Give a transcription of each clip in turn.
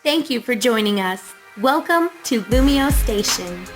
Thank you for joining us. Welcome to LumioStation.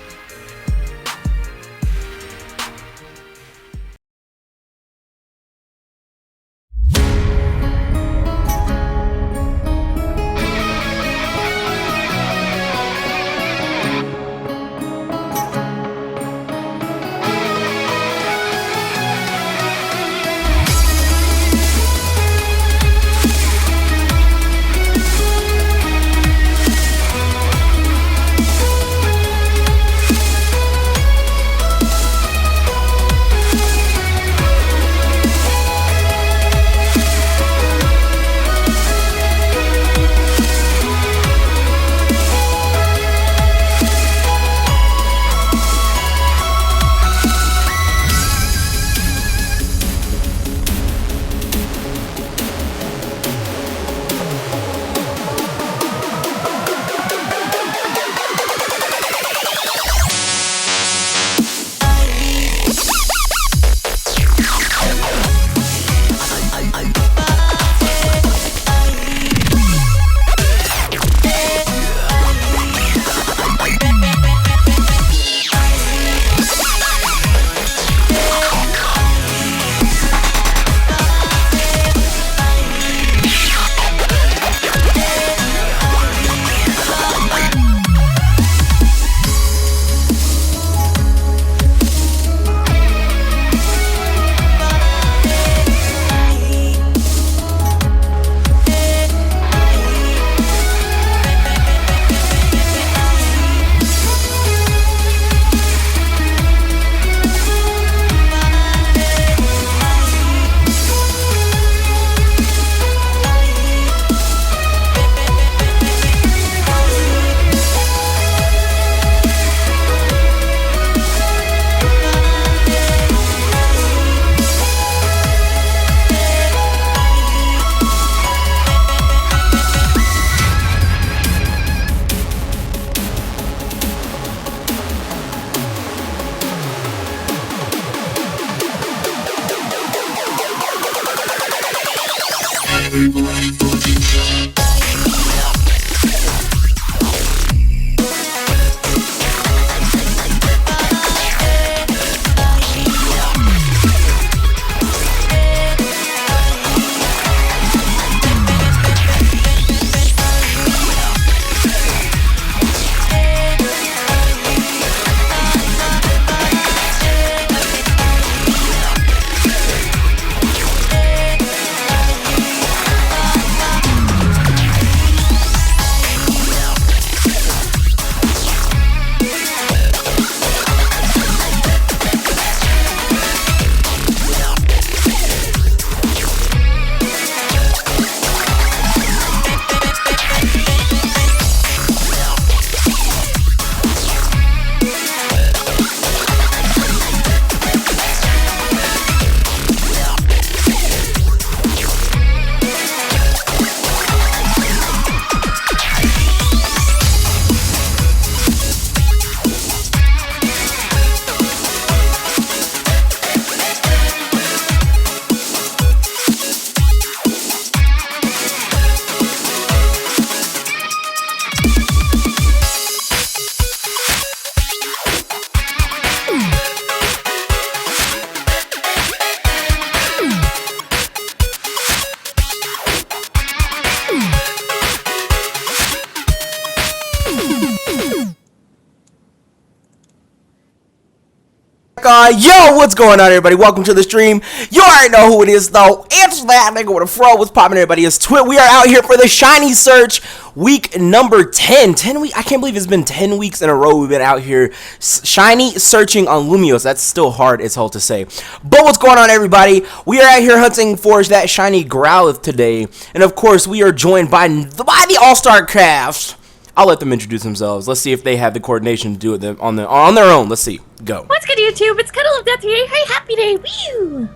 Yo, what's going on, everybody? Welcome to the stream. You already know who it is, though. Answer that nigga with a fro. What's poppin', everybody? It's Twit. We are out here for the Shiny Search week number 10. 10 weeks. I can't believe it's been 10 weeks in a row we've been out here shiny searching on Lumiose. That's still hard as hell to say. But what's going on, everybody? We are out here hunting for that shiny Growlithe today. And of course, we are joined by the All-Star Cast. I'll let them introduce themselves. Let's see if they have the coordination to do it on their own. Let's see. Go. What's good, YouTube? It's CuddleofDeath here. Hey, happy day. Woo!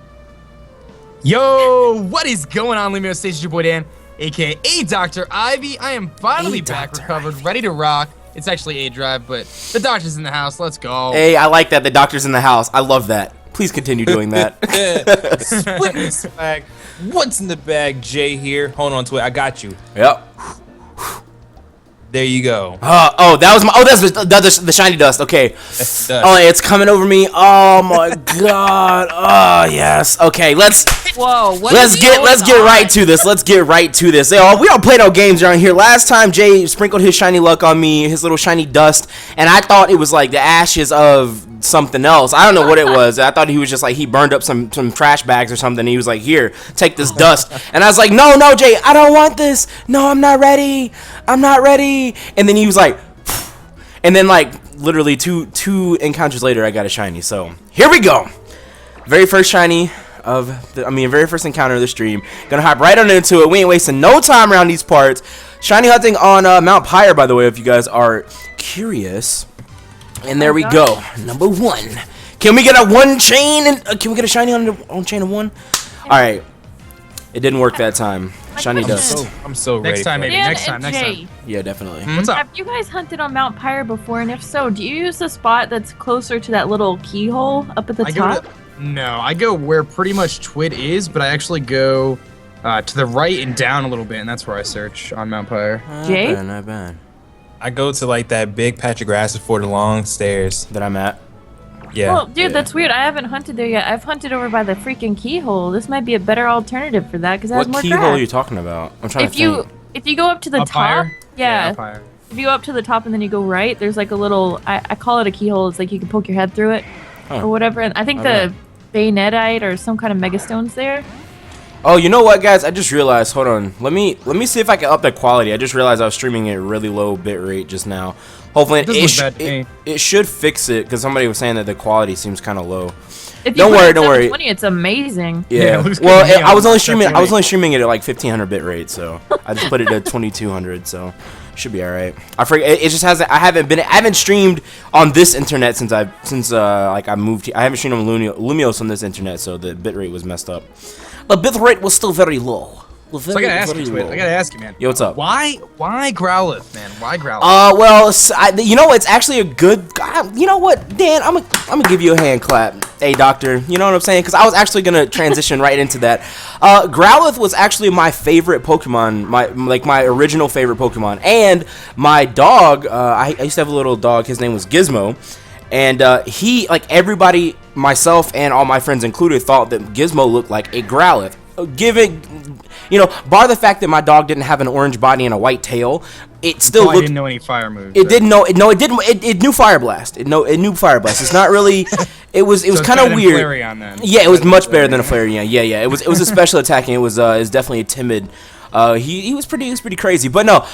Yo, what is going on, LumioseStation? Your boy Dan, aka Dr. Ivy. I am finally back, recovered, ready to rock. It's actually aDrive, but the doctor's in the house. Let's go. Hey, I like that. The doctor's in the house. I love that. Please continue doing that. Split the swag. What's in the bag? Jay here. Hold on to it. I got you. Yep. There you go. Oh, that was my. Oh, that's the shiny dust. Okay. Dust. Oh, it's coming over me. Oh my god. Oh yes. Okay, let's get right to this. Let's get right to this. We don't play no games around here. Last time Jay sprinkled his shiny luck on me, his little shiny dust, and I thought it was like the ashes of something else. I don't know what it was. I thought he was just like he burned up some trash bags or something. And he was like, "Here, take this dust." And I was like, "No, Jay, I don't want this. No, I'm not ready. I'm not ready." And then he was like, and then like literally two encounters later, I got a shiny. So here we go. Very first shiny very first encounter of the stream. Gonna hop right on into it. We ain't wasting no time around these parts. Shiny hunting on Mount Pyre, by the way, if you guys are curious. And there we go. Number 1. Can we get a one chain? And can we get a shiny on chain of 1? All right. It didn't work that time. Shiny dust. I'm so ready. Next time, maybe. Dan Next and time. Jay, Yeah, definitely. What's up? have you guys hunted on Mount Pyre before? And if so, do you use the spot that's closer to that little keyhole up at the top? No, I go where pretty much Twit is, but I actually go to the right and down a little bit, and that's where I search on Mount Pyre. Jay? Not bad. I go to like that big patch of grass before the long stairs. That I'm at. Yeah. Well, dude, that's weird. I haven't hunted there yet. I've hunted over by the freaking keyhole. This might be a better alternative for that because it has What more keyhole grass. are you talking about? I'm trying to think. If you go up to the Up top, higher? yeah. Up higher. If you go up to the top and then you go right, there's like a little. I call it a keyhole. It's like you can poke your head through it, or whatever. And I think Okay. the bayonetite or some kind of megastone's there. Oh, you know what, guys? I just realized. Hold on. Let me see if I can up the quality. I just realized I was streaming at a really low bit rate just now. Hopefully, it should fix it because somebody was saying that the quality seems kind of low. If you Don't put worry, it at don't worry. 720, it's amazing. Yeah. it looks good Well, to me I was on only streaming. I was 720. only streaming it at like 1500 bit rate, so I just put it at 2200. So should be all right. I forget. It just hasn't. I haven't streamed on this internet since I moved here. I haven't streamed on Lumiose on this internet, so the bit rate was messed up. The bit rate was still very low. So I gotta ask you, Twit. I gotta ask you, man. Yo, what's up? Why Growlithe, man? Why Growlithe? Well, you know, it's actually a good. You know what, Dan? I'm gonna give you a hand clap. Hey, doctor. You know what I'm saying? Because I was actually gonna transition right into that. Growlithe was actually my favorite Pokemon. My original favorite Pokemon. And my dog. I used to have a little dog. His name was Gizmo. And he, like everybody, myself and all my friends included, thought that Gizmo looked like a Growlithe. Bar the fact that my dog didn't have an orange body and a white tail, it still looked. Didn't know any fire moves. It didn't know. No, it didn't. It knew Fire Blast. It knew Fire Blast. It's not really. It was kind of weird. Flareon, then. Yeah, it was much better than a Flareon. Yeah. It was a special attacking. It was definitely a timid. He was pretty crazy, but no.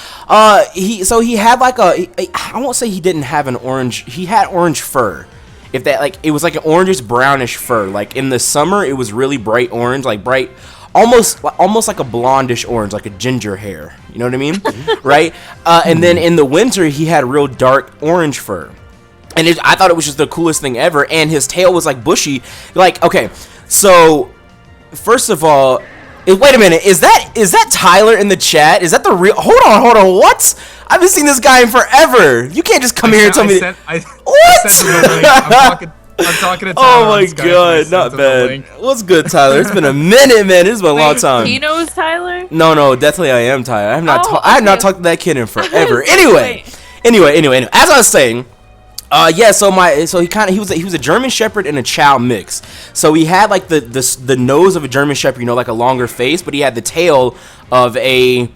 He had like I won't say he didn't have an orange. He had orange fur. If that, like, it was like an orangish brownish fur. Like in the summer, it was really bright orange, like bright, almost like a blondish orange, like a ginger hair. You know what I mean, right? And then in the winter, he had real dark orange fur, and I thought it was just the coolest thing ever. And his tail was like bushy. Like, okay, so first of all, wait a minute, is that Tyler in the chat? Is that the real? Hold on, what? I haven't seen this guy in forever. You can't just come here and tell me. What? I'm talking to Tyler. Oh my on Skype, god, not bad. What's good, Tyler? It's been a minute, man. It's been a long time. He knows Tyler? No, definitely I am Tyler. I have not. I have not talked to that kid in forever. Anyway. As I was saying. He was a German Shepherd and a Chow mix. So he had like the nose of a German Shepherd, like a longer face, but he had the tail of a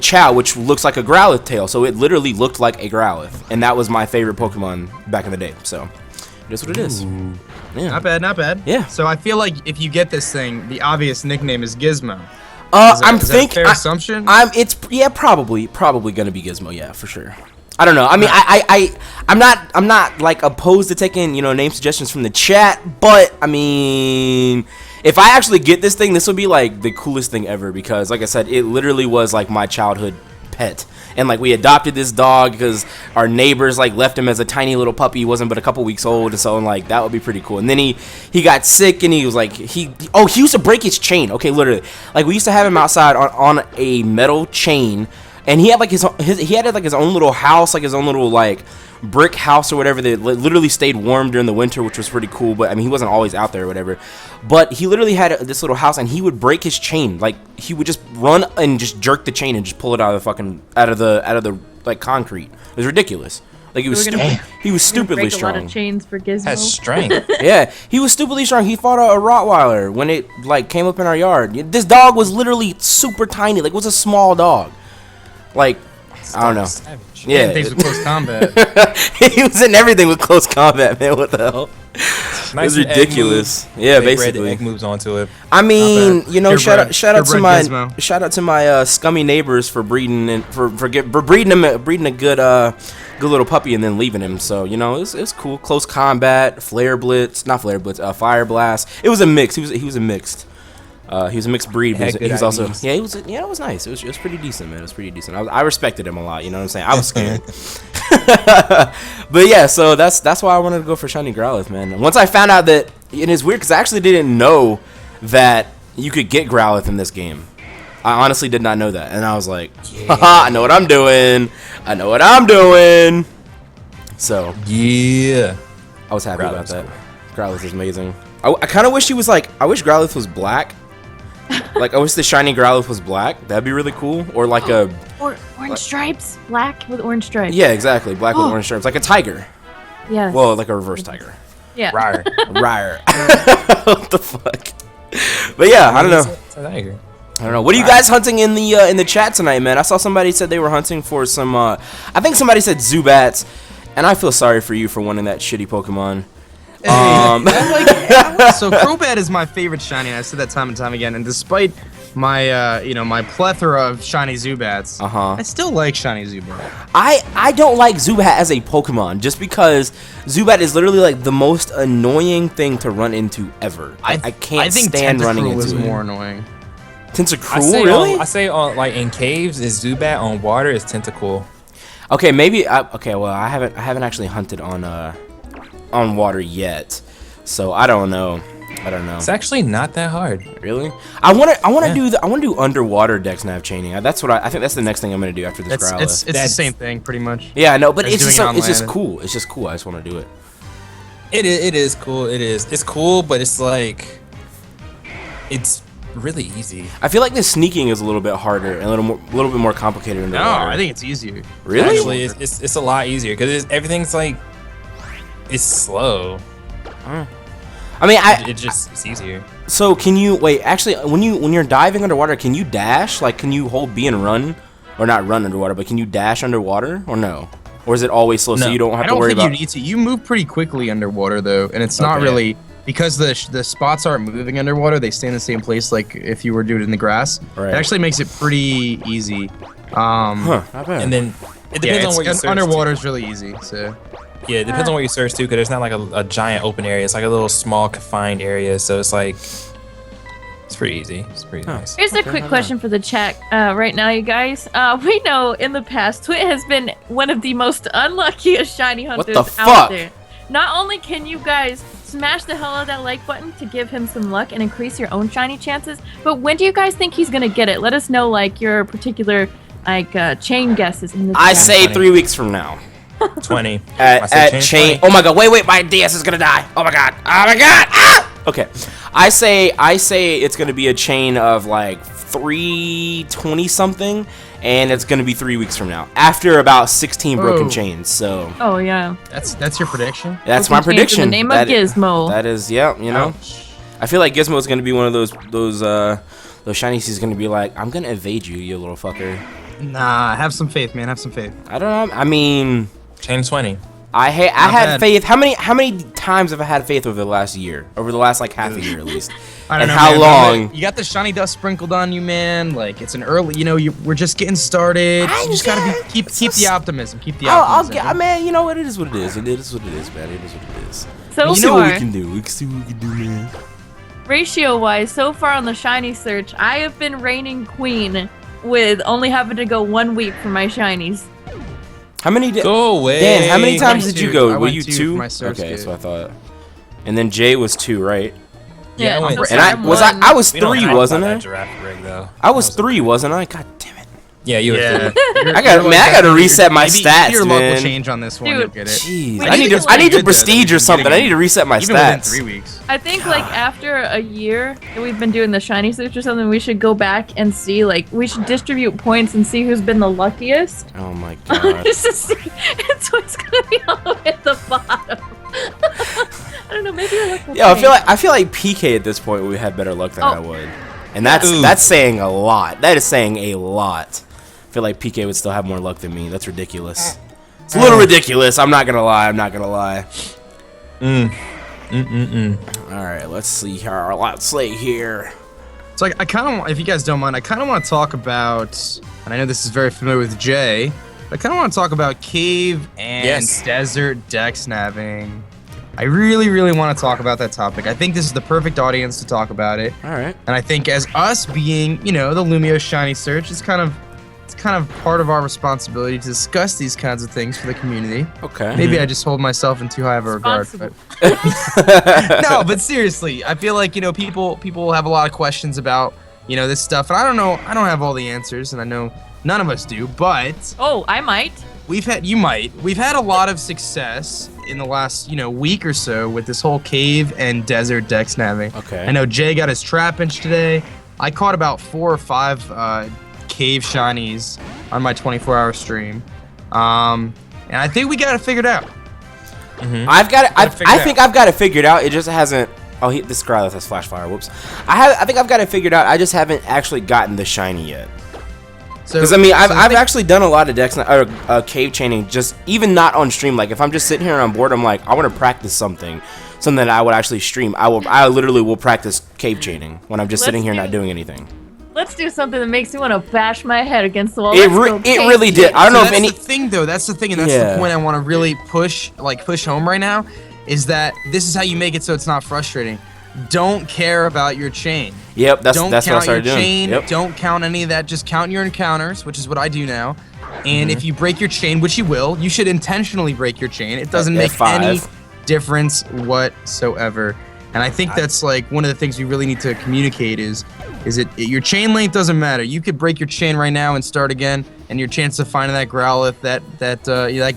Chow, which looks like a Growlithe tail. So it literally looked like a Growlithe, and that was my favorite Pokemon back in the day. So it is what it is. Yeah. Not bad. Yeah. So I feel like if you get this thing, the obvious nickname is Gizmo. Is that a fair assumption? Probably gonna be Gizmo. Yeah, for sure. I don't know. I mean, I'm not like opposed to taking name suggestions from the chat, but I mean, if I actually get this thing, this will be like the coolest thing ever because, like I said, it literally was like my childhood pet, and like we adopted this dog because our neighbors like left him as a tiny little puppy. He wasn't but a couple weeks old, and so like that would be pretty cool. And then he got sick, and he was like he used to break his chain. Okay, literally, like we used to have him outside on a metal chain. and he had like his own little house, like his own little like brick house or whatever that literally stayed warm during the winter, which was pretty cool. But I mean, he wasn't always out there or whatever. But he literally had this little house, and he would break his chain. Like he would just run and just jerk the chain and just pull it out of the like concrete. It was ridiculous. Like he was stupidly strong. A lot of chains for Gizmo. Has strength. Yeah, he was stupidly strong. He fought a Rottweiler when it like came up in our yard. This dog was literally super tiny. Like it was a small dog. Like I don't know. Savage. Yeah, Things with close combat. he was in everything with close combat, man. What the hell? It was ridiculous. Yeah, basically. Egg moves onto it. I mean, you know, shout out Gizmo. to my scummy neighbors for breeding and for breeding a good little puppy and then leaving him. So you know, it's cool. Close combat, fire blast. It was a mix. He was a mixed. He was a mixed breed. But he was also it was nice. It was pretty decent, man. It was pretty decent. I respected him a lot. You know what I'm saying? I was scared. But yeah, so that's why I wanted to go for shiny Growlithe, man. Once I found out that, and it's weird because I actually didn't know that you could get Growlithe in this game. I honestly did not know that, and I was like, haha, I know what I'm doing. So Yeah. I was happy about Growlithe's that. Growlithe is amazing. I kind of wish he was like, I wish Growlithe was black. Like I wish the shiny Growlithe was black. That'd be really cool. Or like or orange stripes, black with orange stripes. yeah, exactly, black with orange stripes, like a tiger. Yes. Well, like a reverse tiger. Yeah. Rar. Rar. What the fuck? But yeah, I don't know. It's a tiger. I don't know. What are you guys hunting in the chat tonight, man? I saw somebody said they were hunting for some. I think somebody said Zubats, and I feel sorry for you for wanting that shitty Pokemon. So Crobat is my favorite shiny, and I said that time and time again. And despite my my plethora of shiny Zubats, I still like shiny Zubat. I don't like Zubat as a Pokemon just because Zubat is literally like the most annoying thing to run into ever. I can't stand running into is it. more annoying. Tentacruel, really? I say on like in caves is Zubat, on water is Tentacool. Okay, maybe. Okay, well, I haven't actually hunted on water yet, so I don't know. It's actually not that hard. Really? I want to do underwater DexNav chaining. That's what I think. That's the next thing I'm gonna do after this Growlithe. It's the same thing, pretty much. Yeah, I know, but It's it's doing just it on cool. It's just cool. I just want to do it. It is cool. It's cool, but it's like it's really easy. I feel like the sneaking is a little bit harder and a little bit more complicated underwater. No, I think it's easier. Really? Actually, it's a lot easier because everything's like it's slow. I mean, it's easier. So can you wait? Actually, when you're diving underwater, can you dash? Like, can you hold B and run, or not run underwater, but can you dash underwater, or no? Or is it always slow, so you don't have to worry about? I don't think you need to. You move pretty quickly underwater though, and it's not really because the spots aren't moving underwater. They stay in the same place, like if you were doing it in the grass. Right. It actually makes it pretty easy. Not bad. And then it depends on what you search. Underwater is really easy. So. Yeah, it depends on what you search too, because there's not like a giant open area. It's like a little small confined area, so it's like it's pretty easy. It's pretty nice. Here's a quick question for the chat right now, you guys. We know in the past, Twit has been one of the most unluckiest shiny hunters out there. Not only can you guys smash the hell out of that like button to give him some luck and increase your own shiny chances, but when do you guys think he's gonna get it? Let us know like your particular chain guesses in this. I say 3 weeks from now. 20. At chain. 20. Oh my god! Wait! My DS is gonna die. Oh my god! Ah! Okay. I say it's gonna be a chain of like 320 something, and it's gonna be 3 weeks from now. After about 16 broken chains. So. Oh yeah. That's your prediction. That's my prediction. In the name of Gizmo. That is, yeah. You know. Ouch. I feel like Gizmo is gonna be one of those shinies. He's gonna be like, I'm gonna evade you, you little fucker. Nah, have some faith, man. Have some faith. I don't know. I mean. Chain 20. I had faith. How many times have I had faith over the last year? Over the last like half a year at least. I don't know, how man, long? You got the shiny dust sprinkled on you, man. Like it's an early. You know, we're just getting started. You just gotta keep the optimism. Keep the optimism. Man, you know what? It is what it is. It is what it is, man. It is what it is. So we see what we can do. We can see what we can do, man. Ratio-wise, so far on the shiny search, I have been reigning queen with only having to go 1 week for my shinies. How many? Go away. Dan, how many times did you go? Were you two? two? My search Okay, kit. so I thought. And then Jay was 2, right? Yeah, so And I'm I was one. I was We don't 3, talk wasn't about I? that giraffe rig, though. I was 3, wasn't I? God damn it. Yeah, you Yeah. were. I gotta reset my stats, your luck will man. change on this one. Dude. You'll get it. Jeez, Wait, I need to prestige or something. I need to reset my Even within stats. 3 weeks. I think like after a year that we've been doing the shiny search or something, we should go back and see, like, we should distribute points and see who's been the luckiest. Oh my god. Just to see, it's what's gonna be all the way at the bottom. I don't know, maybe your luck will Yeah, change. I feel like PK at this point would have better luck than I would, and that's saying a lot. That is saying a lot. I feel like PK would still have more luck than me. That's ridiculous. It's a little ridiculous. I'm not gonna lie. All right, let's see here. Let's see here. So I kind of, if you guys don't mind, I kind of want to talk about, and I know this is very familiar with Jay, but I kind of want to talk about cave and desert DexNaving. I really, really want to talk about that topic. I think this is the perfect audience to talk about it. All right. And I think as us being, you know, the Lumio Shiny Search, it's kind of part of our responsibility to discuss these kinds of things for the community. Okay. Maybe I just hold myself in too high of a regard. But no, but seriously, I feel like, you know, people have a lot of questions about, you know, this stuff, and I don't know, I don't have all the answers, and I know none of us do, but Oh, I might. we've had a lot of success in the last, you know, week or so with this whole cave and desert DexNaving. Okay. I know Jay got his trap inch today. I caught about 4 or 5 cave shinies on my 24-hour stream, and I think we got it figured out. I've got it. I think I've got it figured out. It just hasn't. Oh, this Growlithe has flash fire. Whoops. I think I've got it figured out. I just haven't actually gotten the shiny yet. Because I mean, I've actually done a lot of cave chaining, just even not on stream. Like if I'm just sitting here and I'm bored, I'm like, I want to practice something that I would actually stream. I literally will practice cave chaining when I'm just sitting here not doing anything. Let's do something that makes me want to bash my head against the wall. It really did. I don't know if any. That's the thing, though. That's the thing, and that's the point I want to really push home right now, is that this is how you make it so it's not frustrating. Don't care about your chain. Yep, that's what I started doing. Chain. Yep. Don't count any of that. Just count your encounters, which is what I do now. And if you break your chain, which you will, you should intentionally break your chain. It doesn't make any difference whatsoever. And I think that's like one of the things we really need to communicate is your chain length doesn't matter. You could break your chain right now and start again, and your chance of finding that Growlithe, that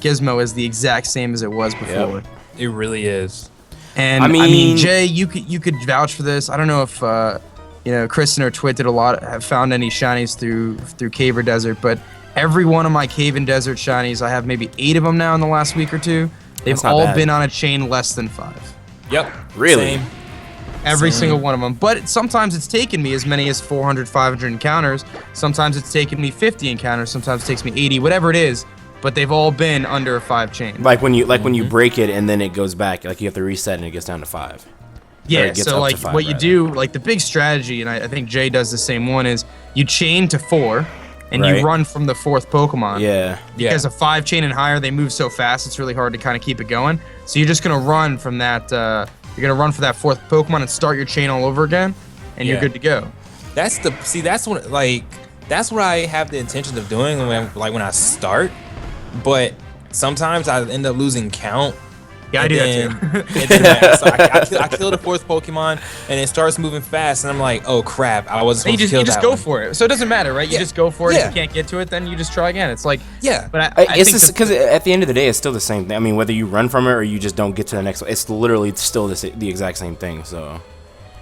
gizmo is the exact same as it was before. Yep. It really is. And I mean, Jay, you could vouch for this. I don't know if you know, Kristen or Twit have found any shinies through cave or desert, but every one of my cave and desert shinies, I have maybe 8 of them now in the last week or 2. They've all been on a chain less than 5. Yep. Really? Same. Every single one of them. But sometimes it's taken me as many as 400, 500 encounters. Sometimes it's taken me 50 encounters. Sometimes it takes me 80, whatever it is. But they've all been under a 5 chain. Like when you break it and then it goes back, like you have to reset and it gets down to 5. Yeah, so like what you do, like the big strategy, and I think Jay does the same one, is you chain to 4 and you run from the 4th Pokemon. Yeah. Because a 5 chain and higher, they move so fast, it's really hard to kind of keep it going. So you're just gonna run from that. You're gonna run for that 4th Pokemon and start your chain all over again, and you're good to go. That's what I have the intention of doing when I start, but sometimes I end up losing count. Yeah, I do that too. So I kill the 4th Pokemon, and it starts moving fast, and I'm like, oh crap, I wasn't supposed to kill that. You just go for it. So it doesn't matter, right? You just go for it. If you can't get to it, then you just try again. It's like, but it's just because at the end of the day, it's still the same thing. I mean, whether you run from it or you just don't get to the next one, it's literally still the exact same thing. So.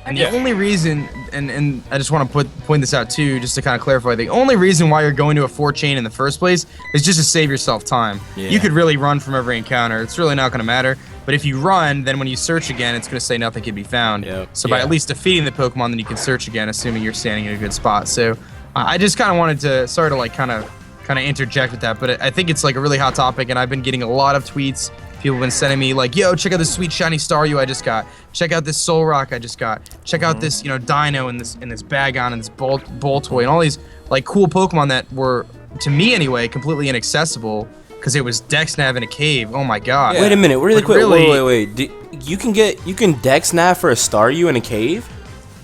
And the only reason, and I just want to point this out too, just to kind of clarify, the only reason why you're going to a 4 chain in the first place is just to save yourself time. Yeah. You could really run from every encounter. It's really not going to matter. But if you run, then when you search again, it's going to say nothing can be found. Yep. So by at least defeating the Pokemon, then you can search again, assuming you're standing in a good spot. So I just kind of wanted to sort of like kind of interject with that. But I think it's like a really hot topic, and I've been getting a lot of tweets. People have been sending me like, yo, check out this sweet shiny Staryu I just got. Check out this Soul Rock I just got. Check out this, you know, Dino and this Bagon and this Boltoy and all these like cool Pokemon that were, to me anyway, completely inaccessible because it was DexNav in a cave. Oh my god. Yeah. Wait a minute, really quick. Wait. You can DexNav for a Staryu in a cave?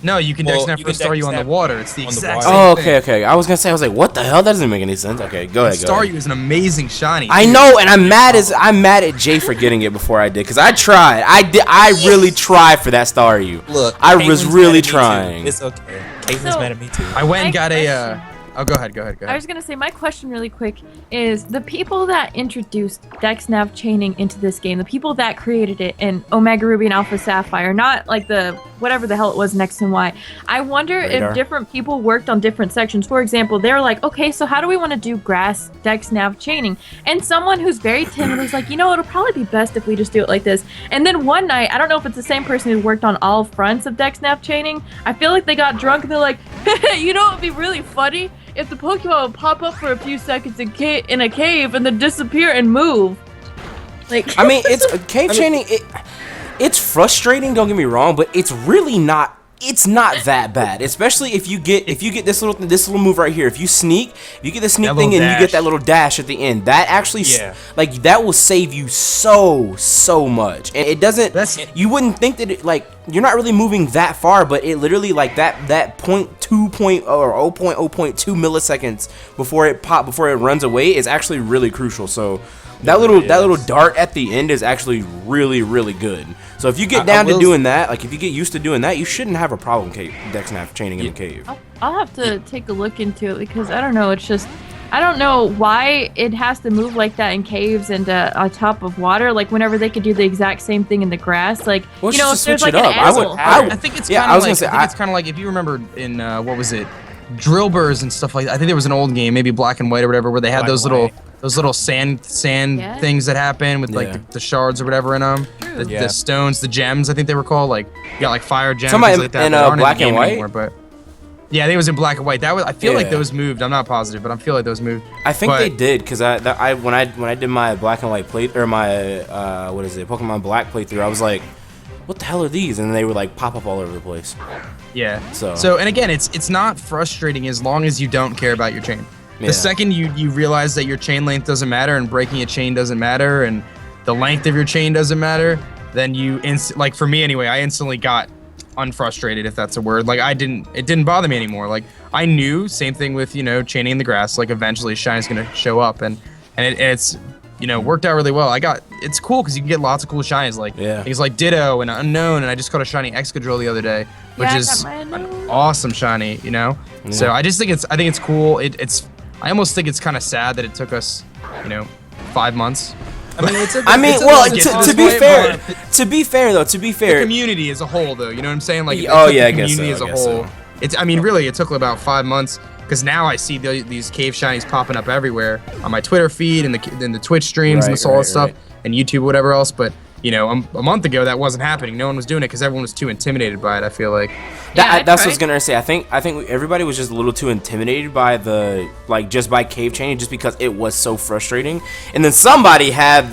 No, you can DexNav for a Staryu on the water. It's the exact same thing. thing. Okay. I was like, what the hell? That doesn't make any sense. Okay, go ahead. Staryu is an amazing shiny. I know, and I'm mad at Jay for getting it before I did, because I tried. I really tried for that Staryu. Look, I was really trying. It's okay. Caitlin's mad at me too. I went and got a Oh, go ahead. I was gonna say my question really quick is the people that introduced DexNav chaining into this game, the people that created it in Omega Ruby and Alpha Sapphire, not like the whatever the hell it was in X and Y. I wonder if different people worked on different sections. For example, they're like, okay, so how do we want to do grass DexNav chaining? And someone who's very timid was like, you know, it'll probably be best if we just do it like this. And then one night, I don't know if it's the same person who worked on all fronts of DexNav chaining. I feel like they got drunk and they're like, you know, it'd be really funny if the Pokemon would pop up for a few seconds in a cave and then disappear and move. Like, I mean, it's cave chaining. It's frustrating. Don't get me wrong, but it's really not. It's not that bad, especially if you get this little move right here. If you get the sneak thing and you get that little dash at the end, that actually like that will save you so much. And it doesn't. You wouldn't think that it, like, you're not really moving that far, but it literally, like, that 0.2 or 0.2 milliseconds before it runs away is actually really crucial. So that little dart at the end is actually really good. So if you get down to doing that, like if you get used to doing that, you shouldn't have a problem DexNav chaining in the cave. I'll have to take a look into it because I don't know. It's just I don't know why it has to move like that in caves and on top of water. Like whenever they could do the exact same thing in the grass, like well, you know, if there's like an I think it's kind of like it's kind of like if you remember in what was it, Drillburs and stuff like that. I think there was an old game, maybe Black and White or whatever, where they had those little sand things that happen with like the shards or whatever in them, the stones, the gems. I think they were called. Like you got like fire gems, somebody like that. In Black and White. Anymore, but yeah, I think it was in Black and White. That was. I feel like those moved. I'm not positive, but I feel like those moved. I think they did because when I did my Black and White my Pokemon Black playthrough, I was like, what the hell are these? And they were like pop up all over the place. Yeah. So and again, it's not frustrating as long as you don't care about your chain. The second you realize that your chain length doesn't matter and breaking a chain doesn't matter and the length of your chain doesn't matter, then you like for me anyway, I instantly got unfrustrated, if that's a word. Like it didn't bother me anymore. Like I knew, same thing with, you know, chaining in the grass, like eventually Shine's gonna show up and it's, you know, worked out really well. It's cool because you can get lots of cool shinies, like things like Ditto and Unknown, and I just caught a shiny Excadrill the other day, which is an awesome shiny, you know. So I just think it's cool. I almost think it's kind of sad that it took us, you know, 5 months. To be fair, the community as a whole, though, you know what I'm saying? Like, I guess so. As a whole, really, it took about 5 months. Because now I see these cave shinies popping up everywhere on my Twitter feed and the Twitch streams and all that stuff and YouTube, whatever else. But you know, a month ago that wasn't happening. No one was doing it because everyone was too intimidated by it. I feel like. That's what I was gonna say. I think everybody was just a little too intimidated by by cave chaining just because it was so frustrating. And then somebody had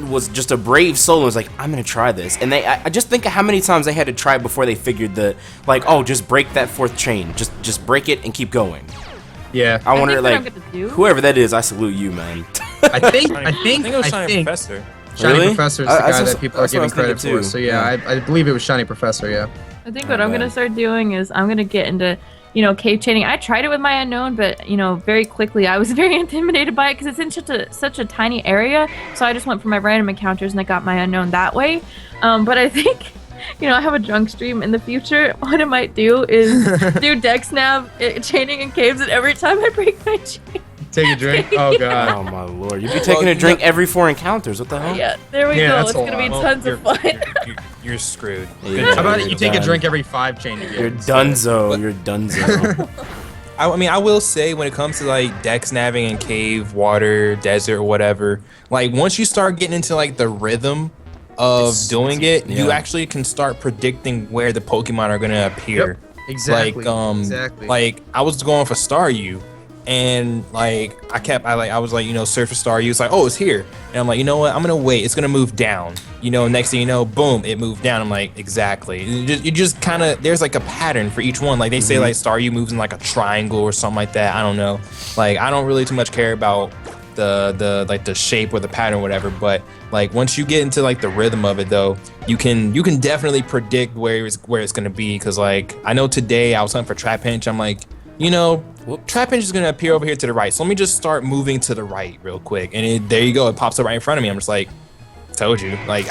was just a brave soul and was like, I'm gonna try this. And I just think of how many times they had to try before they figured just break that fourth chain, just break it and keep going. Yeah, I wonder, like, whoever that is, I salute you, man. I think it was Shiny Professor. Shiny Professor is the guy that people are giving credit for. So yeah, I believe it was Shiny Professor. Yeah. I think what I'm gonna start doing is I'm gonna get into, you know, cave chaining. I tried it with my Unknown, but you know, very quickly I was very intimidated by it because it's in such a tiny area. So I just went for my random encounters and I got my Unknown that way. But I think, you know, I have a drunk stream in the future. What I might do is do DexNav chaining in caves, and every time I break my chain, take a drink. Oh god. Oh my lord, you'd be taking a drink every 4 encounters. What the hell? Yeah, there we go. It's gonna be tons of fun. You're screwed. Yeah, how about you take a drink every 5 chain you get? You're dunzo. You're dunzo. I mean, I will say when it comes to like DexNaving in cave, water, desert, or whatever, like once you start getting into like the rhythm of doing it, you actually can start predicting where the Pokemon are gonna appear. Yep. Exactly. Like, like I was going for Staryu, and like I was like, you know, search for Staryu. It's like, oh, it's here, and I'm like, you know what? I'm gonna wait. It's gonna move down. You know, next thing you know, boom, it moved down. I'm like, exactly. You just kind of, there's like a pattern for each one. Like they say, like Staryu moves in like a triangle or something like that. I don't know. Like I don't really too much care about the shape or the pattern or whatever, but like once you get into like the rhythm of it though, you can definitely predict where it's gonna be. Because like I know today I was hunting for Trapinch. I'm like, you know, Trapinch is gonna appear over here to the right, so let me just start moving to the right real quick, and there you go, it pops up right in front of me. I'm just like, told you. Like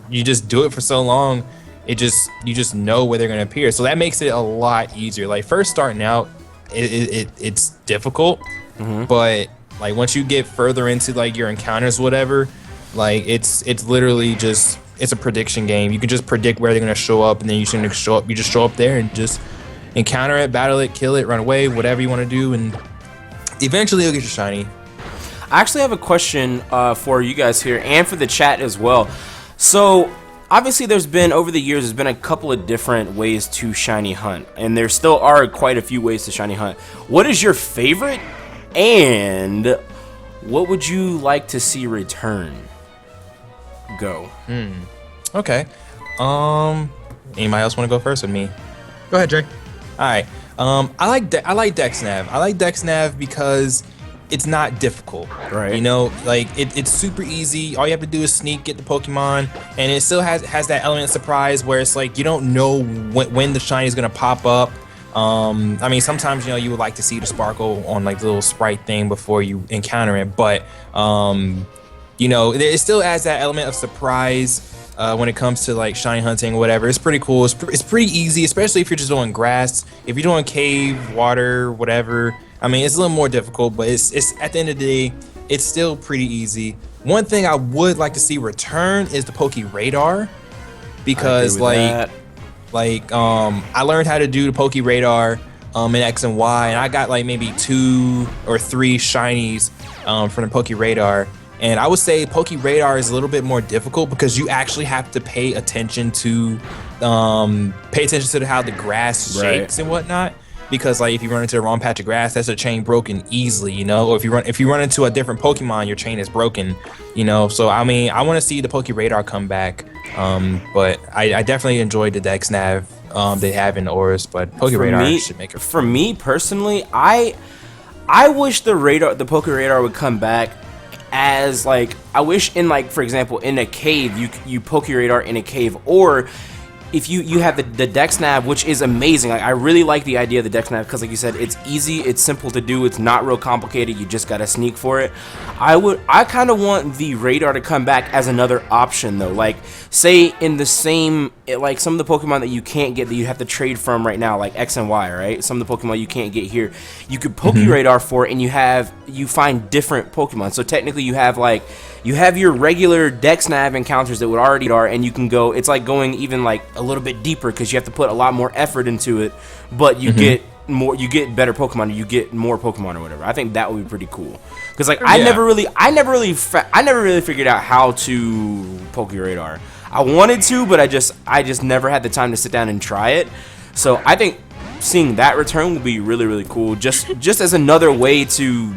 you just do it for so long, you just know where they're gonna appear, so that makes it a lot easier. Like first starting out, it's difficult, but like once you get further into like your encounters, whatever, like it's literally just it's a prediction game. You can just predict where they're gonna show up, and then you just show up there and just encounter it, battle it, kill it, run away, whatever you want to do, and eventually you'll get your shiny. I actually have a question for you guys here and for the chat as well. So obviously over the years there's been a couple of different ways to shiny hunt, and there still are quite a few ways to shiny hunt. What is your favorite, and what would you like to see return? Go. Okay. Anybody else want to go first, or me? Go ahead, Jay. All right. I like DexNav. I like DexNav because it's not difficult. Right. You know, like it's super easy. All you have to do is sneak, get the Pokemon, and it still has that element of surprise where it's like you don't know when the shiny is gonna pop up. I mean, sometimes, you know, you would like to see the sparkle on like the little sprite thing before you encounter it, but you know, it still adds that element of surprise when it comes to like shiny hunting or whatever. It's pretty cool. It's pretty easy, especially if you're just doing grass. If you're doing cave, water, whatever, I mean, it's a little more difficult, but it's at the end of the day, it's still pretty easy. One thing I would like to see return is the Poke Radar, because I learned how to do the Poke Radar in X and Y, and I got like maybe 2 or 3 shinies from the Poke Radar. And I would say Poke Radar is a little bit more difficult because you actually have to pay attention to how the grass shakes and whatnot. Because like if you run into the wrong patch of grass, that's a chain broken easily, you know. Or if you run into a different Pokemon, your chain is broken, you know. So I mean, I want to see the Poke Radar come back. But I definitely enjoyed the DexNav they have in the Auras, but Poke Radar should make it. For me personally, I wish the Poke Radar would come back. As like, I wish in like, for example, in a cave, you Poke Radar in a cave, or if you have the DexNav, which is amazing. Like, I really like the idea of the DexNav because, like you said, it's easy, it's simple to do, it's not real complicated. You just gotta sneak for it. I kind of want the radar to come back as another option though. Like, say in the same, like some of the Pokemon that you can't get that you have to trade from right now, like X and Y, right? Some of the Pokemon you can't get here, you could Poke Radar for it, and you find different Pokemon. So technically, you have your regular DexNav encounters that would already are, and you can go. It's like going even like a little bit deeper because you have to put a lot more effort into it, but you get more, you get better Pokemon, or you get more Pokemon or whatever. I think that would be pretty cool because like I never really figured out how to Poke Radar. I wanted to, but I just never had the time to sit down and try it. So I think seeing that return would be really, really cool. Just as another way to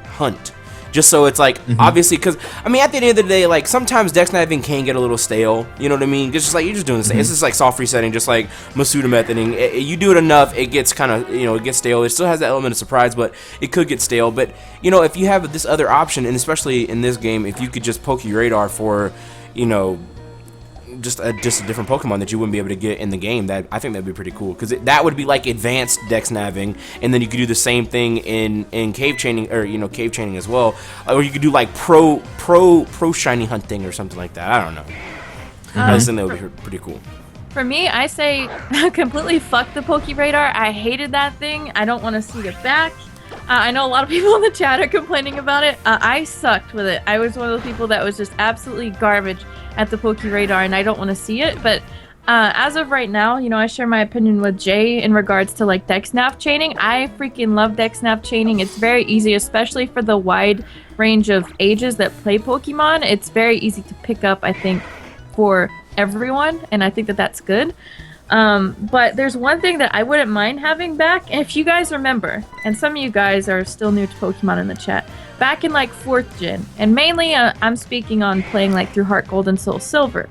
hunt. Just so it's like, obviously, because, I mean, at the end of the day, like, sometimes DexNaving can get a little stale, you know what I mean? It's just like, you're just doing the same. It's just like soft resetting, just like Masuda methoding. You do it enough, it gets kind of, you know, it gets stale. It still has that element of surprise, but it could get stale. But, you know, if you have this other option, and especially in this game, if you could just Poke Radar for, you know, just a different Pokemon that you wouldn't be able to get in the game, that I think that'd be pretty cool, because that would be like advanced DexNaving, and then you could do the same thing in cave chaining, or you know, cave chaining as well, or you could do like pro shiny hunting or something like that. I don't know. I just think that would be pretty cool. For me, I say completely fuck the Poke Radar. I hated that thing. I don't want to see it back. I know a lot of people in the chat are complaining about it. I sucked with it. I was one of those people that was just absolutely garbage at the Poke Radar, and I don't want to see it. But as of right now, you know, I share my opinion with Jay in regards to like DexNav chaining. I freaking love DexNav chaining. It's very easy, especially for the wide range of ages that play Pokemon. It's very easy to pick up, I think, for everyone, and I think that that's good. But there's one thing that I wouldn't mind having back, and if you guys remember, and some of you guys are still new to Pokemon in the chat, back in like 4th gen, and mainly I'm speaking on playing like through Heart Gold and Soul Silver,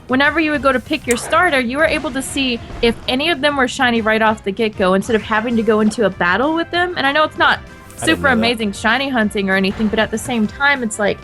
whenever you would go to pick your starter, you were able to see if any of them were shiny right off the get-go instead of having to go into a battle with them. And I know it's not super amazing shiny hunting or anything, but at the same time, it's like,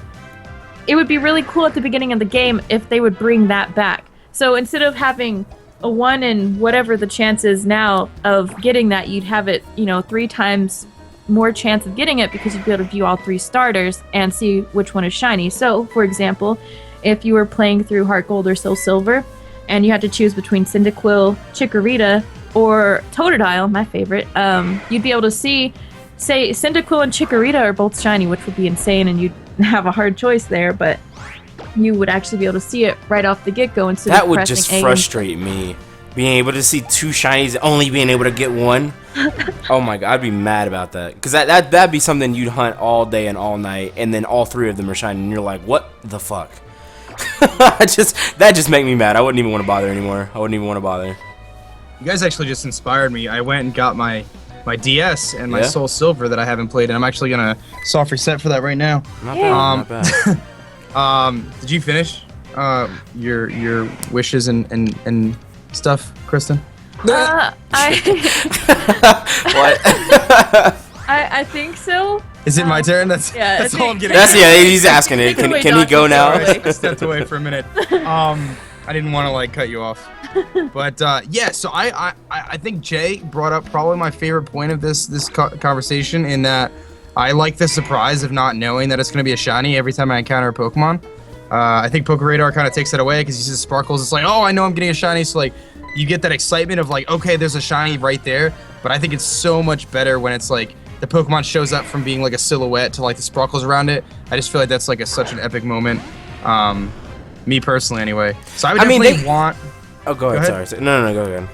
it would be really cool at the beginning of the game if they would bring that back. So instead of having a 1 in whatever the chance is now of getting that, you'd have it, you know, 3 times more chance of getting it because you'd be able to view all 3 starters and see which one is shiny. So, for example, if you were playing through Heart Gold or Soul Silver and you had to choose between Cyndaquil, Chikorita, or Totodile, my favorite, you'd be able to see, say, Cyndaquil and Chikorita are both shiny, which would be insane, and you'd have a hard choice there, but you would actually be able to see it right off the get-go instead of pressing That would just A. frustrate me. Being able to see 2 shinies, only being able to get 1. Oh my god, I'd be mad about that. Because that'd be something you'd hunt all day and all night, and then all 3 of them are shiny, and you're like, what the fuck? That just make me mad. I wouldn't even want to bother anymore. I wouldn't even want to bother. You guys actually just inspired me. I went and got my DS and my Soul Silver that I haven't played, and I'm actually gonna soft reset for that right now. Not bad, not bad. Did you finish your wishes and stuff, Kristen? What? I think so. Is it my turn? That's all I'm getting. He's asking it. Can he go now? I stepped away for a minute. I didn't want to like cut you off, but yeah. So I think Jay brought up probably my favorite point of this conversation, in that I like the surprise of not knowing that it's going to be a shiny every time I encounter a Pokemon. I think PokeRadar kind of takes that away, because you see the sparkles. It's like, oh, I know I'm getting a shiny, so like you get that excitement of like, okay, there's a shiny right there. But I think it's so much better when it's like the Pokemon shows up from being like a silhouette to like the sparkles around it. I just feel like that's like such an epic moment. Me personally, anyway. So I would definitely want. Oh, go ahead. Sorry. No, go ahead.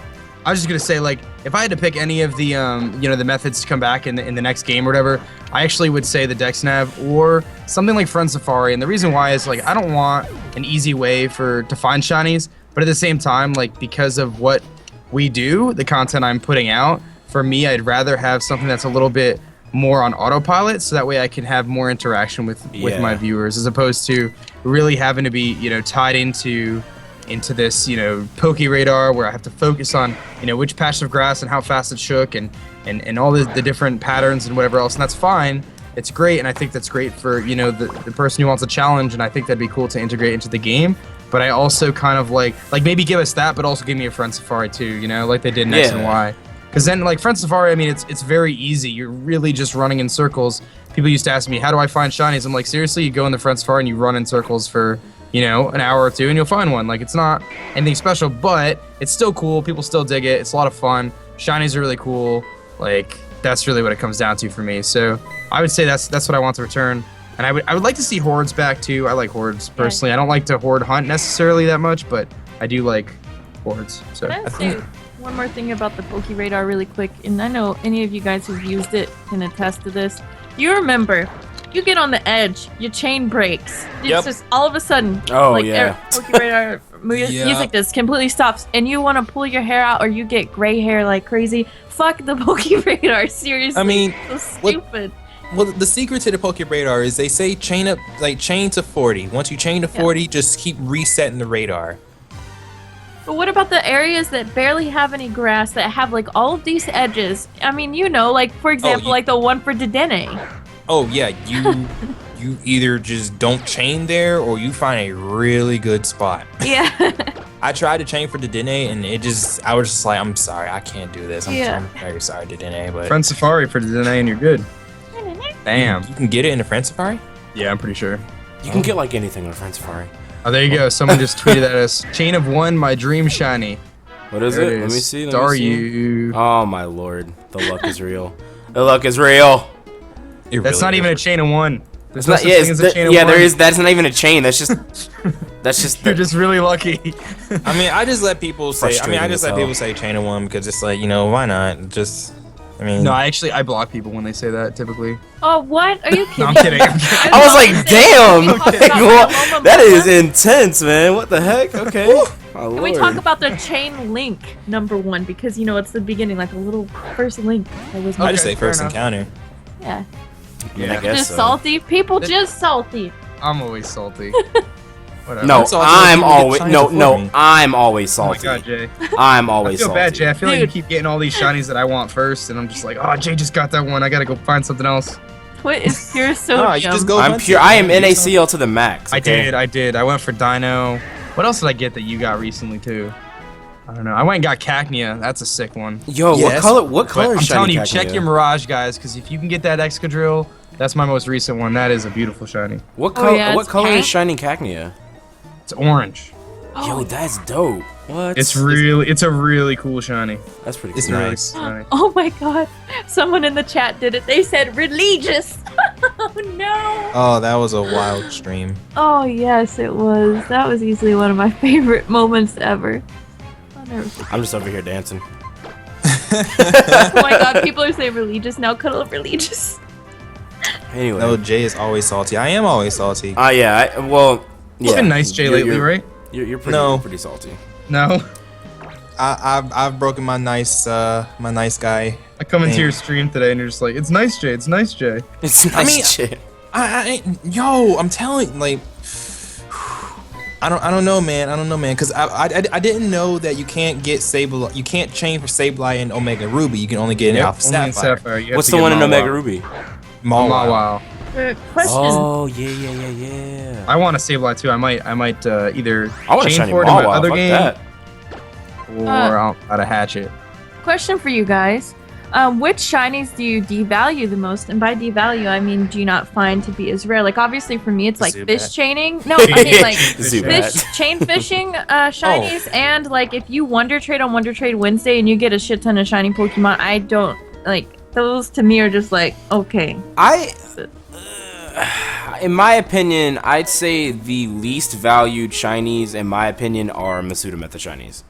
I was just gonna say, like, if I had to pick any of the the methods to come back in the next game or whatever, I actually would say the DexNav or something like Friend Safari. And the reason why is, like, I don't want an easy way to find shinies, but at the same time, like, because of what we do, the content I'm putting out, for me, I'd rather have something that's a little bit more on autopilot, so that way I can have more interaction with my viewers, as opposed to really having to be tied into this PokeRadar, where I have to focus on which patch of grass and how fast it shook, and all the different patterns and whatever else. And that's fine, it's great, and I think that's great for the person who wants a challenge, and I think that'd be cool to integrate into the game. But I also kind of like maybe give us that, but also give me a Friend Safari too, like they did in X and Y. Because then, like, Friend Safari, I mean, it's very easy. You're really just running in circles. People used to ask me, how do I find shinies? I'm like, seriously, you go in the Friend Safari and you run in circles for, an hour or 2, and you'll find one. Like, it's not anything special, but it's still cool. People still dig it. It's a lot of fun. Shinies are really cool. Like, that's really what it comes down to for me. So I would say that's what I want to return. And I would like to see hordes back, too. I like hordes, personally. I don't like to horde hunt necessarily that much, but I do like hordes. So Can I say one more thing about the PokeRadar really quick? And I know any of you guys who've used it can attest to this. You remember, you get on the edge, your chain breaks. It's just all of a sudden, PokeRadar music just completely stops, and you want to pull your hair out, or you get gray hair like crazy. Fuck the PokeRadar, seriously. I mean, so stupid. Well, the secret to the PokeRadar is they say chain to 40. Once you chain to 40, just keep resetting the radar. But what about the areas that barely have any grass, that have like all of these edges? I mean, like, for example, like the one for Dedenne. Oh yeah, you either just don't chain there, or you find a really good spot. Yeah. I tried to chain for Dedenne, and I was just like, I'm sorry, I can't do this. I'm very sorry, Dedenne. But Friend Safari for Dedenne, and you're good. Damn. You can get it in the Friend Safari? Yeah, I'm pretty sure. You can get like anything in a Friend Safari. Oh, there you go. Someone just tweeted at us. Chain of 1, my dream shiny. What is it? Let me see. You. Oh my lord. The luck is real. The luck is real. That's not even a chain of 1. There's not. There is. That's not even a chain. That's just. You're just really lucky. I mean, I just let people say. People say chain of 1 because it's like, why not? Just. I mean. No, I block people when they say that typically. Oh, what? Are you kidding? No, I'm kidding. I was like, damn. That is intense, man. What the heck? Okay. Can we talk about the chain link #1, because it's the beginning, like a little first link. I just say first encounter. Yeah. Yeah, I guess just salty. People just salty. I'm always salty. Whatever. No, I'm always salty. Oh my god, Jay. I'm always salty. I feel bad, Jay. I feel like you keep getting all these shinies that I want first, and I'm just like, oh, Jay just got that one. I gotta go find something else. Twit is pure sodium. You just go I'm pure. I am NaCl to the max. Okay? I did. I went for Dino. What else did I get that you got recently too? I don't know. I went and got Cacnea. That's a sick one. Yo, yes. What color? I'm telling you, check your Mirage, guys, because if you can get that Excadrill, that's my most recent one. That is a beautiful shiny. What color? What color is shiny Cacnea? It's orange. Yo, that's dope. What? It's a really cool shiny. That's pretty. It's cool. nice. Shiny. Oh my god. Someone in the chat did it. They said religious. Oh no. Oh, that was a wild stream. Oh yes, it was. That was easily one of my favorite moments ever. I'll never forget. I'm just over here dancing. Oh my god, people are saying religious now. Cuddle of religious. Anyway. No, Jay is always salty. I am always salty. Yeah. Well. It's Yeah. been nice, Jay, lately, right? You're pretty salty. No. I've broken my nice guy. I come into thing. your stream today and you're just like, it's nice, Jay. It's nice, Jay. It's nice I mean, shit. I'm telling, like, I don't know, man. Because I didn't know that you can't get Sableye. You can't chain for Sableye and Omega Ruby. You can only get it in Alpha only in Sapphire. You have What's to the get one in Mawile. Omega Ruby? Mawile. Question. Oh yeah. I want a Sableye too. I might either I want a chain shiny for it in my Mawile. other Fuck game, that. or I'll try to hatch it. Question for you guys. Which shinies do you devalue the most? And by devalue, I mean do you not find to be as rare? Like obviously for me, it's like Zubat. fish chaining. No, I mean like Zubat. fish chain fishing shinies, and like if you Wonder Trade on Wonder Trade Wednesday and you get a shit ton of shiny Pokemon, I don't like those. To me are just like okay. In my opinion, I'd say the least valued shinies, in my opinion, are Masuda Meta shinies.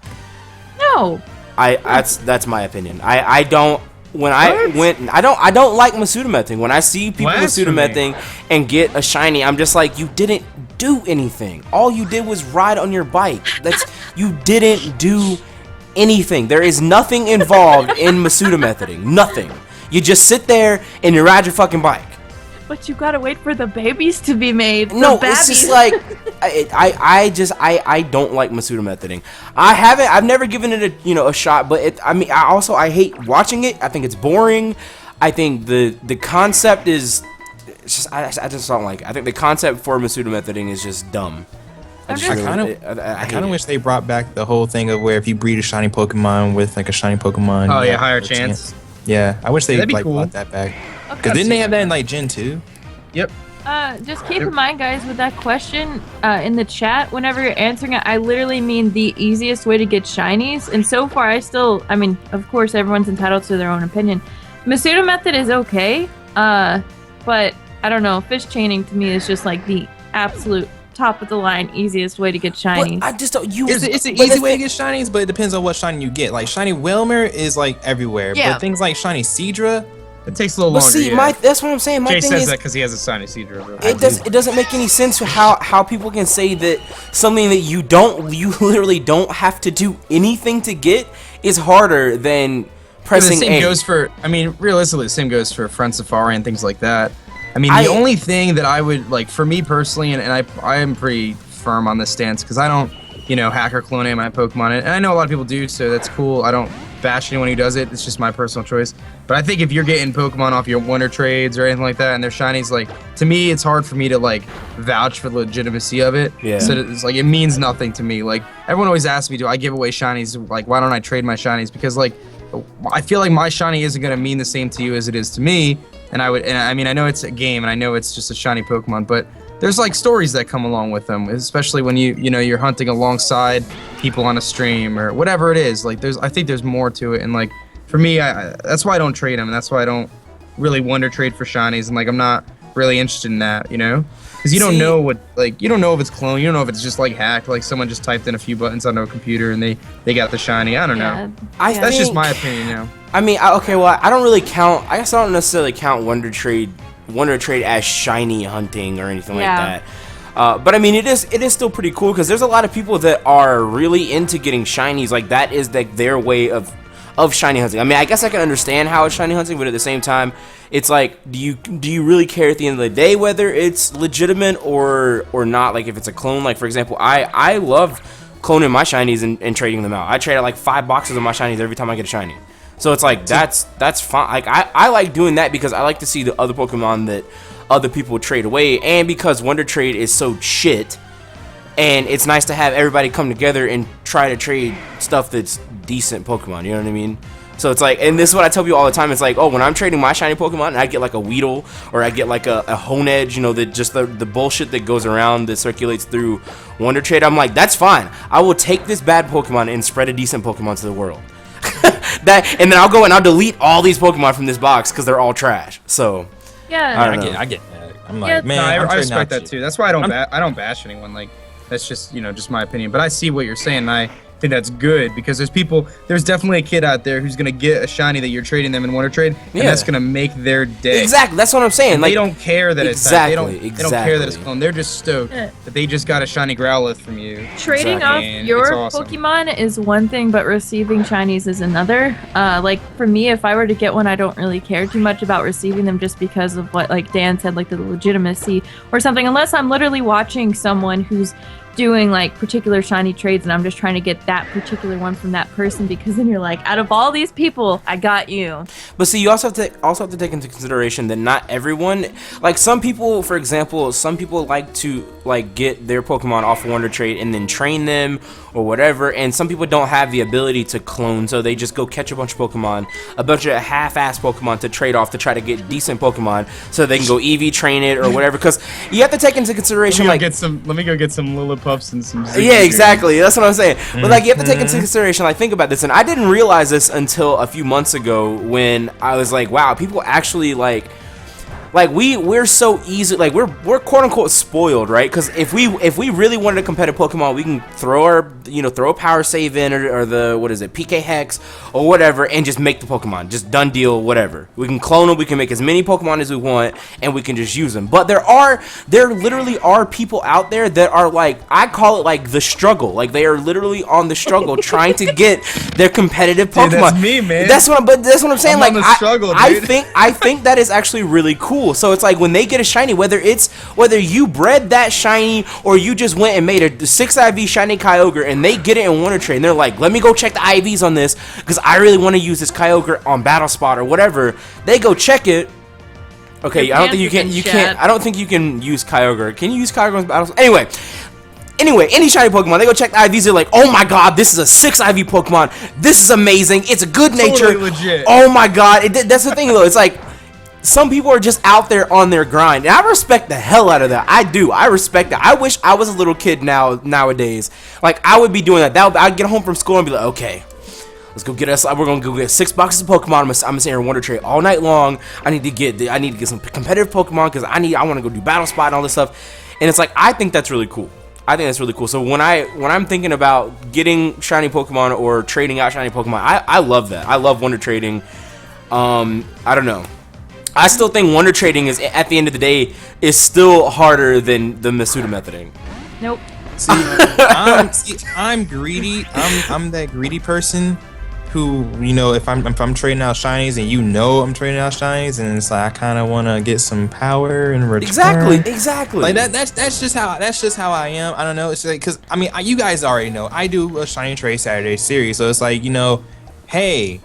No. That's my opinion. I don't like Masuda Meting. When I see people Masuda Meting and get a shiny, I'm just like, you didn't do anything. All you did was ride on your bike. You didn't do anything. There is nothing involved in Masuda Meting. Nothing. You just sit there and you ride your fucking bike. But you gotta wait for the babies to be made. No, it's just like I don't like Masuda Methoding. I've never given it a shot, but I hate watching it. I think it's boring. I think the concept is I just don't like it. I think the concept for Masuda Methoding is just dumb. I kind of wish they brought back the whole thing of where if you breed a shiny Pokemon with like a shiny Pokemon, Oh you yeah, have higher a chance. Yeah, I wish they That'd be like cool. brought that back. Because didn't they have that in like Gen 2? Yep. Just keep in mind, guys, with that question in the chat, whenever you're answering it, I literally mean the easiest way to get shinies. And so far, I mean, of course, everyone's entitled to their own opinion. Masuda method is okay, but I don't know. Fish chaining to me is just like the absolute top of the line easiest way to get shinies. But I just don't. It's an easy way to get shinies, but it depends on what shiny you get. Like shiny Wilmer is like everywhere, Yeah. but things like shiny Seadra. It takes a little But longer. see, yeah. that's what I'm saying. My Jay thing says is, that because he has a shiny Seadra. it doesn't make any sense how people can say that something that you literally don't have to do anything to get is harder than pressing the same A. goes for. I mean, realistically, the same goes for Friend Safari and things like that. I mean, the only thing that I would like for me personally, and I am pretty firm on this stance because I don't, hack or clone my Pokemon, and I know a lot of people do, so that's cool. I don't bash anyone who does it. It's just my personal choice. But I think if you're getting Pokemon off your Wonder Trades or anything like that, and they're shinies, like to me, it's hard for me to like vouch for the legitimacy of it. Yeah. So it's like it means nothing to me. Like everyone always asks me, do I give away shinies? Like why don't I trade my shinies? Because like I feel like my shiny isn't gonna mean the same to you as it is to me. And I mean, I know it's a game, and I know it's just a shiny Pokemon, but there's like stories that come along with them, especially when you're hunting alongside people on a stream or whatever it is. Like I think there's more to it, and like for me, that's why I don't trade them, and that's why I don't really Wonder Trade for shinies, and like I'm not really interested in that, because you don't know what you don't know if it's clone, you don't know if it's just like hacked, like someone just typed in a few buttons onto a computer and they got the shiny. I don't know. That's just my opinion, I mean, okay, well, I don't really count. I guess I don't necessarily count Wonder Trade as shiny hunting or anything like that. But I mean, it is still pretty cool because there's a lot of people that are really into getting shinies. Like that is like their way of shiny hunting. I mean, I guess I can understand how it's shiny hunting, but at the same time, it's like, do you really care at the end of the day whether it's legitimate or not? Like if it's a clone, like for example, I love cloning my shinies and trading them out. I trade out like 5 boxes of my shinies every time I get a shiny. So it's like that's fine. Like I like doing that because I like to see the other Pokemon that other people trade away, and because Wonder Trade is so shit, and it's nice to have everybody come together and try to trade stuff that's decent Pokemon. You know what I mean? So it's like, and this is what I tell people all the time. It's like, oh, when I'm trading my shiny Pokemon and I get like a Weedle or I get like a Honedge, you know, that just the bullshit that goes around that circulates through Wonder Trade, I'm like, that's fine. I will take this bad Pokemon and spread a decent Pokemon to the world. And then I'll go and I'll delete all these Pokemon from this box because they're all trash. So yeah, I get that. I'm like, man, I respect that too. That's why I don't bash anyone. Like, that's just, you know, just my opinion. But I see what you're saying, and I think that's good because there's definitely a kid out there who's gonna get a shiny that you're trading them in Wonder Trade, and that's gonna make their day. Exactly, that's what I'm saying. Like, they don't care that it's they don't care that it's clone. They're just stoked that they just got a shiny Growlithe from you. Trading off your Pokemon is one thing, but receiving shinies is another. Like for me, if I were to get one, I don't really care too much about receiving them just because of what, like Dan said, like the legitimacy or something. Unless I'm literally watching someone who's doing like particular shiny trades and I'm just trying to get that particular one from that person, because then you're like, out of all these people, I got you. But see, you also have to take into consideration that not everyone, like some people, for example, some people like to like get their Pokemon off of Wonder Trade and then train them or whatever, and some people don't have the ability to clone, so they just go catch a bunch of Pokemon, a bunch of half-ass Pokemon to trade off to try to get decent Pokemon so they can go EV train it or whatever, because you have to take into consideration like let me go get some Lillipups and some yeah, exactly, that's what I'm saying. But like, you have to take into consideration, like, think about this, and I didn't realize this until a few months ago when I was like, wow, people actually like we're so easy, like we're quote unquote spoiled, right? Because if we really wanted a competitive Pokemon, we can throw a power save in or the PKHex or whatever, and just make the Pokemon, just done deal, whatever. We can clone them, we can make as many Pokemon as we want, and we can just use them. But there literally are people out there that are like, I call it like the struggle, like they are literally on the struggle trying to get their competitive Pokemon. Dude, that's me, man. That's what I'm saying. I'm like on the struggle, I think that is actually really cool. So it's like when they get a shiny, whether you bred that shiny or you just went and made a 6 IV shiny Kyogre and they get it in Wonder Trade and they're like, let me go check the IVs on this because I really want to use this Kyogre on Battle Spot or whatever. They go check it. Okay, I don't think you can. I don't think you can use Kyogre. Can you use Kyogre on Battle Spot? Anyway, any shiny Pokemon, they go check the IVs, they're like, oh my god, this is a 6 IV Pokemon. This is amazing. It's a good nature. Totally legit. Oh my god. That's the thing though. It's like, some people are just out there on their grind, and I respect the hell out of that. I do. I respect that. I wish I was a little kid nowadays. Like, I would be doing that. I'd get home from school and be like, okay, let's go get us. We're gonna go get 6 boxes of Pokemon. I'm gonna sit here and Wonder Trade all night long. I need to get some competitive Pokemon because I want to go do Battle Spot and all this stuff. And it's like, I think that's really cool. So when I'm thinking about getting shiny Pokemon or trading out shiny Pokemon, I love that. I love Wonder Trading. I don't know. I still think Wonder Trading is, at the end of the day, is still harder than the Masuda methoding. Nope. I'm greedy. I'm that greedy person who, you know, if I'm trading out shinies and you know I'm trading out shinies and it's like I kind of want to get some power in return. Exactly. Like that's just how I am. I don't know. It's like, because I mean, you guys already know I do a shiny trade Saturday series, so it's like, you know, hey,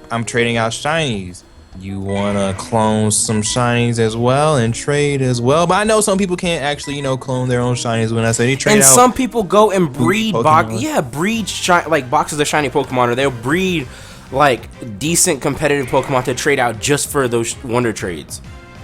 I'm trading out shinies. You want to clone some shinies as well and trade as well. But I know some people can't actually, you know, clone their own shinies when I say they trade out. And some people go and breed Pokemon. boxes of shiny Pokemon, or they'll breed like decent competitive Pokemon to trade out just for those Wonder Trades.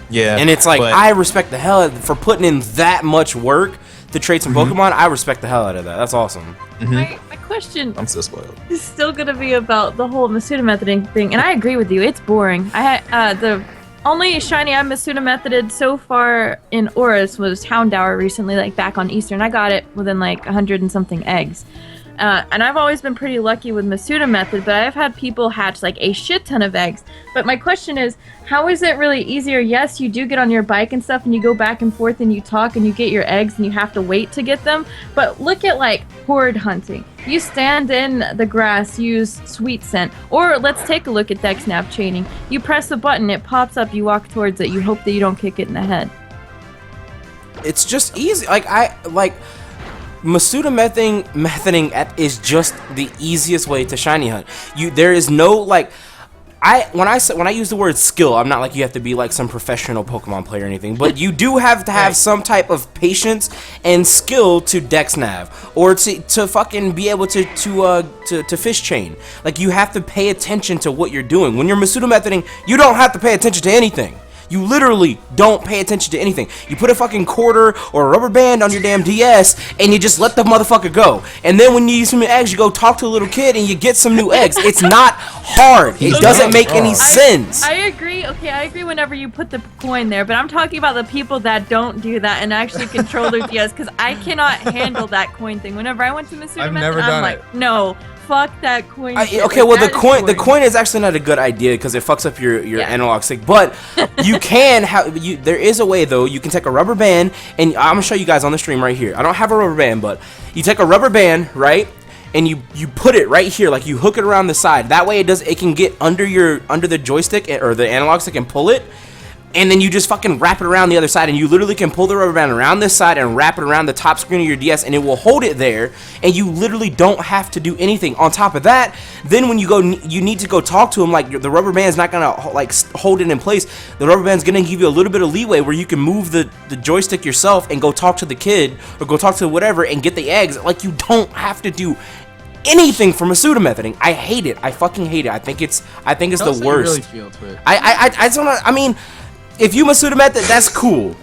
Yeah. And it's like, I respect the hell out of, for putting in that much work to trade some Pokemon. I respect the hell out of that. That's awesome. My question, I'm so spoiled, is still gonna be about the whole Masuda methoding thing, and I agree with you. It's boring. I had the only shiny I Masuda methoded so far in Oris was Houndour recently, like back on Easter, and I got it within like 100 and something eggs. And I've always been pretty lucky with Masuda method, but I've had people hatch like a shit ton of eggs. But my question is, how is it really easier? Yes, you do get on your bike and stuff and you go back and forth and you talk and you get your eggs and you have to wait to get them. But look at like horde hunting. You stand in the grass, use sweet scent. Or let's take a look at DexNav chaining. You press the button, it pops up, you walk towards it, you hope that you don't kick it in the head. It's just easy. Masuda methoding is just the easiest way to shiny hunt. There is no, like, when I use the word skill, I'm not like you have to be like some professional Pokemon player or anything, but you do have to have some type of patience and skill to DexNav or to fucking be able to fish chain. Like you have to pay attention to what you're doing. When you're Masuda methoding, you don't have to pay attention to anything. You literally don't pay attention to anything. You put a fucking quarter or a rubber band on your damn DS and you just let the motherfucker go. And then when you need some new eggs, you go talk to a little kid and you get some new eggs. It's not hard. It doesn't make any sense. I agree. Okay, I agree whenever you put the coin there, but I'm talking about the people that don't do that and actually control their DS, because I cannot handle that coin thing. Whenever I went to Masuda Method, I'm like, no. Fuck that coin. Okay, well the coin is actually not a good idea because it fucks up your analog stick. But you can there is a way though. You can take a rubber band, and I'm gonna show you guys on the stream right here. I don't have a rubber band, but you take a rubber band, right, and you put it right here, like you hook it around the side. That way it can get under the joystick or the analog stick and pull it. And then you just fucking wrap it around the other side, and you literally can pull the rubber band around this side and wrap it around the top screen of your DS, and it will hold it there, and you literally don't have to do anything. On top of that, then when you need to go talk to him, like the rubber band's not gonna like hold it in place. The rubber band's gonna give you a little bit of leeway where you can move the joystick yourself and go talk to the kid or go talk to whatever and get the eggs. Like you don't have to do anything for Masuda methoding. I hate it. I fucking hate it. I think it's the worst. Really feel, Twit. I just wanna. I mean. If you Masuda method, that's cool.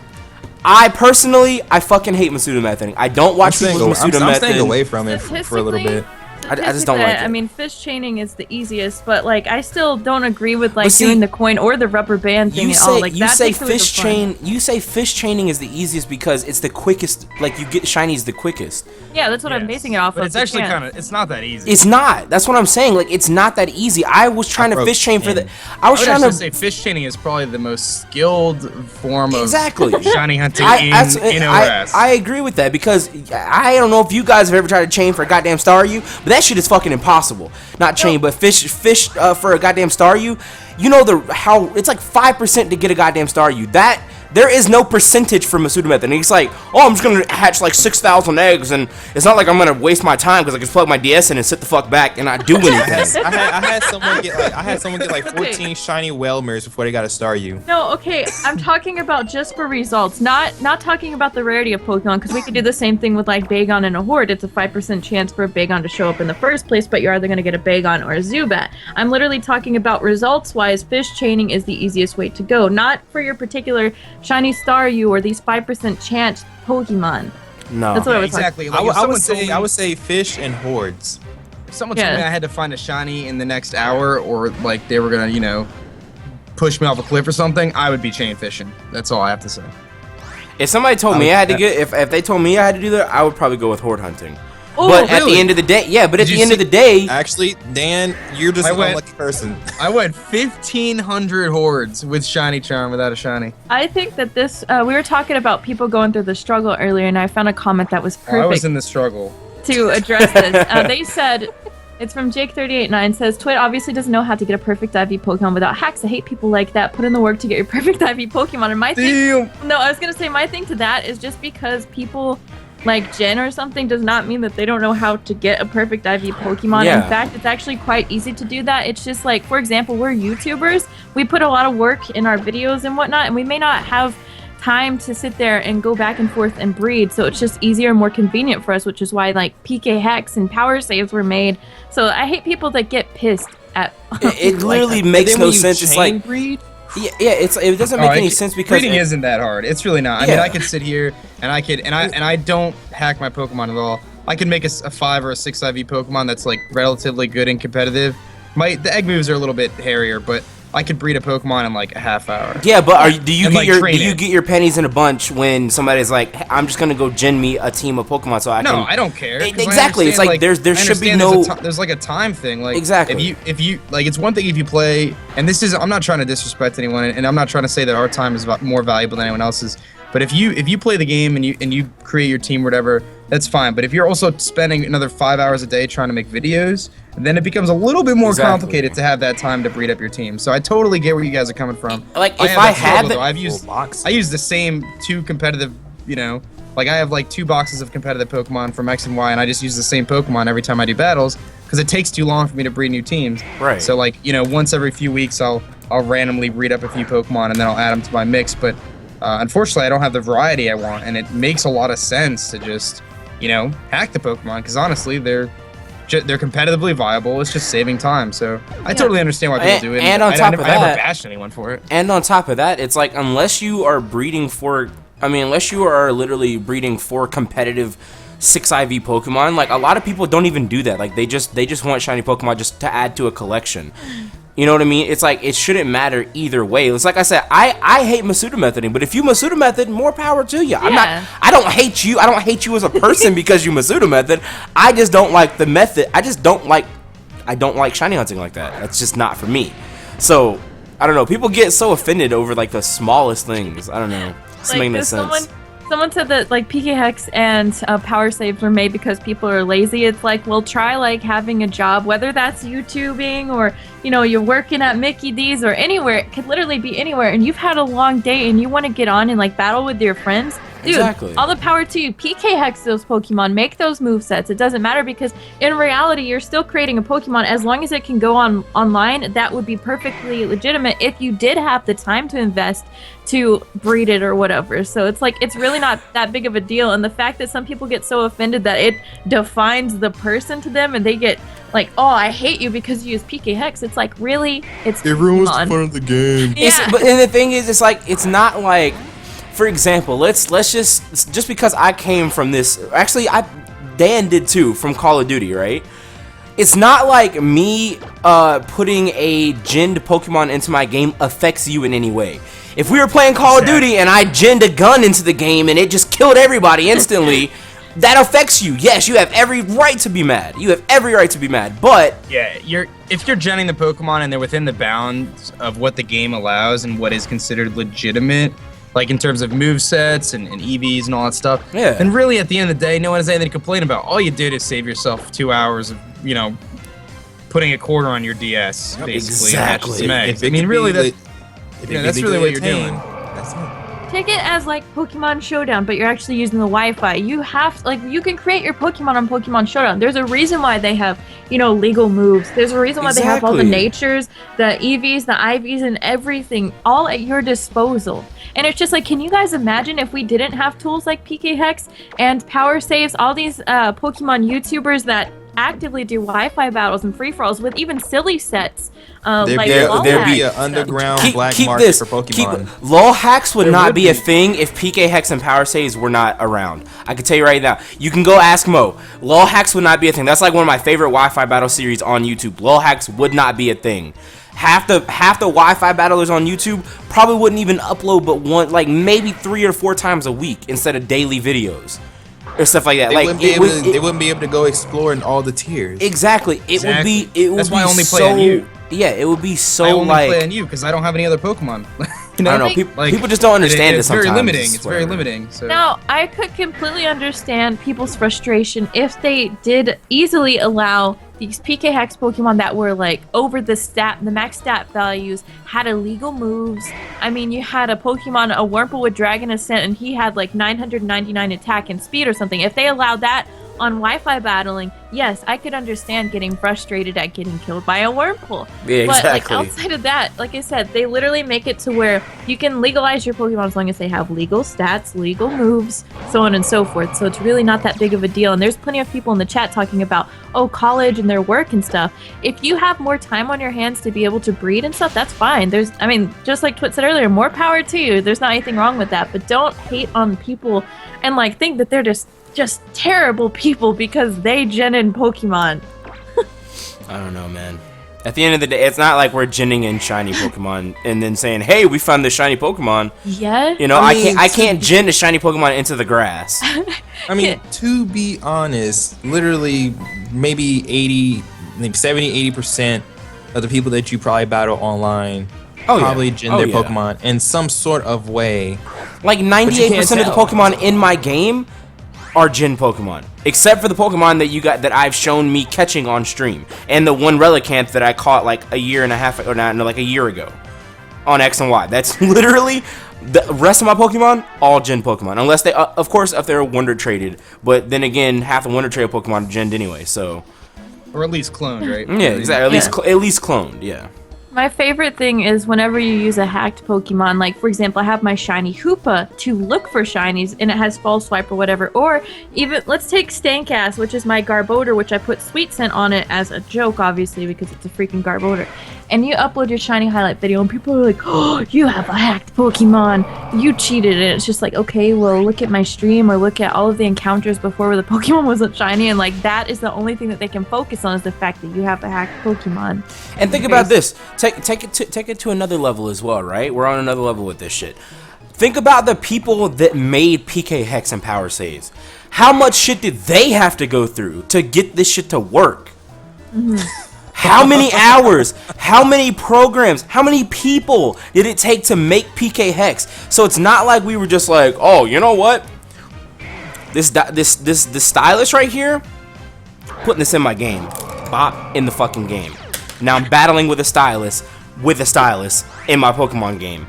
I personally, I fucking hate Masuda methoding. I don't watch people with Masuda method. I'm staying away from it for a little bit. I just don't like it. I mean, fish chaining is the easiest, but like I still don't agree with like doing the coin or the rubber band thing at all. Like you say fish chain. You say fish chaining is the easiest because it's the quickest. Like you get shinies the quickest. Yeah, that's what I'm basing it off of. But it's actually it's not that easy. It's not. That's what I'm saying. Like it's not that easy. I was trying to fish chain for the. I was trying to say fish chaining is probably the most skilled form of exactly shiny hunting in OS. I agree with that because I don't know if you guys have ever tried to chain for a goddamn Staryu, but that shit is fucking impossible. Not chain, but fish for a goddamn Staryu. You know how it's like 5% to get a goddamn Staryu. That there is no percentage for Masuda method. And he's like, oh, I'm just gonna hatch like 6,000 eggs, and it's not like I'm gonna waste my time because I can plug my DS in and sit the fuck back and not do anything. I had someone get like 14 shiny Whalmers before they got a Staryu. No, okay, I'm talking about just for results, not talking about the rarity of Pokemon, because we could do the same thing with like Bagon and a Horde. It's a 5% chance for a Bagon to show up in the first place, but you're either gonna get a Bagon or a Zubat. I'm literally talking about results-wise. Fish chaining is the easiest way to go, not for your particular shiny Staryu or these 5% chance Pokemon. No, that's what I was exactly. Like, I would say fish and hordes. If someone told me I had to find a shiny in the next hour, or like they were gonna, push me off a cliff or something, I would be chain fishing. That's all I have to say. If somebody told me I had to get, if they told me I had to do that, I would probably go with horde hunting. Oh, but really? at the end of the day, at the end of the day, actually, Dan, you're just an unlucky person. I went 1,500 hordes with shiny charm without a shiny. I think that this, we were talking about people going through the struggle earlier, and I found a comment that was perfect. I was in the struggle. To address this. They said, it's from Jake389, says, Twit obviously doesn't know how to get a perfect IV Pokemon without hacks. I hate people like that. Put in the work to get your perfect IV Pokemon. And my thing, no, I was going to say, my thing to that is just because people like Jen or something does not mean that they don't know how to get a perfect IV Pokemon. Yeah. In fact, it's actually quite easy to do that. It's just like, for example, we're YouTubers. We put a lot of work in our videos and whatnot, and we may not have time to sit there and go back and forth and breed, so it's just easier and more convenient for us, which is why like PK hacks and power saves were made. So I hate people that get pissed at it literally makes no sense. It's like breed. it doesn't make any sense because breeding isn't that hard. It's really not. I mean, I could sit here and I don't hack my Pokemon at all. I can make a 5 or a 6 IV Pokemon that's like relatively good and competitive. The egg moves are a little bit hairier, but I could breed a Pokemon in like a half hour. Yeah, but do you get your pennies in a bunch when somebody's like, hey, I'm just gonna go gen me a team of Pokemon so I can? No, I don't care. Exactly. It's like there should be no. There's like a time thing. Like exactly. If you like, it's one thing if you play, and this is, I'm not trying to disrespect anyone, and I'm not trying to say that our time is more valuable than anyone else's. But if you play the game and you create your team or whatever, that's fine. But if you're also spending another 5 hours a day trying to make videos, then it becomes a little bit more complicated to have that time to breed up your team. So I totally get where you guys are coming from. Like if I had I use the same 2 competitive, like I have like 2 boxes of competitive Pokemon from X and Y, and I just use the same Pokemon every time I do battles. because it takes too long for me to breed new teams. Right. So like, you know, once every few weeks I'll randomly breed up a few Pokemon and then I'll add them to my mix. But unfortunately, I don't have the variety I want, and it makes a lot of sense to just, you know, hack the Pokemon, because honestly, they're competitively viable. It's just saving time. So I totally understand why people do it. And on top of that, I never bashed anyone for it. And on top of that, it's like, unless you are breeding for, unless you are literally breeding for competitive 6 IV Pokemon, like a lot of people don't even do that. Like they just want shiny Pokemon just to add to a collection. You know what I mean? It's like, it shouldn't matter either way. It's like I said, I hate Masuda methoding, but if you Masuda method, more power to you. Yeah. I don't hate you. I don't hate you as a person because you Masuda method. I just don't like the method. I don't like shiny hunting like that. That's just not for me. So, I don't know. People get so offended over like the smallest things. I don't know. It's making no sense. Someone said that like PKHex and power saves were made because people are lazy. It's like, well, try like having a job, whether that's YouTubing or, you know, you're working at Mickey D's or anywhere. It could literally be anywhere, and you've had a long day and you want to get on and like battle with your friends. Dude, exactly. All the power to you. PKHex those Pokemon, make those movesets. It doesn't matter, because in reality, you're still creating a Pokemon. As long as it can go online, that would be perfectly legitimate if you did have the time to invest to breed it or whatever. So it's like, it's really not that big of a deal. And the fact that some people get so offended that it defines the person to them, and they get like, oh, I hate you because you use PKHex. It's like, really? It ruins the fun of the game. Yeah. But and the thing is, it's like, it's not like, for example, let's just because I came from this, actually Dan did too, from Call of Duty, right? It's not like me putting a ginned Pokemon into my game affects you in any way. If we were playing Call of Duty and I ginned a gun into the game and it just killed everybody instantly, that affects you. Yes, you have every right to be mad. You have every right to be mad, but yeah, if you're genning the Pokemon and they're within the bounds of what the game allows and what is considered legitimate, like in terms of movesets and EVs and all that stuff, yeah. then really at the end of the day, no one has anything to complain about. All you did is save yourself 2 hours of, you know, putting a quarter on your DS, basically. Exactly. I mean, really, that's really what you're doing. That's it. Take it as like Pokemon Showdown, but you're actually using the Wi-Fi. You have, like, you can create your Pokemon on Pokemon Showdown. There's a reason why they have, you know, legal moves. There's a reason why they have all the natures, the EVs, the IVs, and everything all at your disposal. And it's just like, can you guys imagine if we didn't have tools like PKHex and Power Saves, all these Pokemon YouTubers that actively do Wi-Fi battles and free-for-alls with even silly sets? There'd be an underground black market for Pokemon. LOL hacks would not be a thing if PKHex and Power Saves were not around. I can tell you right now. You can go ask Mo. LOL hacks would not be a thing. That's like one of my favorite Wi-Fi battle series on YouTube. LOL hacks would not be a thing. Half the Wi-Fi battlers on YouTube probably wouldn't even upload but one, like maybe 3 or 4 times a week instead of daily videos or stuff like that. They wouldn't be able to go explore in all the tiers. Exactly. That's why I only play on you. Yeah, it would be so I only like. play on you because I don't have any other Pokemon. You know? I don't know. People just don't understand it's it sometimes. Very limiting. It's very limiting. So. Now, I could completely understand people's frustration if they did easily allow these PKHex Pokemon that were like over the max stat values, had illegal moves. I mean, you had a Pokemon, a Wurmple with Dragon Ascent, and he had like 999 attack and speed or something. If they allowed that on Wi-Fi battling, yes, I could understand getting frustrated at getting killed by a Wurmple. Yeah, exactly. But like outside of that, like I said, they literally make it to where you can legalize your Pokemon as long as they have legal stats, legal moves, so on and so forth. So it's really not that big of a deal. And there's plenty of people in the chat talking about, oh, college and their work and stuff. If you have more time on your hands to be able to breed and stuff, that's fine. Just like Twit said earlier, more power to you. There's not anything wrong with that. But don't hate on people and like think that they're just terrible people because they gen in Pokemon. I don't know, man. At the end of the day, it's not like we're genning in shiny Pokemon and then saying, "Hey, we found this shiny Pokemon." Yeah. You know, I can't gen a shiny Pokemon into the grass. I mean, to be honest, literally maybe 70-80% of the people that you probably battle online probably gen their Pokemon in some sort of way. Like 98% of the Pokemon in my game are gen Pokemon, except for the Pokemon that I've shown me catching on stream, and the one Relicanth that I caught like a year and a half, or not, no, like a year ago, on X and Y. That's literally the rest of my Pokemon, all gen Pokemon, unless they, of course, if they're Wonder Traded. But then again, half the Wonder Traded Pokemon are gen anyway. So Or at least cloned, right? Yeah, exactly. At least cloned. Yeah. My favorite thing is whenever you use a hacked Pokemon, like for example, I have my shiny Hoopa to look for shinies and it has false swipe or whatever. Or even, let's take Stankass, which is my Garbodor, which I put Sweet Scent on it as a joke, obviously, because it's a freaking Garbodor. And you upload your shiny highlight video and people are like, oh, you have a hacked Pokemon. You cheated. And it's just like, okay, well, look at my stream or look at all of the encounters before where the Pokemon wasn't shiny. And like, that is the only thing that they can focus on is the fact that you have a hacked Pokemon. And think about this. Take it to another level as well, right? We're on another level with this shit. Think about the people that made PKHex and power saves. How much shit did they have to go through to get this shit to work? How many hours? How many programs? How many people did it take to make PKHex? So it's not like we were just like, oh, you know what? This stylus right here, putting this in my game, bop, in the fucking game. Now I'm battling with a stylus in my Pokemon game.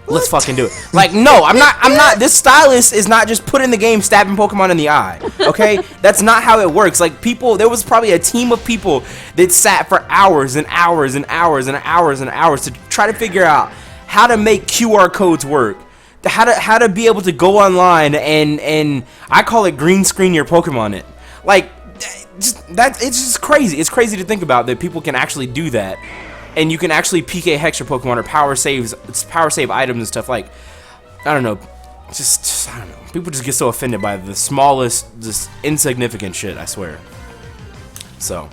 Let's fucking do it. Like, no, I'm not. This stylus is not just put in the game stabbing Pokemon in the eye. Okay, that's not how it works. Like, there was probably a team of people that sat for hours and hours and hours and hours and hours to try to figure out how to make QR codes work. How to be able to go online and I call it green screen your Pokemon it. Like, it's just crazy. It's crazy to think about that people can actually do that. And you can actually PK hex your Pokemon or power save items and stuff. Like, I don't know, just I don't know. People just get so offended by the smallest, just insignificant shit. I swear. So,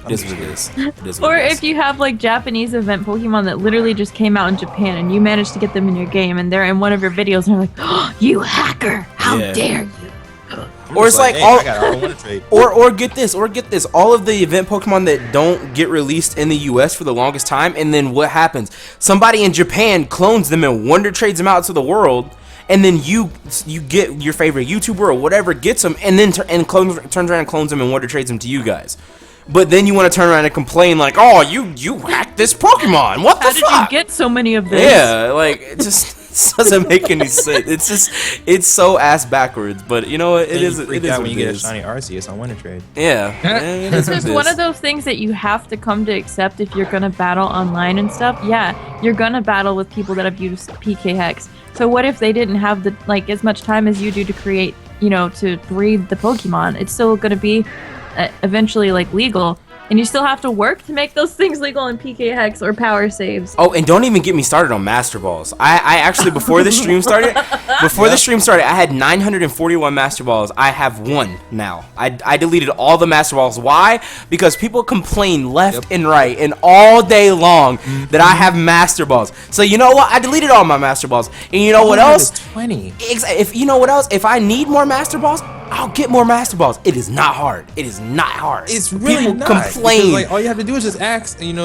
it is what it is. Or if you have like Japanese event Pokemon that literally just came out in Japan and you managed to get them in your game and they're in one of your videos and they're like, oh, you hacker! How dare you! Or it's like, hey, or get this, all of the event Pokemon that don't get released in the US for the longest time, and then what happens? Somebody in Japan clones them and wonder trades them out to the world, and then you get your favorite YouTuber or whatever gets them, and then turns around and clones them and wonder trades them to you guys. But then you want to turn around and complain like, oh, you hacked this Pokemon. What the fuck? How did you get so many of this? Yeah, like, it just doesn't make any sense. It's so ass backwards. But you know what? It is when you get a shiny Arceus on Winter Trade. Yeah. It's just one of those things that you have to come to accept if you're going to battle online and stuff. Yeah, you're going to battle with people that have used PK Hex. So what if they didn't have as much time as you do to create, to breed the Pokemon? It's still going to be eventually legal, and you still have to work to make those things legal in PK Hex or power saves. Oh, and don't even get me started on Master Balls. I actually, before the stream started, I had 941 Master Balls. I have one now. I deleted all the Master Balls. Why? Because people complain left and right and all day long that I have Master Balls. So you know what? I deleted all my Master Balls. And you know what else? 20. If you know what else? If I need more Master Balls, I'll get more Master Balls. It is not hard. It is not hard. It's really people not. Complain. Because, all you have to do is just ask them.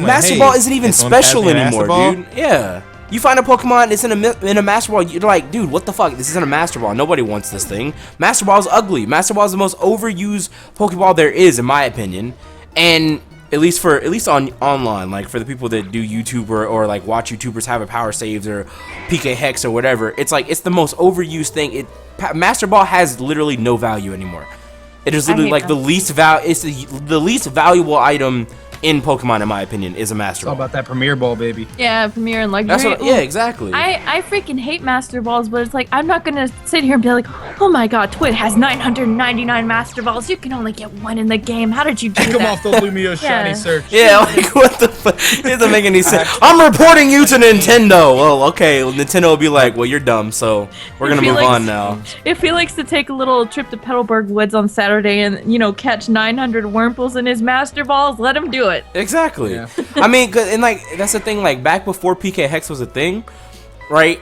Master Ball isn't even special anymore, dude. Yeah. You find a Pokemon, it's in a Master Ball, you're like, dude, what the fuck? This isn't a Master Ball. Nobody wants this thing. Master Ball is ugly. Master Ball is the most overused Pokeball there is, in my opinion. And at least on online, like for the people that do YouTube or like watch YouTubers have a power saves or PK Hex or whatever, it's like it's the most overused thing. Master Ball has literally no value anymore. It is literally like the least valuable item in Pokemon, in my opinion, is a Master Ball. It's all about that Premier Ball, baby. Yeah, Premier and Luxury. Yeah, exactly. I freaking hate Master Balls, but it's like, I'm not gonna sit here and be like, oh my god, Twit has 999 Master Balls. You can only get one in the game. How did you do that? Come off the Lumio Shiny Search. Yeah, like, what the fuck? It doesn't make any sense. I'm reporting you to Nintendo. Well, okay, Nintendo will be like, well, you're dumb, so we're gonna move on now. If he likes to take a little trip to Petalburg Woods on Saturday and, catch 900 Wurmples in his Master Balls, let him do it. Exactly. Yeah. I mean, and that's the thing. Like back before PK Hex was a thing, right?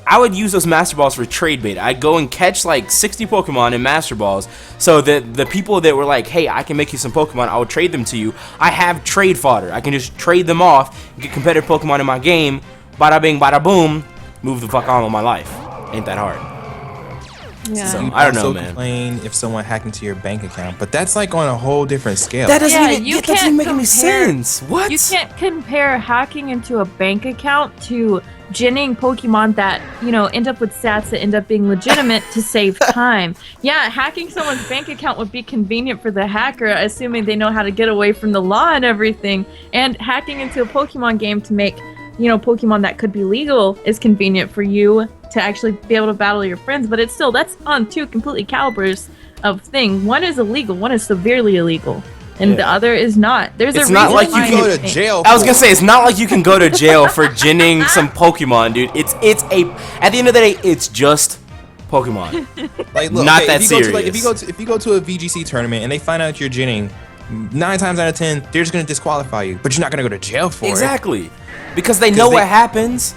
I would use those Master Balls for trade bait. I'd go and catch like 60 Pokemon in Master Balls, so that the people that were like, "Hey, I can make you some Pokemon. I will trade them to you." I have trade fodder. I can just trade them off, get competitive Pokemon in my game. Bada bing, bada boom. Move the fuck on with my life. Ain't that hard? Yeah. So, You I don't know, also man. complain if someone hacked into your bank account, but that's like on a whole different scale. That doesn't Yeah, even you that doesn't can't make any compare- sense. What? You can't compare hacking into a bank account to ginning Pokemon that, you know, end up with stats that end up being legitimate to save time. Yeah, hacking someone's bank account would be convenient for the hacker, assuming they know how to get away from the law and everything. And hacking into a Pokemon game to make, you know, Pokemon that could be legal is convenient for you to actually be able to battle your friends. But it's still, that's on two completely calibers of thing. One is illegal, one is severely illegal. And the other is not. There's It's a not reason like you why go to it's- jail. I was gonna say it's not like you can go to jail for ginning some Pokemon, dude. It's a at the end of the day, it's just Pokemon. Like, look, Not okay, that if you go to, like, serious. if you go to a VGC tournament and they find out you're ginning, 9 times out of 10, they're just gonna disqualify you. But you're not gonna go to jail for it. Exactly, because they know they- what happens.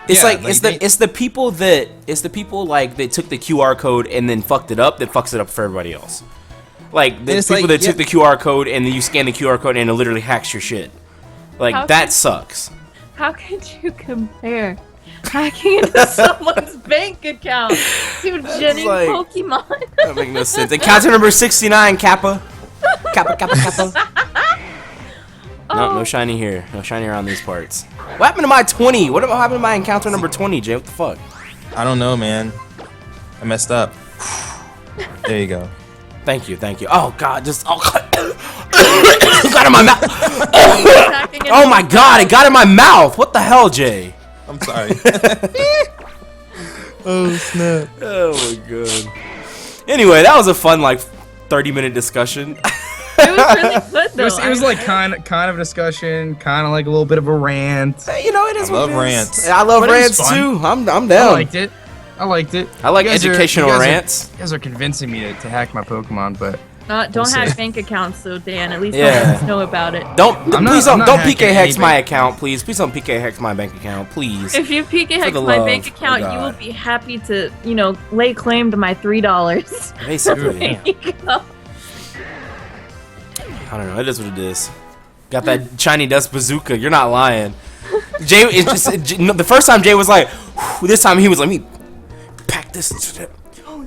It's Yeah, like, like it's the people that like that took the QR code and then fucked it up that fucks it up for everybody else. Like the it's people like, that yeah. took the QR code and then you scan the QR code and it literally hacks your shit. Like How that can- sucks. How could you compare hacking into someone's bank account to ginning like- Pokemon? That makes no sense. Encounter number 69, Kappa. Kappa. No shiny here. No shiny around these parts. What happened to my 20? What happened to my encounter number 20, Jay? What the fuck? I don't know, man. I messed up. There you go. Thank you. Oh god, just got in my mouth. Hacking Oh into- my god, it got in my mouth. What the hell, Jay? I'm sorry. Oh snap. Oh my god. Anyway, that was a fun 30-minute discussion. It was really good though. It was like kind of a discussion, kind of like a little bit of a rant. You know, it is I what love it is. rants. I love But it was rants fun. too. I'm I down. liked it. I like I like You guys educational you guys rants. You guys are convincing me to hack my Pokemon, but don't We'll hack see. bank accounts though, Dan. At least Yeah. let us know about it. I'm Please not don't hacking PK hex any my bank account, please. Please don't PK hex my bank account, please. If you PK hex the my love bank of account, you will God. be happy to, you know, lay claim to my $3. Basically, There you go. I don't know. It is what it is. Got that shiny dust bazooka. You're not lying. Jay, the first time Jay was like, whew, this time he was like, me pack this.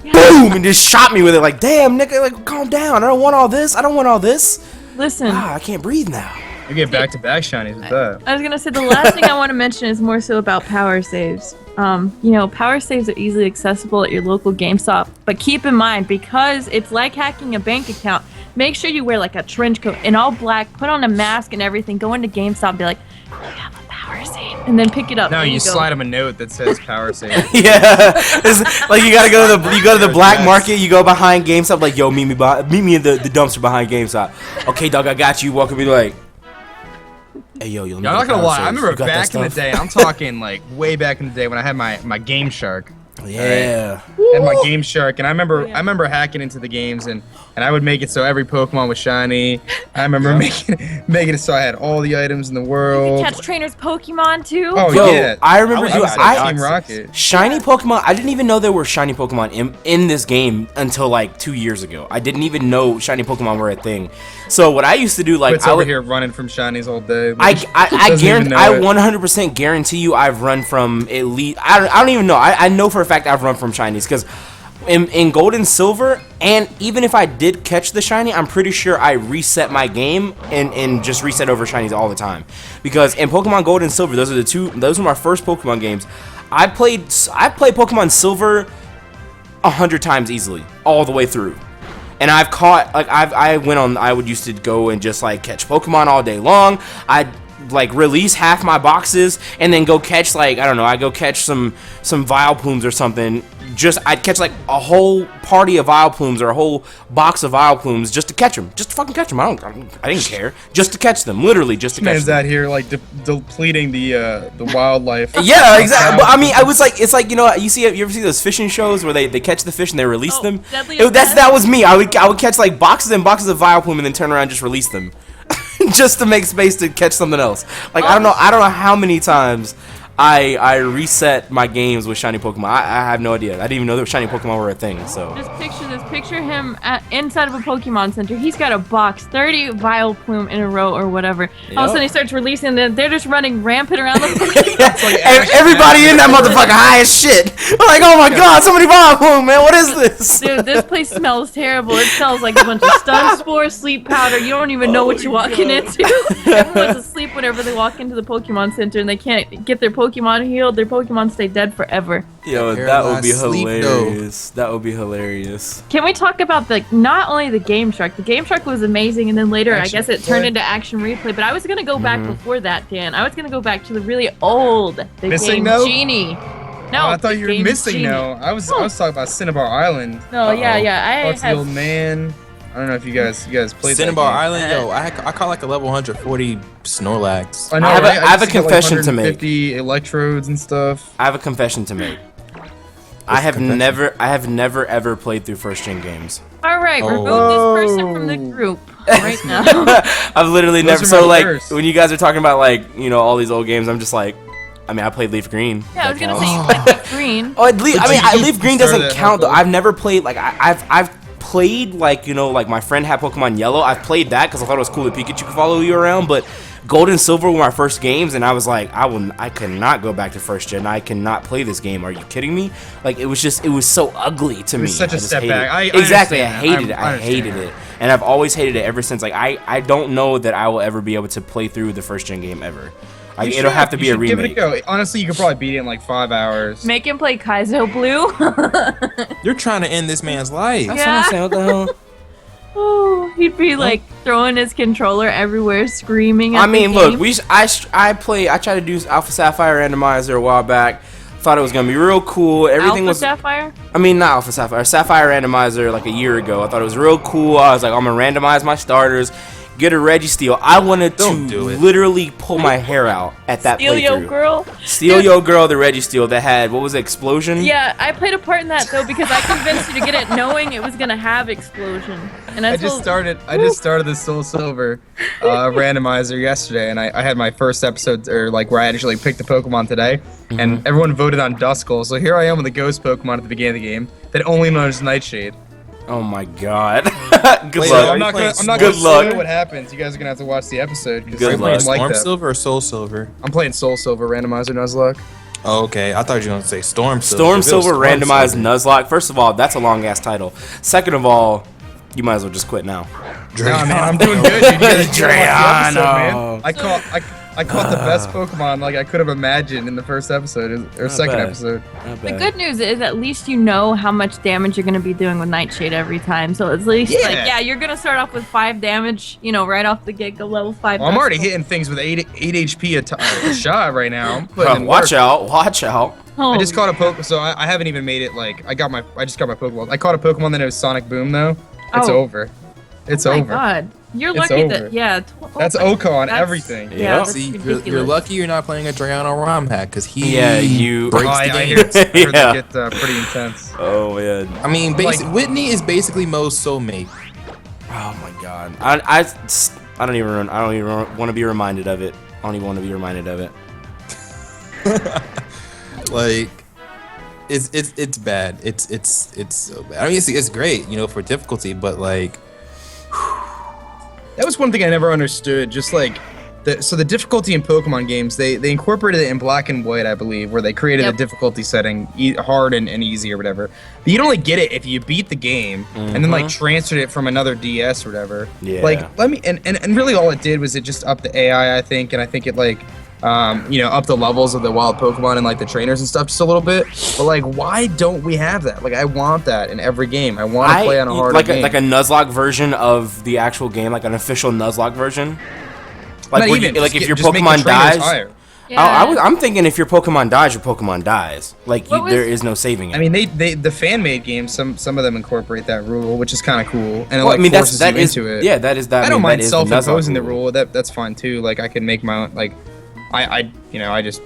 Boom, and just shot me with it. Like, damn, nigga, like, calm down. I don't want all this. Listen, I can't breathe now. you get back-to-back shinies with that. I was gonna say the last thing I want to mention is more so about power saves. You know, power saves are easily accessible at your local GameStop, but keep in mind, because it's like hacking a bank account, make sure you wear like a trench coat in all black, put on a mask and everything, go into GameStop and be like, you have a power save, and then pick it up. No, There you go. slide them a note that says power save. Yeah, it's like you gotta go to the black market. You go behind GameStop, like, yo, meet me in the dumpster behind GameStop. Okay, dog, I got you. Walk and be like, hey, yo, I'm not gonna lie. I remember back in the day. I'm talking like way back in the day when I had my Game Shark. Yeah. And my Game Shark, and I remember hacking into the games, and I would make it so every Pokemon was shiny. I remember making it so I had all the items in the You world. can catch trainers Pokemon too. Oh Yo, yeah, I remember, I dude, was like, I Team Rocket. shiny Pokemon. I didn't even know there were shiny Pokemon in this game until like 2 years ago. I didn't even know shiny Pokemon were a thing. So what I used to do, like, It's I over would, here running from shinies all day. I Doesn't even guarantee, know I it. 100% guarantee you, I've run from at least. I don't even know. I know for a fact I've run from shinies because in Gold and Silver, and even if I did catch the shiny, I'm pretty sure I reset my game and just reset over shinies all the time. Because in Pokemon Gold and Silver, those were my first Pokemon games. I played Pokemon Silver 100 times easily, all the way through. And I've caught, like, I would used to go and just, like, catch Pokemon all day long. I'd, like, release half my boxes and then go catch, like, I don't know, I'd go catch some Vileplumes or something. I'd catch, like, a whole party of Vileplumes or a whole box of Vileplumes just to catch them. Just to fucking catch them. I didn't care. Just to catch them. Literally, just to catch Man's them. out here like depleting the wildlife. Yeah, exactly. But I mean, I was like, it's like, you know, you ever see those fishing shows where they catch the fish and they release them? Deadly That was me. I would catch like boxes and boxes of Vileplume and then turn around and just release them, just to make space to catch something else. Like I don't know how many times I reset my games with shiny Pokemon. I have no idea. I didn't even know that shiny Pokemon were a thing. So just picture this. Picture him inside of a Pokemon Center. He's got a box, 30 Vileplume in a row or whatever. All of a sudden he starts releasing them. They're just running rampant around the everybody in that motherfucker high as shit. I'm like, oh my god, so many Vileplume, man. What is this? Dude, this place smells terrible. It smells like a bunch of stun spore, sleep powder. You don't even know what you're walking into. Everyone's asleep whenever they walk into the Pokemon Center and they can't get their Pokemon healed. Their Pokemon stay dead forever. Yo, that would be hilarious. That would be hilarious. Can we talk about not only the Game Shark? The Game Shark was amazing, and then later I guess it turned into Action Replay. But I was gonna go back before that, Dan. I was gonna go back to the really old Missing Game No? Genie. No, I thought you were missing Genie. No. I was talking about Cinnabar Island. No, yeah. What's the old man? I don't know if you guys played Cinnabar that Island, yo, I caught like a level 140 Snorlax. I know, I right? have a just got, confession to make. 150 electrodes and stuff. I have a confession to make. I have never ever played through first gen games. All right, remove this person from the group right now. I've literally Those never. are So my like first. when you guys are talking about like all these old games, I'm just like, I mean, I played Leaf Green. Yeah, I was That gonna counts. say you played Green. Oh, Leaf Green doesn't started count though. that, I've never played like I've played like like my friend had Pokemon Yellow. I've played that because I thought it was cool that Pikachu could follow you around. But Gold and Silver were my first games, and I was like, I cannot go back to first gen. I cannot play this game. Are you kidding me? Like it was so ugly to me. was such I a just step hated back. it. I Exactly, I understand. hated it. I I hated understand. it, and I've always hated it ever since. Like I don't know that I will ever be able to play through the first gen game ever. Like, it'll have to be a remake. Give it a go. Honestly, you could probably beat it in like 5 hours. Make him play Kaizo Blue. You're trying to end this man's life. That's what I'm saying. What the hell? Oh, he'd be like throwing his controller everywhere, screaming. At I mean, the look, game. I tried to do Alpha Sapphire randomizer a while back. Thought it was gonna be real cool. Everything Alpha was. Sapphire. I mean, not Alpha Sapphire. Sapphire randomizer like a year ago. I thought it was real cool. I was like, I'm gonna randomize my starters. Get a Registeel. I wanted Don't to do it. literally pull my hair out at that Steal Yo playthrough. Girl. Steal Yo Girl, the Registeel that had what was it, Explosion? Yeah, I played a part in that though because I convinced you to get it knowing it was gonna have Explosion. And I just started the Soul Silver randomizer yesterday, and I had my first episode, or like where I actually picked the Pokemon today, and everyone voted on Duskull. So here I am with the Ghost Pokemon at the beginning of the game that only knows Nightshade. Oh my god. Good Wait, luck. are I'm you not playing gonna Good luck. spoil what happens. You guys are gonna have to watch the episode because Good I luck. like Storm that. Silver or Soul Silver? I'm playing Soul Silver randomizer Nuzlocke. Oh, okay. I thought you were gonna say Storm Silver. Storm If it was Silver Storm randomized Silver- Nuzlocke. First of all, that's a long ass title. Second of all, you might as well just quit now. Nah, man, I'm doing good, dude. You gotta watch the episode, Drayano. man. I caught the best Pokemon like I could have imagined in the first episode or second bad. episode. Not The bad. good news is at least you know how much damage you're gonna be doing with Nightshade every time. So at least Yeah. you're gonna start off with 5 damage, right off the get go level 5. Well, I'm already hitting things with 8 HP a shot right now. I'm putting in Watch work. out! Watch out! Oh, I just caught a Pokemon, so I haven't even made it. Like I just got my Pokemon. I caught a Pokemon that knows Sonic Boom though. It's Oh. over. It's oh my over. God. You're It's lucky over. that That's Oko on everything. Yeah. Yeah, that's See, you're ridiculous. lucky you're not playing a Drayano ROM hack because he you- breaks Oh, the I game. hear it. I heard Yeah. they get pretty intense. Oh man! I mean, Like- Whitney is basically Mo's soulmate. Oh my god! I don't even want to be reminded of it. I don't even want to be reminded of it. Like, it's bad. It's so bad. I mean, it's great, for difficulty, but like, That was one thing I never understood. Just like, the difficulty in Pokemon games, they incorporated it in Black and White, I believe, where they created a difficulty setting, hard and easy or whatever. But you'd only get it if you beat the game and then like transferred it from another DS or whatever. Yeah. Like, let me and really all it did was it just upped the AI, I think, and I think it like. Up the levels of the wild Pokemon and like the trainers and stuff just a little bit. But like, why don't we have that? Like, I want that in every game. I want to play on a harder game. like a Nuzlocke version of the actual game, like an official Nuzlocke version. Like, Not would even, you, like just if your just make the Pokemon trainers dies. higher. Yeah. I'm thinking if your Pokemon dies, your Pokemon dies. Like What was- there is no saving it. I mean, the fan made games. Some of them incorporate that rule, which is kind of cool, and it Well, like forces that you is into it. yeah, that is that. I don't mind that is the self-imposing Nuzlocke the rule. That's fine too. Like I can make my own. Like I just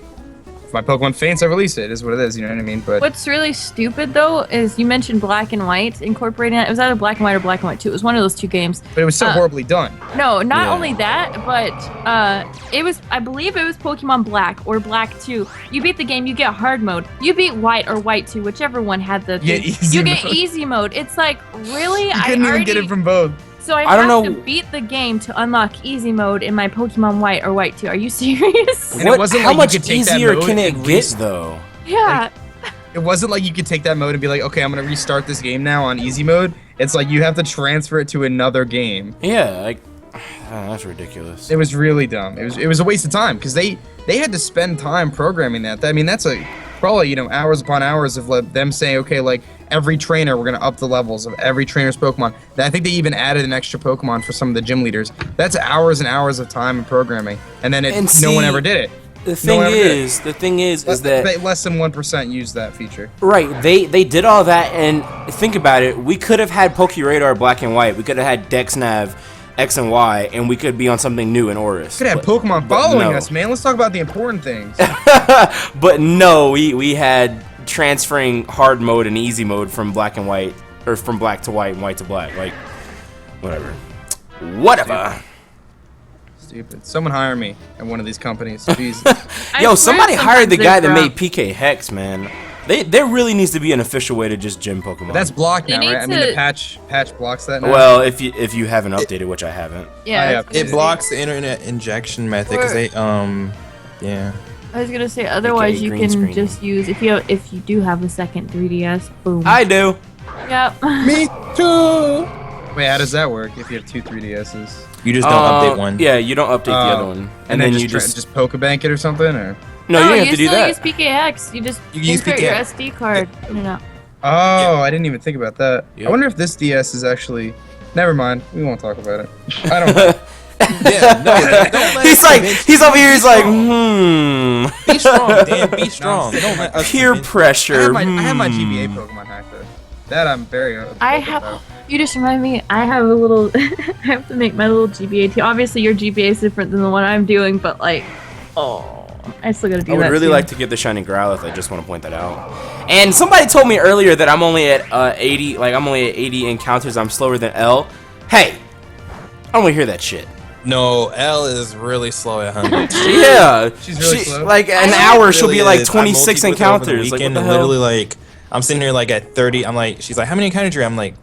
my Pokemon faints, I release it. Is what it is. You know what I mean? But what's really stupid though is you mentioned Black and White incorporating it. It was either Black and White or Black and White 2. It was one of those two games. it was so horribly done. No, not only that, but it was, I believe it was Pokemon Black or Black 2. You beat the game, you get hard mode. You beat White or White 2, whichever one had the thing. You get easy mode. It's like, really? You couldn't even get it from both. So I have to beat the game to unlock easy mode in my Pokemon White or White 2. Are you serious? And it wasn't how like much you could take that easier mode can it and get though? Yeah. It wasn't like you could take that mode and be like, okay, I'm gonna restart this game now on easy mode. It's like you have to transfer it to another game. Yeah, like that's ridiculous. It was really dumb. It was a waste of time because they had to spend time programming that. I mean, that's probably hours upon hours of them saying, okay, like every trainer, we're gonna up the levels of every trainer's Pokemon. I think they even added an extra Pokemon for some of the gym leaders. That's hours and hours of time and programming, and then no one ever did it. The thing is that less than 1% used that feature. Right, they did all that, and think about it. We could have had PokeRadar Black and White. We could have had DexNav X and Y, and we could be on something new in Oris. Could have Pokemon following us, man. Let's talk about the important things. But no, we had transferring hard mode and easy mode from Black and White, or from Black to White and White to Black. Like, whatever. Stupid. Someone hire me at one of these companies. Jesus. Yo, somebody hired the guy that made PKSparkxx, man. There really needs to be an official way to just gym Pokemon. But that's blocked now, right? I mean, the patch blocks that now. Well, if you haven't updated, which I haven't. Yeah. It blocks the internet injection method because they yeah. I was gonna say otherwise you can just use if you do have a second 3DS. Boom. I do. Yep. Me too. Wait, how does that work if you have two 3DSs? You just don't update one. Yeah, you don't update the other one, and then you just Pokebank it or something, or? No, you don't have to do that. You still use PKX. You just insert your SD card in and out. Oh, I didn't even think about that. Yep. I wonder if this DS is actually. Never mind. We won't talk about it. I don't know. Yeah, no, he's over here. He's like, Be strong, Dan. Be strong. Don't let us peer pressure. I have my GBA Pokemon hacked though. That I'm very. You just remind me. I have a little. I have to make my little GBA team. Obviously, your GBA is different than the one I'm doing, but like, I still gotta do that. I would really like to get the shiny Growlithe. I just want to point that out. And somebody told me earlier that I'm only at 80. Like I'm only at 80 encounters. I'm slower than L. Hey, I don't want to hear that shit. No, L is really slow at 100. Yeah, she's really slow. Like an hour, she'll be like 26 encounters. Like what the hell? Literally, like I'm sitting here like at 30. I'm like, she's like, how many encounters are you? I'm like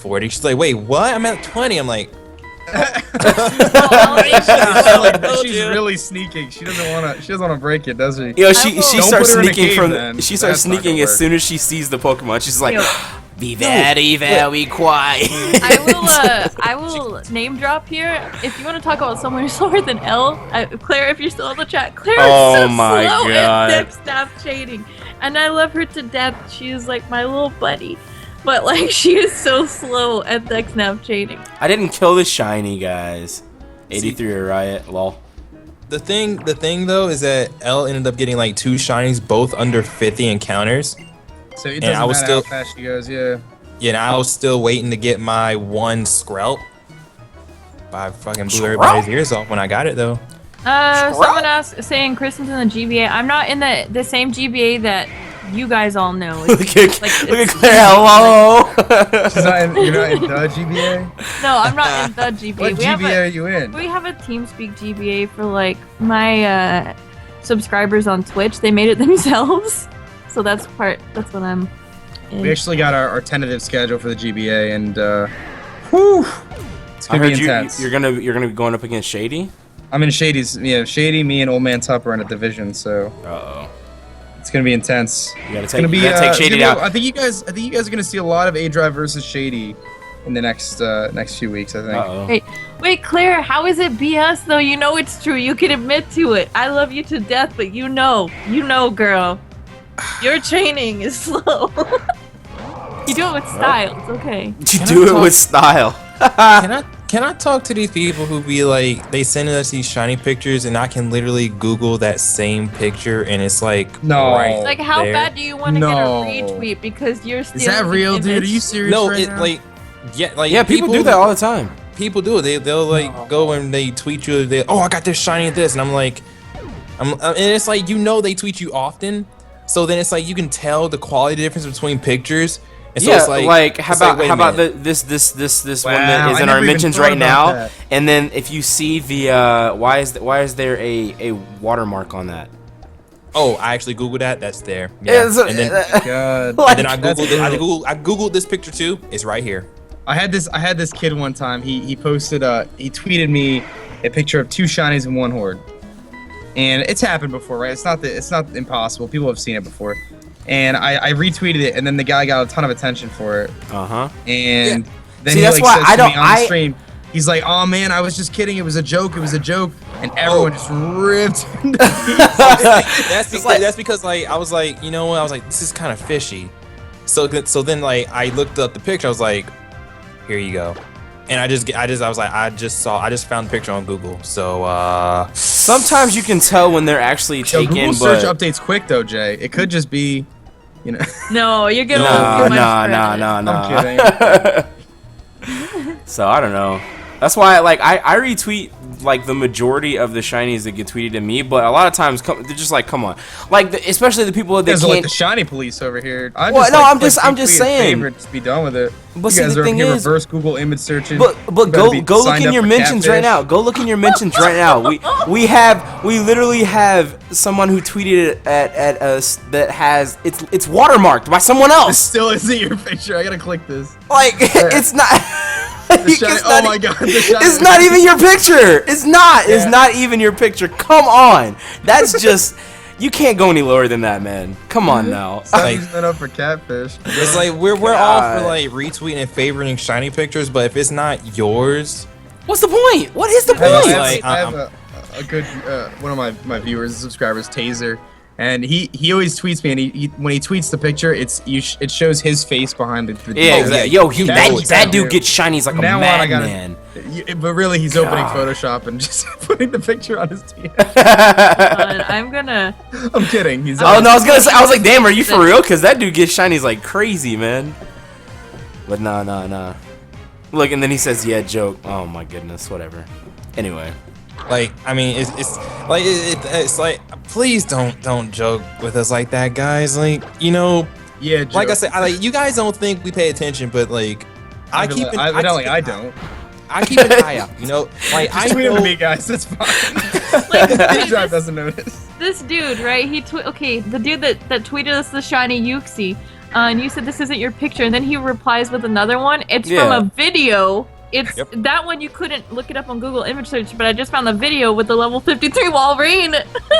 40. She's like, wait, what? I'm at 20. I'm like. She's really sneaking. She doesn't wanna break it, does she? Yo, she starts sneaking She starts sneaking as soon as she sees the Pokemon. She's like, be very, very quiet. I will name drop here. If you want to talk about someone who's slower than L, Claire, if you're still in the chat, Claire is so slow at DexNav shading, and I love her to death. She is like my little buddy. But like she is so slow at DexNav shading. I didn't kill the shiny, guys. 83 Riot, lol. The thing though is that L ended up getting like 2 shinies, both under 50 encounters. So it doesn't matter how fast she goes, yeah. Yeah, and I was still waiting to get my 1 Skrelt. I fucking blew everybody's ears off when I got it though. Someone asked, saying Kristen's in the GBA. I'm not in the same GBA that you guys all know. Look at Claire, hello! You're not in the GBA? No, I'm not in the GBA. What GBA are you in? We have a TeamSpeak GBA for like my subscribers on Twitch. They made it themselves. So that's what I'm in. We actually got our tentative schedule for the GBA, and whew, it's gonna be intense. You're gonna be going up against Shady? I'm in Shady's. Yeah, Shady, me, and Old Man Tupper are in a division, so. It's gonna be intense. You gotta take Shady out. I think you guys are gonna see a lot of aDrive versus Shady in the next few weeks. I think. Wait, Claire, how is it BS though? You know it's true. You can admit to it. I love you to death, but you know, girl, your training is slow. You do it with style. It's okay. You do it with style. Can I talk to these people who be like, they send us these shiny pictures and I can literally Google that same picture and it's like, no. Right like how there. bad do you want to get a retweet because you're stealing? Is that real, dude? Are you serious? No, right now? Yeah, people do that all the time. People do it. They'll like go and they tweet you. I got this shiny this, and I'm like, And it's like, you know, they tweet you often, so then it's like you can tell the quality difference between pictures. And so yeah, it's like how about this one that is in our mentions right now? That. And then if you see the why is there a watermark on that? Oh, I actually googled that. That's there. Yeah. And then, and then I googled this picture too. It's right here. I had this kid one time. He posted he tweeted me a picture of 2 shinies and 1 horde. And it's happened before, right? It's not impossible. People have seen it before. And I retweeted it, and then the guy got a ton of attention for it. And then he that's like why says I to don't. me on the stream, he's like, "Oh man, I was just kidding. It was a joke. It was a joke." And everyone just ripped. That's because like I was like, you know what? I was like, this is kind of fishy. So then like I looked up the picture. I was like, here you go. And I just found the picture on Google. So sometimes you can tell when they're actually taken. Google search updates quick though, Jay. It could just be, you know. No, you're giving no. I'm kidding. So I don't know. That's why like I retweet like the majority of the shinies that get tweeted to me, but a lot of times they're just like, come on, like especially the people that can't. Like the shiny police over here. I'm just saying. Just be done with it. But you guys the thing is, reverse Google image searching. But go look in your mentions right now. Go look in your mentions right now. We literally have someone who tweeted at us that has it's watermarked by someone else. This still isn't your picture. I gotta click this. Like it's not. Oh my god! It's not even your picture. It's not. Yeah. It's not even your picture. Come on. That's just. You can't go any lower than that, man. Come on now. Something's been up for catfish. It's like we're all for like retweeting and favoriting shiny pictures, but if it's not yours, what's the point? What is the point? I have a good one of my viewers and subscribers, Taser. And he always tweets me, and he when he tweets the picture, it shows his face behind the exactly. Yo, that dude gets shinies like a madman. But really, he's opening Photoshop and just putting the picture on his DM. I'm kidding. I was like, damn, are you for real? Because that dude gets shinies like crazy, man. But nah. Look, and then he says, yeah, joke. Oh my goodness, whatever. Anyway. Like, I mean, it's like, please don't joke with us like that, guys. Like, you know, yeah. Like I said, you guys don't think we pay attention, but like, I keep an eye out. You know, like I tweet to me, guys. That's fine. Like, aDrive doesn't notice. This dude, right? The dude that tweeted us the shiny Uxie, and you said this isn't your picture, and then he replies with another one. It's from a video. It's that one. You couldn't look it up on Google image search, but I just found the video with the level 53 Wolverine.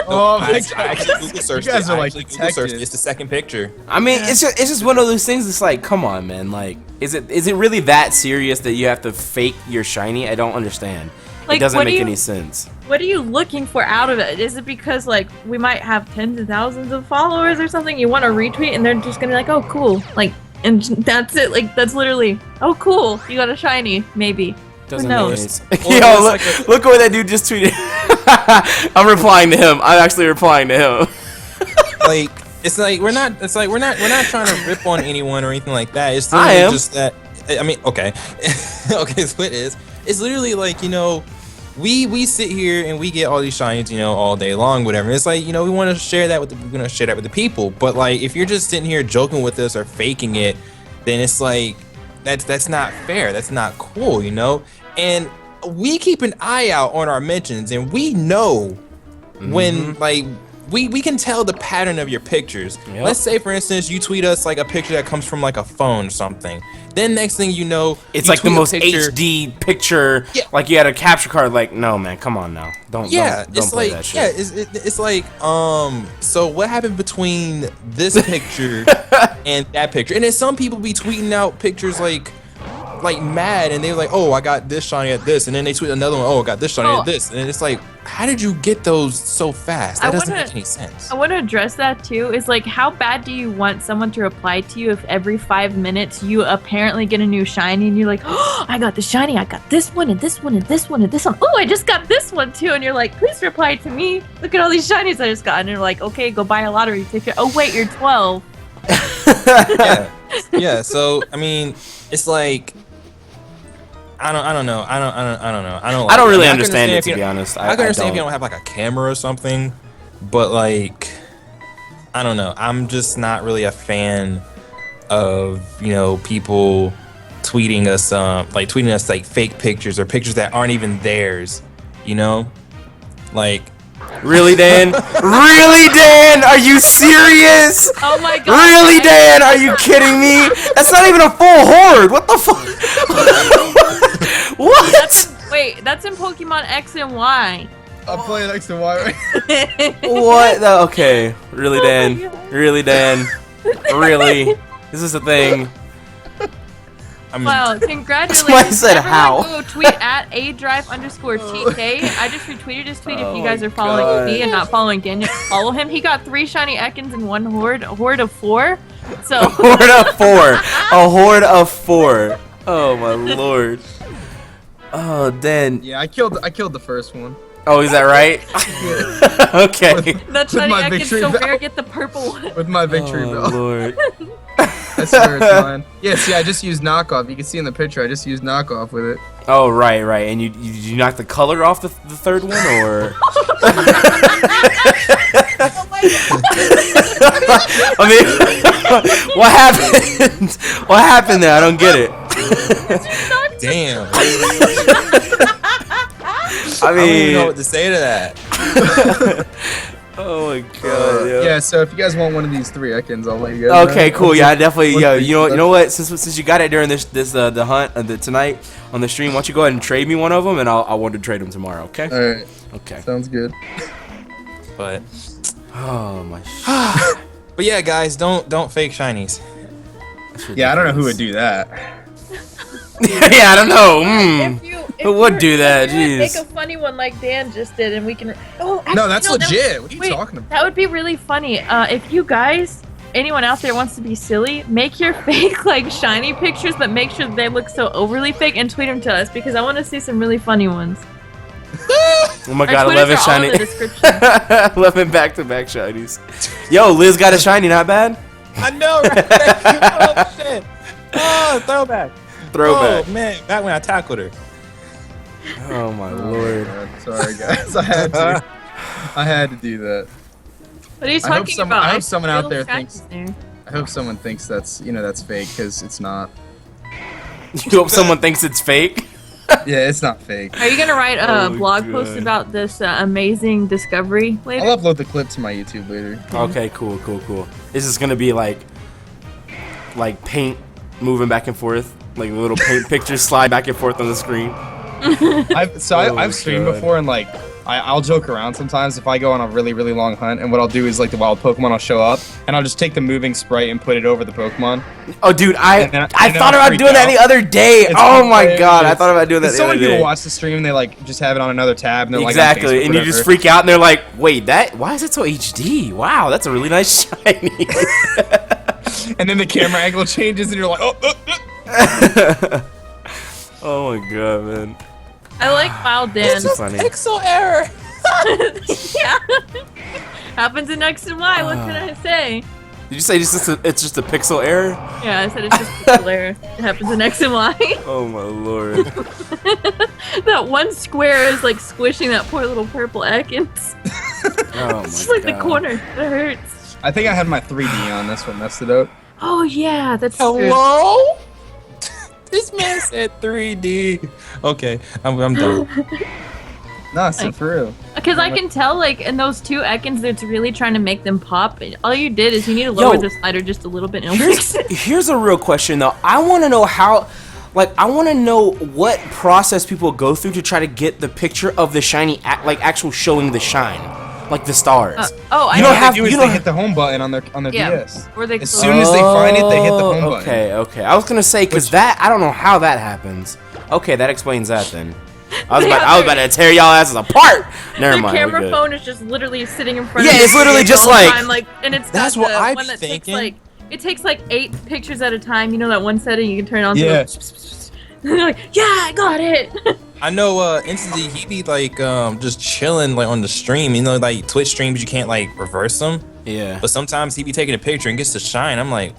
Oh my god! Actually, Google search. You guys are like Google search. It's the second picture. I mean, it's just one of those things. It's like, come on, man. Like, is it really that serious that you have to fake your shiny? I don't understand. Like, it doesn't make any sense. What are you looking for out of it? Is it because like we might have tens of thousands of followers or something? You want to retweet, and they're just gonna be like, oh, cool, like. And that's it. Like, that's literally, oh, cool, you got a shiny, maybe. Who knows? Yo, look what that dude just tweeted. I'm replying to him. I'm actually replying to him. Like, we're not trying to rip on anyone or anything like that. It's literally just that. I mean, okay, okay. So it's literally like, you know, we sit here and we get all these shinies, you know, all day long, whatever. It's like, you know, we want to share that with the people. But like, if you're just sitting here joking with us or faking it, then it's like that's not fair. That's not cool, you know. And we keep an eye out on our mentions, and we know when like we can tell the pattern of your pictures. Yep. Let's say, for instance, you tweet us like a picture that comes from like a phone or something. Then next thing you know, it's like the most HD picture. Yeah. Like you had a capture card. Like, no, man, come on now. Don't play that shit. Yeah, it's like, so what happened between this picture and that picture? And then some people be tweeting out pictures like mad, and they're like, oh, I got this shiny at this, and then they tweet another one, oh, I got this shiny at this, and it's like, how did you get those so fast? That doesn't make any sense. I want to address that too. Is like, how bad do you want someone to reply to you if every 5 minutes you apparently get a new shiny, and you're like, oh, I got the shiny, I got this one and this one and this one and this one. Oh, I just got this one too, and you're like, please reply to me. Look at all these shinies I just got, and you're like, okay, go buy a lottery ticket. Oh wait, you're 12. yeah. So I mean, it's like. I don't know. I don't really understand it, to be honest. I can understand if you don't have like a camera or something, but like, I don't know. I'm just not really a fan of, you know, people tweeting us like fake pictures or pictures that aren't even theirs, you know? Like, really, Dan? Really, Dan? Are you serious? Oh my god. Really, Dan? Are you kidding me? That's not even a full horde. What the fuck? What? Wait, that's in Pokemon X and Y. I'll play it next to Y. What? Okay. Really, Dan? Really, Dan? Really? Is this a thing? I mean, Wow, congratulations. Somebody said Everyone how. Go tweet at aDrive_TK. I just retweeted his tweet if you guys are following me and not following Daniel. Follow him. He got 3 shiny Ekans in one horde, a horde of 4. So A horde of 4. A horde of 4. Oh my lord. Oh, Dan. Yeah, I killed the first one. Oh, is that right? Okay. that shiny my Ekan's victory so bell. rare. Get the purple one. With my victory Oh bell. lord. I swear it's mine. Yeah, see, I just used knockoff. You can see in the picture, I just used knockoff with it. Oh right, right. And you knocked the color off the third one, or? I mean, what happened? What happened there? I don't get it. damn. I I don't even mean, know what to say to that. oh my god. Yo. Yeah, so if you guys want one of these 3 Ekans, I'll let you guys Okay, know. cool. Yeah, I definitely. Yo, you know what? Since you got it during the hunt tonight on the stream, why don't you go ahead and trade me one of them, and I want to trade them tomorrow. Okay. Alright, Okay. sounds good. But Oh my. but yeah, guys, don't fake shinies. Yeah, I don't know who would do that. Yeah, I don't know. Who would do that? Make Jeez. a funny one like Dan just did, and we can. Oh, actually, No, that's that- legit. What are you wait, talking about? That would be really funny. If you guys, anyone out there wants to be silly, make your fake like shiny pictures, but make sure they look so overly fake and tweet them to us because I want to see some really funny ones. Oh my Our god, Twitters 11 are all shiny. in the description. 11 back-to-back shinies. Yo, Liz got a shiny, not bad. I know, right? Oh shit! Oh, throwback. Throwback. Oh man, back when I tackled her. Oh my Oh, lord. God. Sorry, guys. I had to do that. What are you I hope talking some- about? I hope someone see out little there thinks- scratches there. I hope someone thinks that's fake, because it's not. You hope someone thinks it's fake? Yeah, it's not fake. Are you gonna write a Oh, blog post God. about this amazing discovery later? I'll upload the clip to my YouTube later. Okay, cool. Is this gonna be like paint moving back and forth? Like little paint pictures slide back and forth on the screen? I've Oh, streamed God. before, and like I'll joke around sometimes if I go on a really long hunt, and what I'll do is like the wild Pokemon will show up, and I'll just take the moving sprite and put it over the Pokemon. Oh, dude, I And then thought I'll about freak doing that out. the other day. It's Oh my hilarious. god, I thought about doing that the So other many people day. watch the stream, and they like just have it on another tab, and they're Exactly, like, on Facebook, and you just whatever. freak out, and they're like, "Wait, why is it so HD? Wow, that's a really nice shiny." And then the camera angle changes, and you're like, oh. Oh my god, man. I like Wild Dan. It's funny. Pixel error. Yeah. Happens in X and Y. What can I say? Did you say it's just a pixel error? Yeah, I said it's just pixel error. It happens in X and Y. Oh my lord. That one square is like squishing that poor little purple Ekans. Oh It's just my like god. the corner. It hurts. I think I had my 3D on. That's what messed it up. Oh yeah, that's true. Hello? This man said 3D. Okay, I'm done. No, it's for real. Because I can tell, like, in those 2 Ekans, it's really trying to make them pop. All you did is you need to lower Yo. the slider just a little bit and it'll fix it. Here's a real question though. I want to know how, like, I want to know what process people go through to try to get the picture of the shiny, like, actual showing the shine, like the stars. Oh, I You know. don't What have- they do is you they don't- hit the home button on their Yeah. DS. Or they As soon as they find it, they hit the home button. Okay. I was gonna say because that I don't know how that happens. Okay, that explains that then. I was about to tear y'all asses apart. Never Their mind. we're camera good. phone is just literally sitting in front Yeah, of it's literally just all the like- time, and it's That's got what the I'm one that takes thinking. it takes like 8 pictures at a time. You know that one setting you can turn on. Yeah. They're like, yeah, I got it. I know instantly he be like just chilling like on the stream. You know, like Twitch streams you can't like reverse them. Yeah. But sometimes he be taking a picture and gets to shine. I'm like,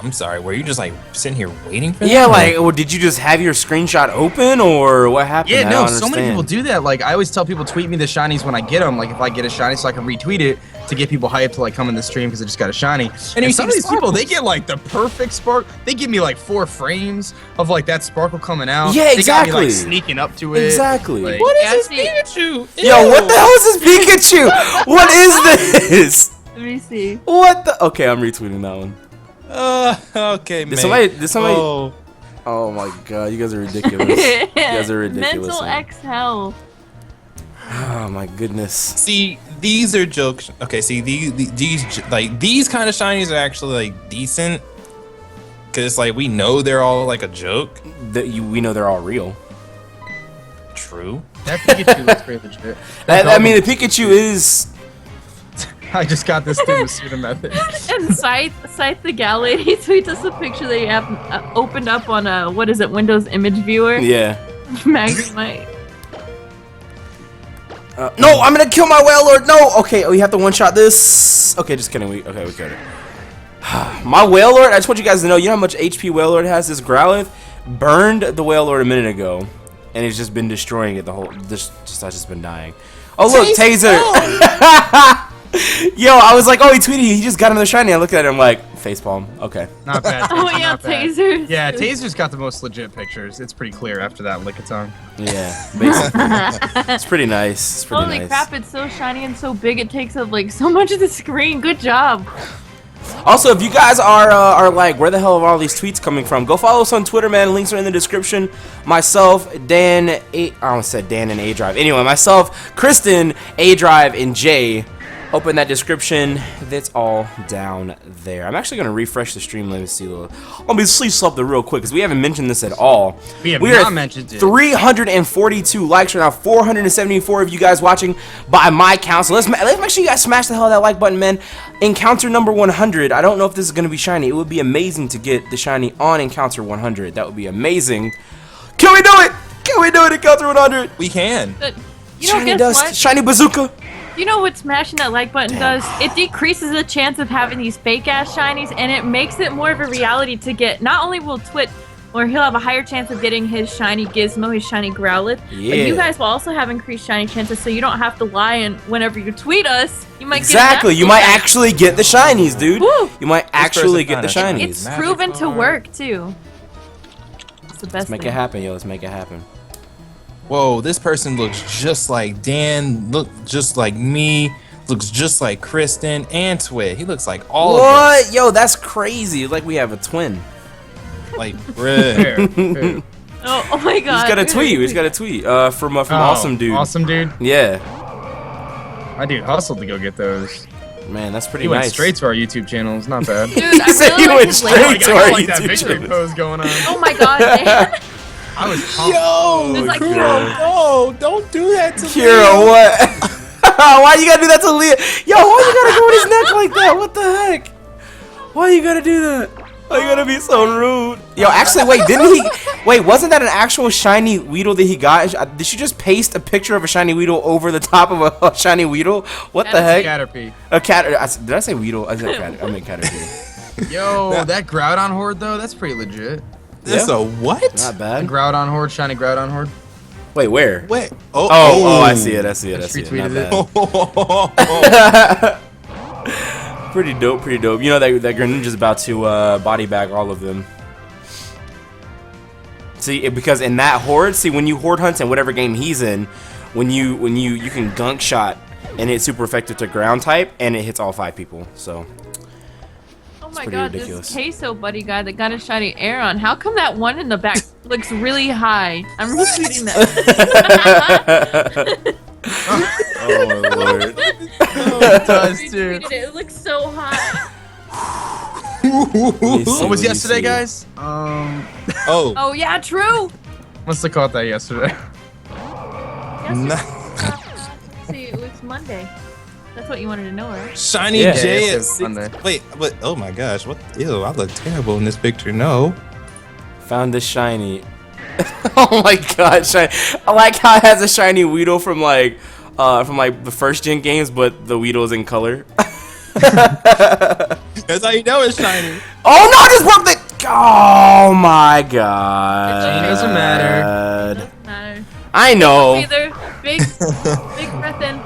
I'm sorry. Were you just like sitting here waiting for Yeah, that? like, well, did you just have your screenshot open, or what happened? Yeah, I no, don't so many understand. people do that. Like, I always tell people tweet me the shinies when I get them. Like, if I get a shiny, so I can retweet it to get people hyped to like come in the stream because I just got a shiny. And some of these people, they get like the perfect spark. They give me like 4 frames of like that sparkle coming out. Yeah, exactly. They got me like sneaking up to it. Exactly. Like, What Yeah, is see- this Pikachu? Yo, what the hell is this Pikachu? What is this? Let me see. What the? Okay, I'm retweeting that one. Okay, man. Did somebody? Oh. Oh my god, you guys are ridiculous. You guys are ridiculous. Mental man. exhale. Oh my goodness. See, these are jokes. Okay, see, these like these kind of shinies are actually like decent, cause it's like we know they're all like a joke. We know they're all real. True. that Pikachu looks pretty legit. I mean, the Pikachu is. I just got this through the pseudo method. And Scythe the Gal Lady tweets us a picture they have opened up on a, what is it, Windows Image Viewer? Yeah. Magnemite. No, I'm gonna kill my whale lord. No. Okay, we have to one shot this. Okay, just kidding. We killed it. My whale lord. I just want you guys to know. You know how much HP whale lord has? This Growlithe burned the whale lord a minute ago, and it's just been destroying it the whole. I've just been dying. Oh look, Taser. Yo, I was like, oh, he tweeted. He just got another shiny. I looked at him like facepalm. Okay. Not bad. Oh Taser, yeah, not bad. Tasers. Yeah, Taser's got the most legit pictures. It's pretty clear after that lick-a-tongue. Yeah. Basically. It's pretty nice. It's pretty Holy nice. crap, it's so shiny and so big it takes up like so much of the screen. Good job. Also, if you guys are like, where the hell are all these tweets coming from? Go follow us on Twitter, man. Links are in the description. Myself, I almost said Dan and aDrive. Anyway, myself, Kristen, aDrive, and Jay. Open that description. That's all down there. I'm actually gonna refresh the stream. Let me see. Let me see something real quick because we haven't mentioned this at all. We have are not at mentioned it. 342 likes right now. 474 of you guys watching by my count. So let's make sure you guys smash the hell out of that like button, man. Encounter number 100. I don't know if this is gonna be shiny. It would be amazing to get the shiny on Encounter 100. That would be amazing. Can we do it? Can we do it? Encounter 100. We can. But, you know, Shiny guess dust. what? Shiny bazooka. You know what smashing that like button does? It decreases the chance of having these fake ass shinies, and it makes it more of a reality to get. Not only will Twit, or he'll have a higher chance of getting his shiny Gizmo, his shiny Growlithe, but you guys will also have increased shiny chances, so you don't have to lie. And whenever you tweet us, you might Exactly. get You might actually get the shinies, dude. Woo! You might actually get the person shinies. It's proven to work too. It's the best. Let's make thing. it happen, yo. Let's make it happen. Whoa, this person looks just like Dan. Look just like me. Looks just like Kristen and Twit. He looks like all of us. What? Yo, that's crazy. Like we have a twin. Like, bruh. Fair, fair. Oh my god. He's got a tweet. He's got a tweet. From Oh, Awesome Dude. Awesome dude. Yeah. My dude hustled to go get those. Man, that's pretty He went nice. straight to our YouTube channel. It's not bad. Dude, He I said really he like went his straight layout. to our like that YouTube victory channel. pose going on. Oh my god, Dan. I was pumped. Yo, It's like, no, don't do that to me. Kira, what? Why you gotta do that to Leah? Yo, why you gotta go in his neck like that? What the heck? Why you gotta do that? Why you gotta be so rude? Yo, actually, wait, didn't he? Wait, wasn't that an actual shiny Weedle that he got? Did you just paste a picture of a shiny Weedle over the top of a shiny Weedle? What the heck? Caterpie. A cat? Did I say Weedle? I said cat. I meant Caterpie. Yo, that Groudon horde though, that's pretty legit. That's a what? Not The bad. Groudon horde, shiny Groudon horde. Wait, where? Wait. Oh, I see it. I see it. I Just see it. Not retweeted bad. Pretty dope. Pretty dope. You know that Greninja's about to body bag all of them. See, because in that horde, see when you horde hunt in whatever game he's in, when you can gunk shot and it's super effective to ground type and it hits all 5 people. So Oh my pretty god, ridiculous. this queso buddy guy that got a shiny Aeron. How come that one in the back looks really high? I'm retweeting that. oh my lord. It does too. Retweeted it. It looks so high. What was yesterday, guys? Oh. Oh yeah, true. Must have caught that yesterday. See, it was Monday. That's what you wanted to know, right? Shiny Yeah. J Yeah, at it's Sunday. Wait, but oh my gosh, what? Ew, I look terrible in this picture. No. Found the shiny. Oh my god, shiny. I like how it has a shiny Weedle from like the first gen games, but the Weedle is in color. That's how you know it's shiny. Oh no, I just broke the. Oh my god. It doesn't matter. Doesn't matter. I know. Either big breath in.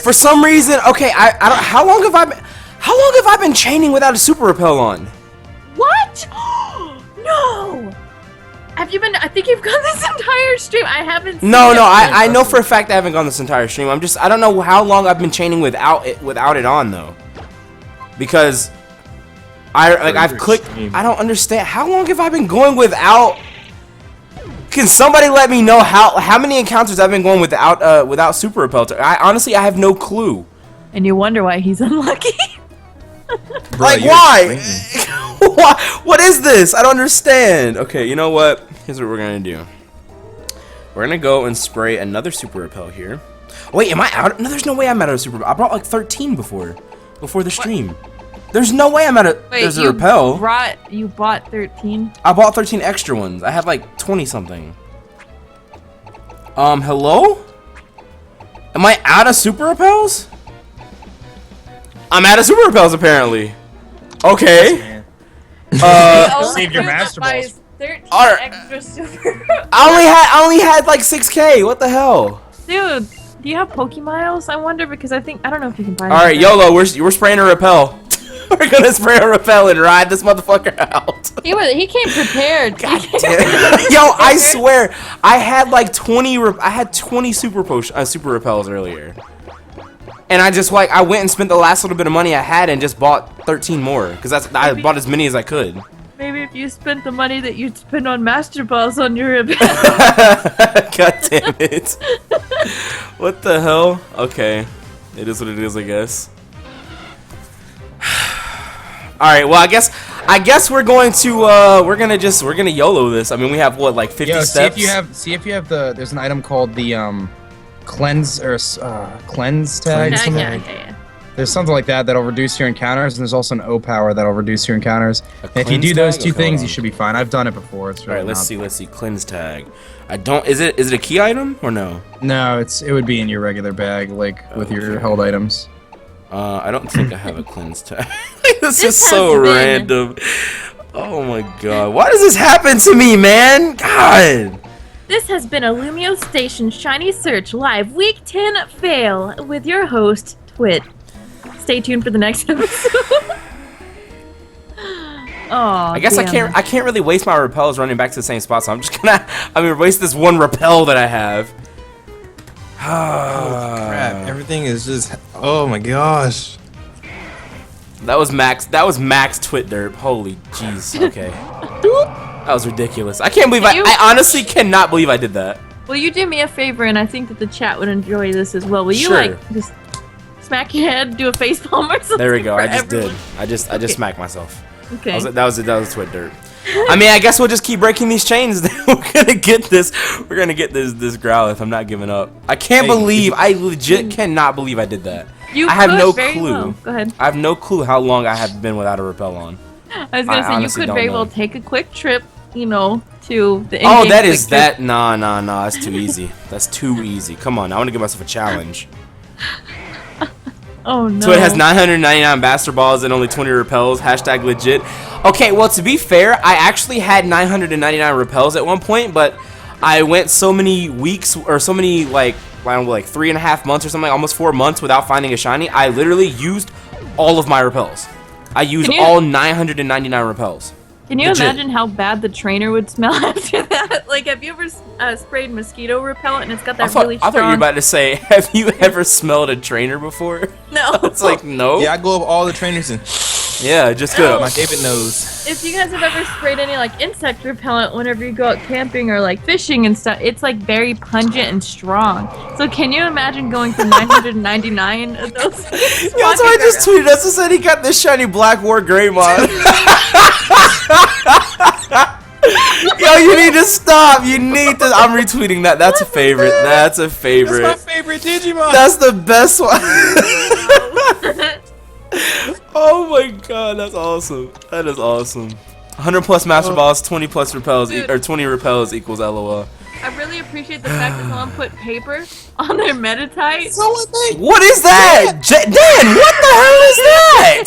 For some reason, okay, I don't. How long have I been chaining without a super repel on? What? No. Have you been? I think you've gone this entire stream. I haven't. Seen No, it. I know for a fact I haven't gone this entire stream. I don't know how long I've been chaining without it on though. Because I've clicked. I don't understand. How long have I been going without? Can somebody let me know how many encounters I've been going without super repel? I have no clue. And you wonder why he's unlucky. Bro, Like why? What is this? I don't understand. Okay, you know what? Here's what we're gonna do. We're gonna go and spray another super repel here. Wait, am I out? No, there's no way I'm out of super repel. I brought like 13 before the stream. There's no way I'm out of. Wait, there's a repel. You bought 13? I bought 13 extra ones. I had like 20 something. Hello? Am I out of super repels? I'm out of super repels apparently. Okay. Saved your master balls. 13 Alright. extra super. I only had like 6K. What the hell? Dude, do you have Pokémiles? I wonder because I don't know if you can buy. All right, them. YOLO. We're spraying a repel. We're gonna spray a repel and ride this motherfucker out. He came prepared. God damn. Yo, I swear, I had like 20. I had 20 super repels earlier, and I went and spent the last little bit of money I had and just bought 13 more because I bought as many as I could. Maybe if you spent the money that you'd spend on Master Balls on your repel. God damn it! What the hell? Okay, it is what it is, I guess. All right, well, I guess we're going to we're gonna YOLO this. I mean, we have what, like 50 steps. See if you have there's an item called the cleanse or cleanse tag. Yeah. There's something like that'll reduce your encounters, and there's also an O power that'll reduce your encounters. And if you do those two things, you should be fine. I've done it before. It's really all right. Let's see. Cleanse tag. I don't. Is it a key item or no? No, it would be in your regular bag, like with your held items. I don't think I have a cleanse tag. This is so random. Oh my god. Why does this happen to me, man? God. This has been a LumioStation Shiny Search Live Week 10 fail with your host, Twit. Stay tuned for the next episode. Oh, I guess I can't really waste my repels running back to the same spot, so I'm just gonna waste this one repel that I have. Oh crap! Everything is just. Oh my gosh. That was max Twit derp. Holy jeez. Okay. That was ridiculous. I can't believe I honestly cannot believe I did that. Will you do me a favor, and I think that the chat would enjoy this as well. Will you Sure. just smack your head, do a facepalm or something? There we go. for I just everyone? did. I just smacked myself. Okay. That was Twit dirt. I mean, I guess we'll just keep breaking these chains. We're gonna get this Growlithe. I'm not giving up. I legit cannot believe I did that. You I have could no very clue. well. Go ahead. I have no clue how long I have been without a repel on. I was gonna say you honestly could don't very know. well take a quick trip, to the. Oh, in-game that quick is trip. that. Nah. That's too easy. That's too easy. Come on, I want to give myself a challenge. Oh no. So it has 999 Master Balls and only 20 repels. Hashtag legit. Okay, well, to be fair, I actually had 999 repels at one point, but I went so many weeks or so many like 3.5 months or something, almost 4 months without finding a shiny. I literally used all of my repels. I used all 999 repels. Can you Legit. imagine how bad the trainer would smell after that? Like, have you ever sprayed mosquito repellent and it's got that really strong... I thought you were about to say, have you ever smelled a trainer before? No. It's like, no. Yeah, I go up all the trainers and. Yeah, just go. My David knows. If you guys have ever sprayed any like insect repellent whenever you go out camping or like fishing and stuff, it's like very pungent and strong. So can you imagine going for 999 of those? Yeah, so I just tweeted us and said he got this shiny Black War Greymon. Yo, you need to stop. You need to. I'm retweeting that. That's a favorite. That's a favorite. That's my favorite Digimon. That's the best one. Oh my god, that's awesome. That is awesome. 100 plus Master Balls, 20 plus repels, or 20 repels equals LOL. I really appreciate the fact that someone put paper on their Meditite. So what they? What is that? Dan, what the hell is that?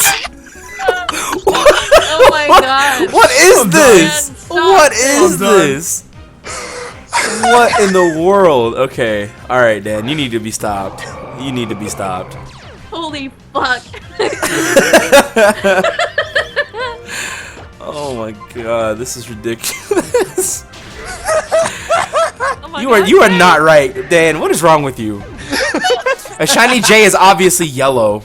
Oh my god. What is this? Man, stop What it. is this? What in the world? Okay. Alright, Dan. You need to be stopped. You need to be stopped. Holy fuck. Oh my god. This is ridiculous. Oh my You God, are Dan. not right, Dan. What is wrong with you? A shiny J is obviously yellow.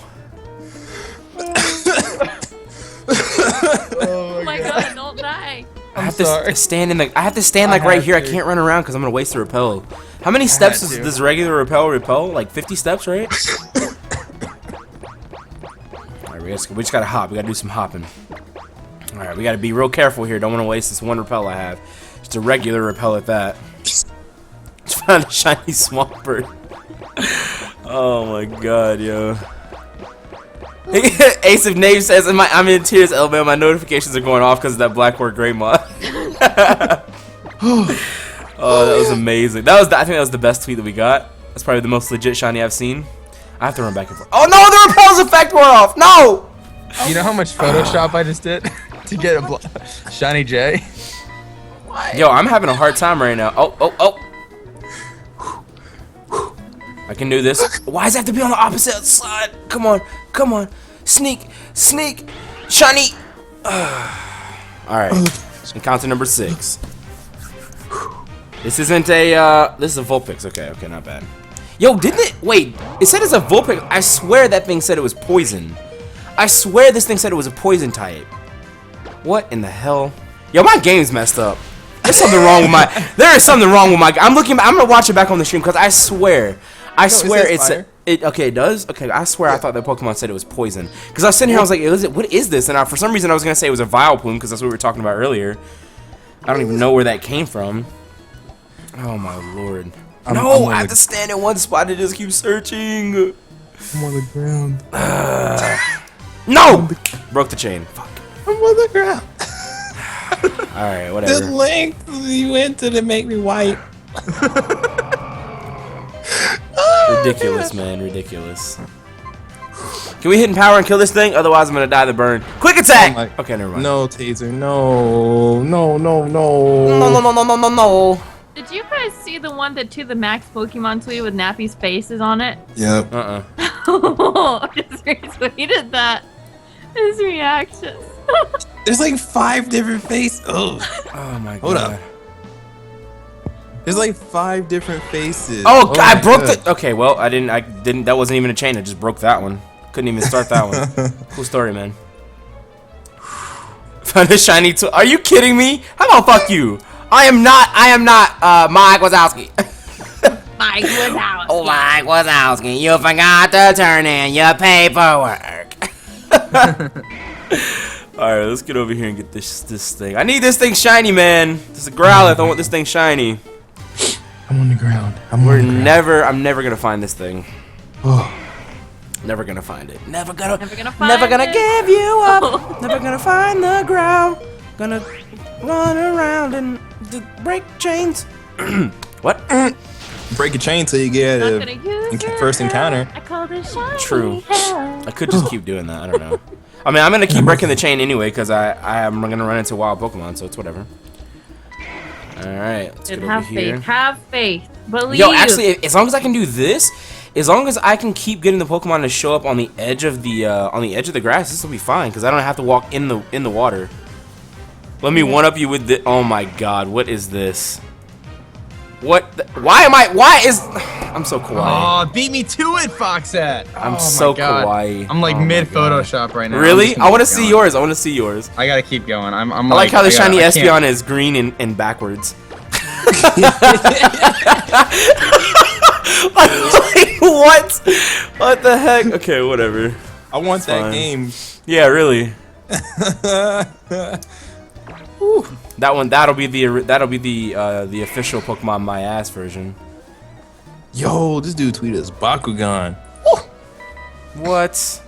Oh my god, don't die. I have to stand in the. I have to stand like right here. I can't run around because I'm gonna waste the repel. How many steps does regular repel? Like 50 steps, right? Alright, we just gotta hop. We gotta do some hopping. Alright, we gotta be real careful here. Don't want to waste this one repel I have. Just a regular repel at that. Just found a shiny Swampert. Oh my god, yo. Ace of Knave says, I'm in tears, LMAO. My notifications are going off because of that black or gray mod. Oh, that was amazing. I think that was the best tweet that we got. That's probably the most legit shiny I've seen. I have to run back and forth. Oh no, the repel's effect wore off. No. You know how much Photoshop I just did to get a shiny J? Yo, I'm having a hard time right now. Oh. I can do this. Why does it have to be on the opposite side? Come on. Sneak. Shiny. Alright. Encounter number 6. This isn't a, this is a Vulpix. Okay, not bad. Yo, didn't it? Wait, it said it's a Vulpix. I swear that thing said it was poison. I swear this thing said it was a poison type. What in the hell? Yo, my game's messed up. There's something wrong with my, there is something wrong with my, I'm gonna watch it back on the stream because I swear it's okay, it does? Okay, I swear I thought that Pokemon said it was poison. Because I was sitting here, I was like, what is this? And for some reason I was gonna say it was a Vileplume because that's what we were talking about earlier. I don't even know where that came from. Oh my lord. No, I have to stand in one spot and just keep searching. I'm on the ground. No! Broke the chain. Fuck. I'm on the ground. Alright, The whatever. length you went to make me white. Ridiculous, man. Ridiculous. Can we hit in power and kill this thing? Otherwise, I'm gonna die the burn. Quick attack! Oh my- Okay, never mind. No, Taser. No. No. Did you guys see the one that to the Max Pokemon tweet with Nappy's faces on it? Yep. Oh, just retweeted that. His reaction. There's like 5 different faces. Oh. Oh my god. Hold up. There's like 5 different faces. Oh, God, I my broke God. the. Okay, well, I didn't. That wasn't even a chain. I just broke that one. Couldn't even start that one. Cool story, man. Found a shiny tool. Are you kidding me? How about fuck you? I am not. Mike Wazowski. Mike Wazowski. Oh, Mike Wazowski, you forgot to turn in your paperwork. All right, let's get over here and get this thing. I need this thing shiny, man. This is a Growlithe. I want this thing shiny. I'm on the ground. I'm never gonna find this thing. Never gonna find it. Never gonna give you up. Never gonna find the ground. Gonna run around and break chains. What? Break a chain till you get Not a gonna use your first encounter. I call this shiny True. hell. I could just keep doing that. I don't know. I mean, I'm gonna keep breaking the chain anyway because I am gonna run into wild Pokemon, so it's whatever. All right, let's get over Have here. faith. Have faith. Believe. Yo, actually, as long as I can do this, as long as I can keep getting the Pokemon to show up on the edge of the grass, this will be fine because I don't have to walk in the water. Let me one up you with the. Oh my God, what is this? What? Why is? I'm so kawaii. Oh, beat me to it, Foxette. I'm Oh so my God. kawaii. I'm like Oh my mid God. Photoshop right now. Really? I want to see yours. I want to see yours. I gotta keep going. I'm I like how the shiny Espeon is green and backwards. Like, what? What the heck? Okay, whatever. I want It's that fine. game. Yeah, really. That'll be the official Pokemon My Ass version. Yo, this dude tweeted us Bakugan. What?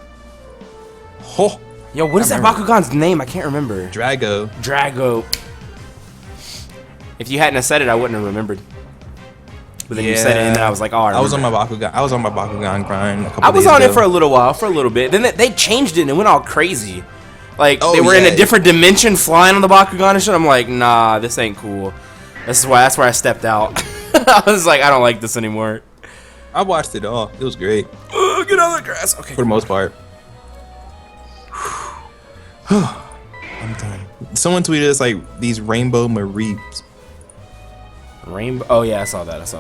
Oh, Yo, what is that Bakugan's name? I can't remember. Drago. Drago. If you hadn't have said it, I wouldn't have remembered. But then you said it, and then I was like, oh, I was on my Bakugan grind. I was on it for a little while, for a little bit. Then they changed it and it went all crazy. Like Oh, they were in yeah. a different dimension, flying on the Bakugan and shit. I'm like, nah, this ain't cool. That's where I stepped out. I was like, I don't like this anymore. I watched it all. It was great Get out of the grass. Okay. for the most part. I'm done. Someone tweeted us like these rainbow mareeps. Rainbow. Oh yeah, I saw that.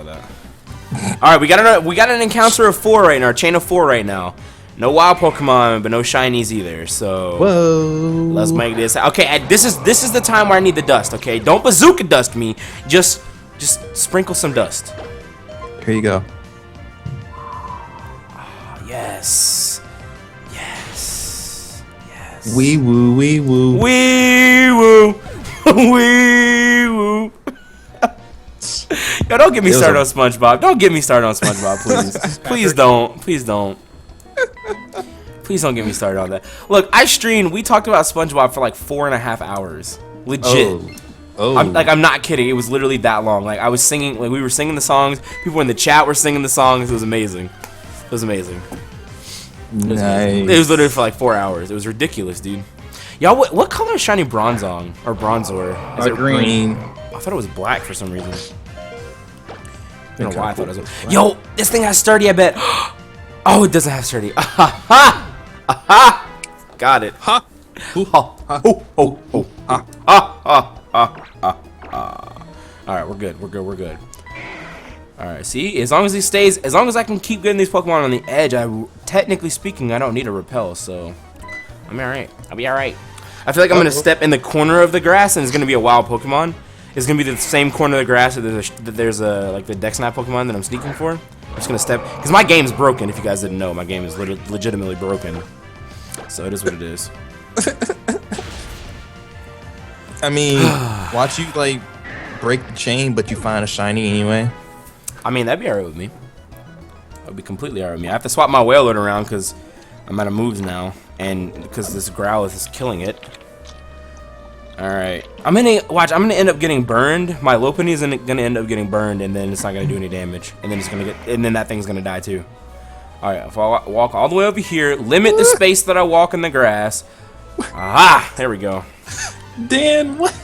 All right, we got an encounter of 4 right now, chain of 4 right now. No wild Pokemon, but no shinies either. So Whoa. let's make this. Okay, this is the time where I need the dust. Okay, don't bazooka dust me. Just sprinkle some dust. Here you go. Yes. Wee woo, wee woo. Wee woo. Wee woo. Yo, don't get me started on SpongeBob. Don't get me started on SpongeBob, please. Please don't. Please don't. Please don't get me started on that. Look, I streamed. We talked about SpongeBob for like 4.5 hours. Legit. Oh. I'm not kidding. It was literally that long. Like I was singing. Like we were singing the songs. People in the chat were singing the songs. It was amazing. It was amazing. Nice. It was literally for like 4 hours. It was ridiculous, dude. Y'all, what color is shiny Bronzong or Bronzor? Is it green? I thought it was black for some reason. I don't know why I thought it was. Yo, this thing has sturdy. I bet. Oh, it doesn't have sturdy. Aha! Aha! Got it. Ha. All right, we're good. We're good. All right, see, as long as I can keep getting these Pokemon on the edge, technically speaking, I don't need a repel, so I'm all right. I'll be all right. I feel like I'm gonna step in the corner of the grass, and it's gonna be a wild Pokemon. It's gonna be the same corner of the grass that there's a like the DexNav Pokemon that I'm sneaking for. I'm just gonna step, because my game's broken. If you guys didn't know, my game is legitimately broken. So it is what it is. I mean, watch you like break the chain, but you find a shiny anyway. I mean, that'd be alright with me. That'd be completely alright with me. I have to swap my Wailord around because I'm out of moves now, and because this Growlithe is killing it. All right, I'm gonna end up getting burned. My Lopunny is gonna end up getting burned, and then it's not gonna do any damage, and then that thing's gonna die too. All right, if I walk all the way over here, limit the space that I walk in the grass. Aha! There we go. Dan, what?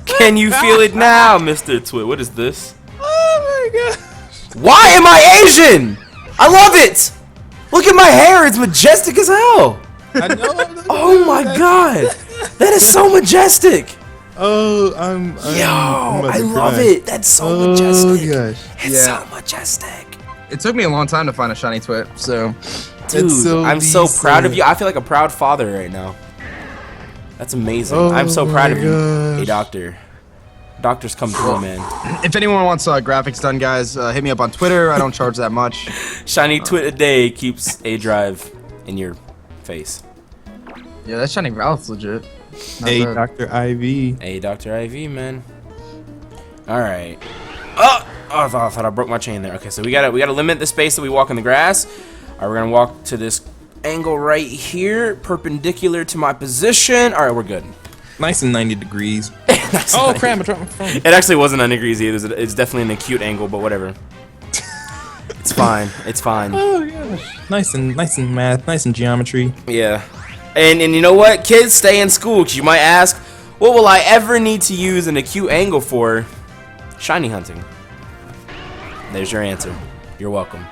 Can you feel it now, Mr. Twit? What is this? Oh my god! Why am I Asian? I love it. Look at my hair; it's majestic as hell. I know. Oh my god, that is so majestic. Oh, Yo, I love it. That's so majestic. Gosh. It's so majestic. It took me a long time to find a shiny Twit, so Dude, so I'm so decent. proud of you. I feel like a proud father right now. That's amazing. I'm so proud of you, gosh. hey doctor. Doctors come through, man. if anyone wants graphics done, guys, hit me up on Twitter. I don't charge that much. Shiny Twit a day keeps aDrive in your face. Yeah, that shiny Growlithe's legit. Not Hey, bad. Dr. IV. Hey, Dr. IV, man. All right. Oh, I thought I broke my chain there. Okay, so we gotta limit the space that we walk in the grass. All right, we're gonna walk to this angle right here, perpendicular to my position. All right, we're good. Nice and 90 degrees. Nice Oh and crap! I dropped my phone. It actually wasn't 90 degrees either. It's definitely an acute angle, but whatever. It's fine. It's fine. Oh gosh. Nice and math. Nice and geometry. Yeah. And you know what? Kids, stay in school, because you might ask, what will I ever need to use an acute angle for? Shiny hunting. There's your answer. You're welcome.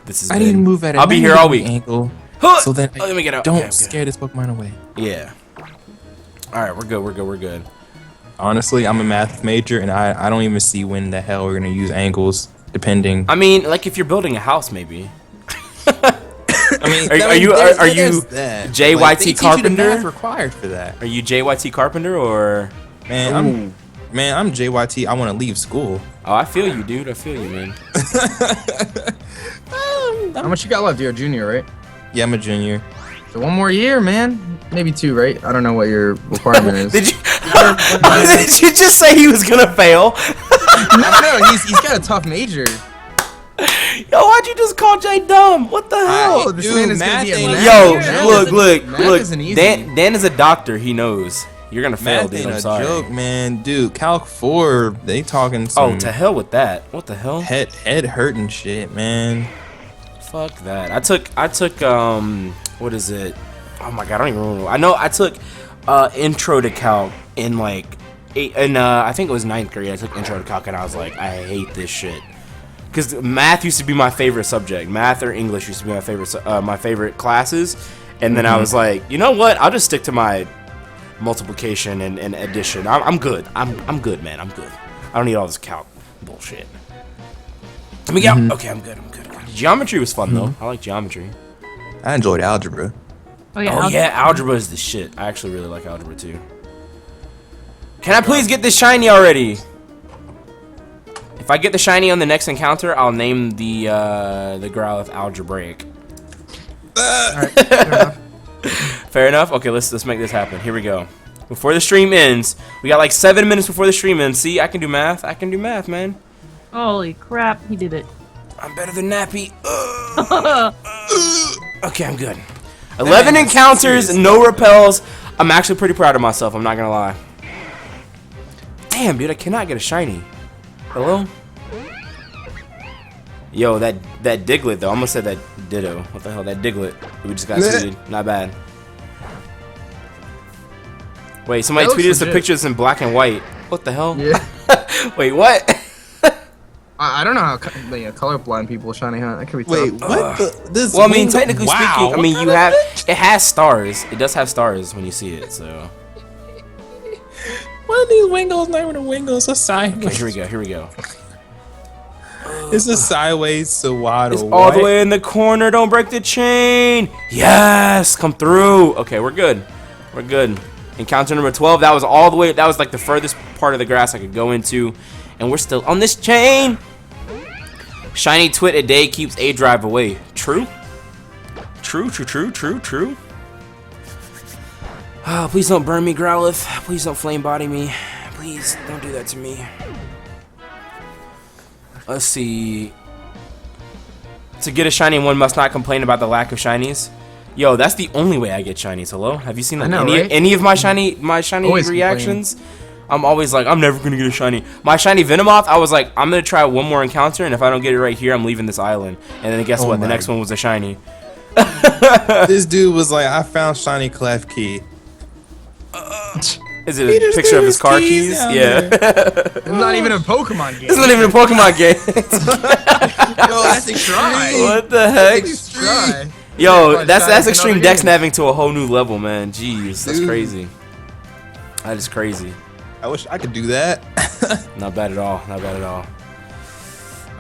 This is. I need to move at I'll be here all week. Angle, Huh! so that Oh, let me get out. don't Okay, I'm good. scare this Pokemon away. Yeah. All right, we're good. We're good. Honestly, I'm a math major, and I don't even see when the hell we're gonna use angles, depending. I mean, like if you're building a house, maybe. I mean, Are you JYT Carpenter? Math required for that. Are you JYT Carpenter or? Man, I'm JYT. I want to leave school. Oh, I feel you, dude. I feel you, man. How much you got left? You're a junior, right? Yeah, I'm a junior. So 1 more year, man. Maybe 2, right? I don't know what your requirement is. Did you? Did you just say he was gonna fail? No, he's got a tough major. Yo, why'd you just call Jay dumb? What the hell? Oh, this Dude, man is math gonna be a ain't- math Yo, major. Math look. isn't easy. Dan is a doctor. He knows. You're gonna fail, Math dude. ain't I'm a sorry. joke, man. Dude, Calc 4, they talking some Oh, to hell with that. What the hell? head hurting shit, man. Fuck that. I took what is it? Oh my god, I don't even remember. I know I took intro to calc in like I think it was 9th grade. I took intro to calc and I was like, I hate this shit. Because math used to be my favorite subject. Math or English used to be my favorite classes. And then I was like, you know what? I'll just stick to my multiplication and addition. I'm good. I'm good, man. I'm good. I don't need all this calc bullshit. Let me get okay, I'm good. Geometry was fun though. I like geometry. I enjoyed algebra. Oh yeah. Yeah, algebra is the shit. I actually really like algebra too. Can I please get this shiny already? If I get the shiny on the next encounter, I'll name the Growlithe algebraic. Alright, fair enough. Fair enough? Okay, let's make this happen. Here we go. Before the stream ends, we got like 7 minutes before the stream ends. See, I can do math. I can do math, man. Holy crap, he did it. I'm better than Nappy. Okay, I'm good. 11 encounters, no repels. I'm actually pretty proud of myself. I'm not gonna lie. Damn, dude, I cannot get a shiny. Hello? Yo, that Diglett though. I almost said that Ditto. What the hell? That Diglett. We just got tweeted. Not bad. Wait, somebody That looks tweeted us a legit. picture that's in black and white. What the hell? Yeah. Wait, what? I don't know how colorblind people shiny hunt. That could be tough. Wait, what? This Well, I mean, window- technically wow. speaking, I mean, you have it has stars. It does have stars when you see it. So One of these wingles, not even a wingle, it's a sideways. okay, here we go. It's a sideways Sawado. It's all the way in the corner. Don't break the chain. Yes, come through. Okay, we're good. We're good. Encounter number 12. That was all the way. That was like the furthest part of the grass I could go into, and we're still on this chain. Shiny Twit a day keeps aDrive away. True. True. Oh, please don't burn me, Growlithe. Please don't flame body me. Please don't do that to me. Let's see. To get a shiny, one must not complain about the lack of shinies. Yo, that's the only way I get shinies. Hello? Have you seen like, any of my shiny Always reactions? I'm always like, I'm never gonna get a shiny. My shiny Venomoth, I was like, I'm gonna try one more encounter, and if I don't get it right here, I'm leaving this island. And then guess what? The next one was a shiny. This dude was like, I found shiny clef key. Is it a picture of his car keys? Yeah. It's not even a Pokemon game. It's not even a Pokemon game. Yo, that's extreme. What the heck? Extreme. Yo, that's extreme DexNaving to a whole new level, man. Jeez, that's crazy. That is crazy. I wish I could do that. Not bad at all. Not bad at all.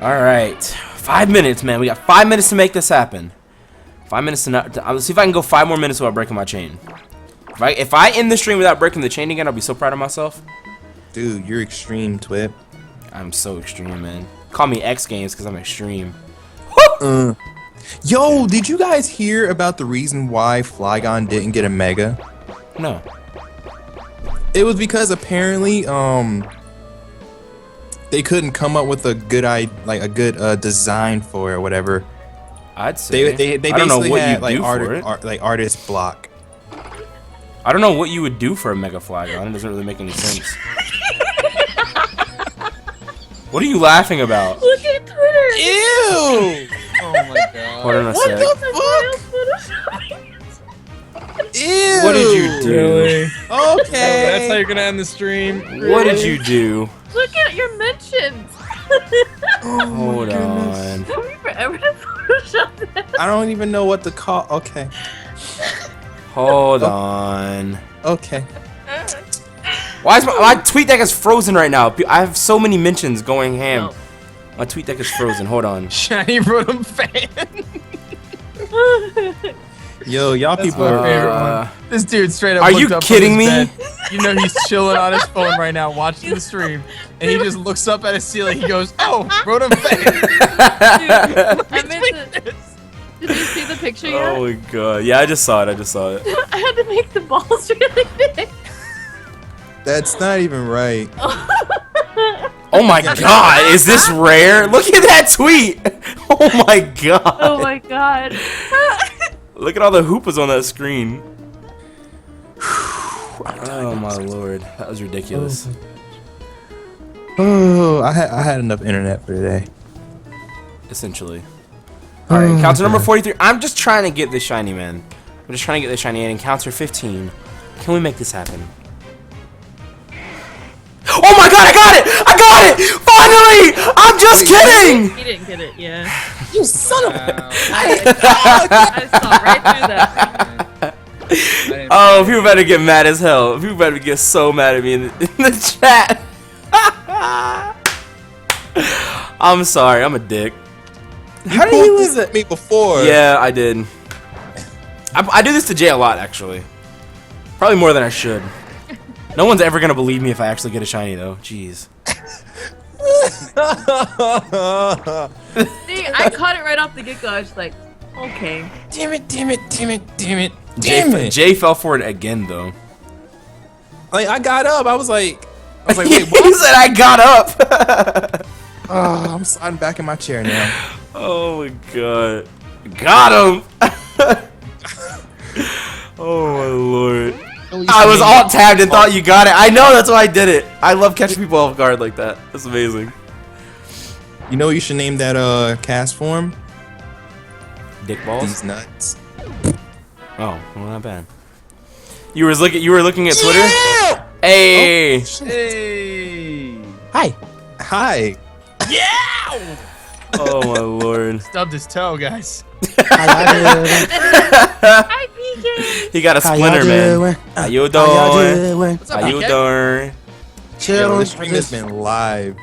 All right, 5 minutes, man. We got 5 minutes to make this happen. 5 minutes to not. Let's see if I can go 5 more minutes without breaking my chain. If I end the stream without breaking the chain again, I'll be so proud of myself. Dude, you're extreme, Twit. I'm so extreme, man. Call me X Games because I'm extreme. Yo, did you guys hear about the reason why Flygon didn't get a Mega? No. It was because apparently, they couldn't come up with a good design for it or whatever. I'd say They I don't know basically what had you like do for it. artist block. I don't know what you would do for a Mega Flygon. It doesn't really make any sense. What are you laughing about? Look at Twitter. Ew! Oh my god. Hold on a sec. Ew! What did you do? Really? Okay. That's how you're gonna end the stream. What did you do? Look at your mentions. Hold on. Took me forever to Photoshop that. I don't even know what to call. Okay. Hold on. Okay. Why is my tweet deck is frozen right now? I have so many mentions going ham. My tweet deck is frozen. Hold on. Shiny Rotom fan. Yo, y'all people my are. favorite one. This dude straight up. Are looked you up from kidding his me? bed. You know he's chilling on his phone right now, watching the stream, and he just looks up at his ceiling. He goes, "Oh, Rotom fan." Dude, I meant to. Did you see the picture yet? Oh my god. Yeah, I just saw it. I had to make the balls really big. That's not even right. Oh my god. Is this rare? Look at that tweet. Oh my god. Oh my god. Look at all the hoopas on that screen. Oh my lord. That was ridiculous. Oh, I had enough internet for today. Essentially. Alright, counter number 43. I'm just trying to get this shiny, man. We're just trying to get the shiny and encounter 15. Can we make this happen? Oh my god, I got it! I got it! Finally! I'm just kidding! He didn't get it, yeah. You son of a... I saw right through that. Oh, people better get mad as hell. People better get so mad at me in the chat. I'm sorry, I'm a dick. How did you lose at me before? Yeah, I did. I do this to Jay a lot, actually. Probably more than I should. No one's ever gonna believe me if I actually get a shiny, though. Jeez. See, I caught it right off the get-go. I was like, okay. Damn it, damn it, damn it, damn it, Jay, damn it. Jay fell for it again, though. Like, I got up. I was like, wait, He what? said I got up. Oh, I'm sliding back in my chair now. Oh my god. Got him. Oh my lord. I was alt tabbed and thought you got it. I know, that's why I did it. I love catching people off guard like that. That's amazing. You know what you should name that cast form? Dick balls? These nuts. Oh, well, not bad. You were looking at Twitter? Yeah! Hey. Hey. Hi. Hi. Yeah! Oh my lord. Stubbed his toe, guys. Hi, PK! He got a splinter, man. How you doing? What's up, How you PK? doing? Yo, Chill. this stream has been live.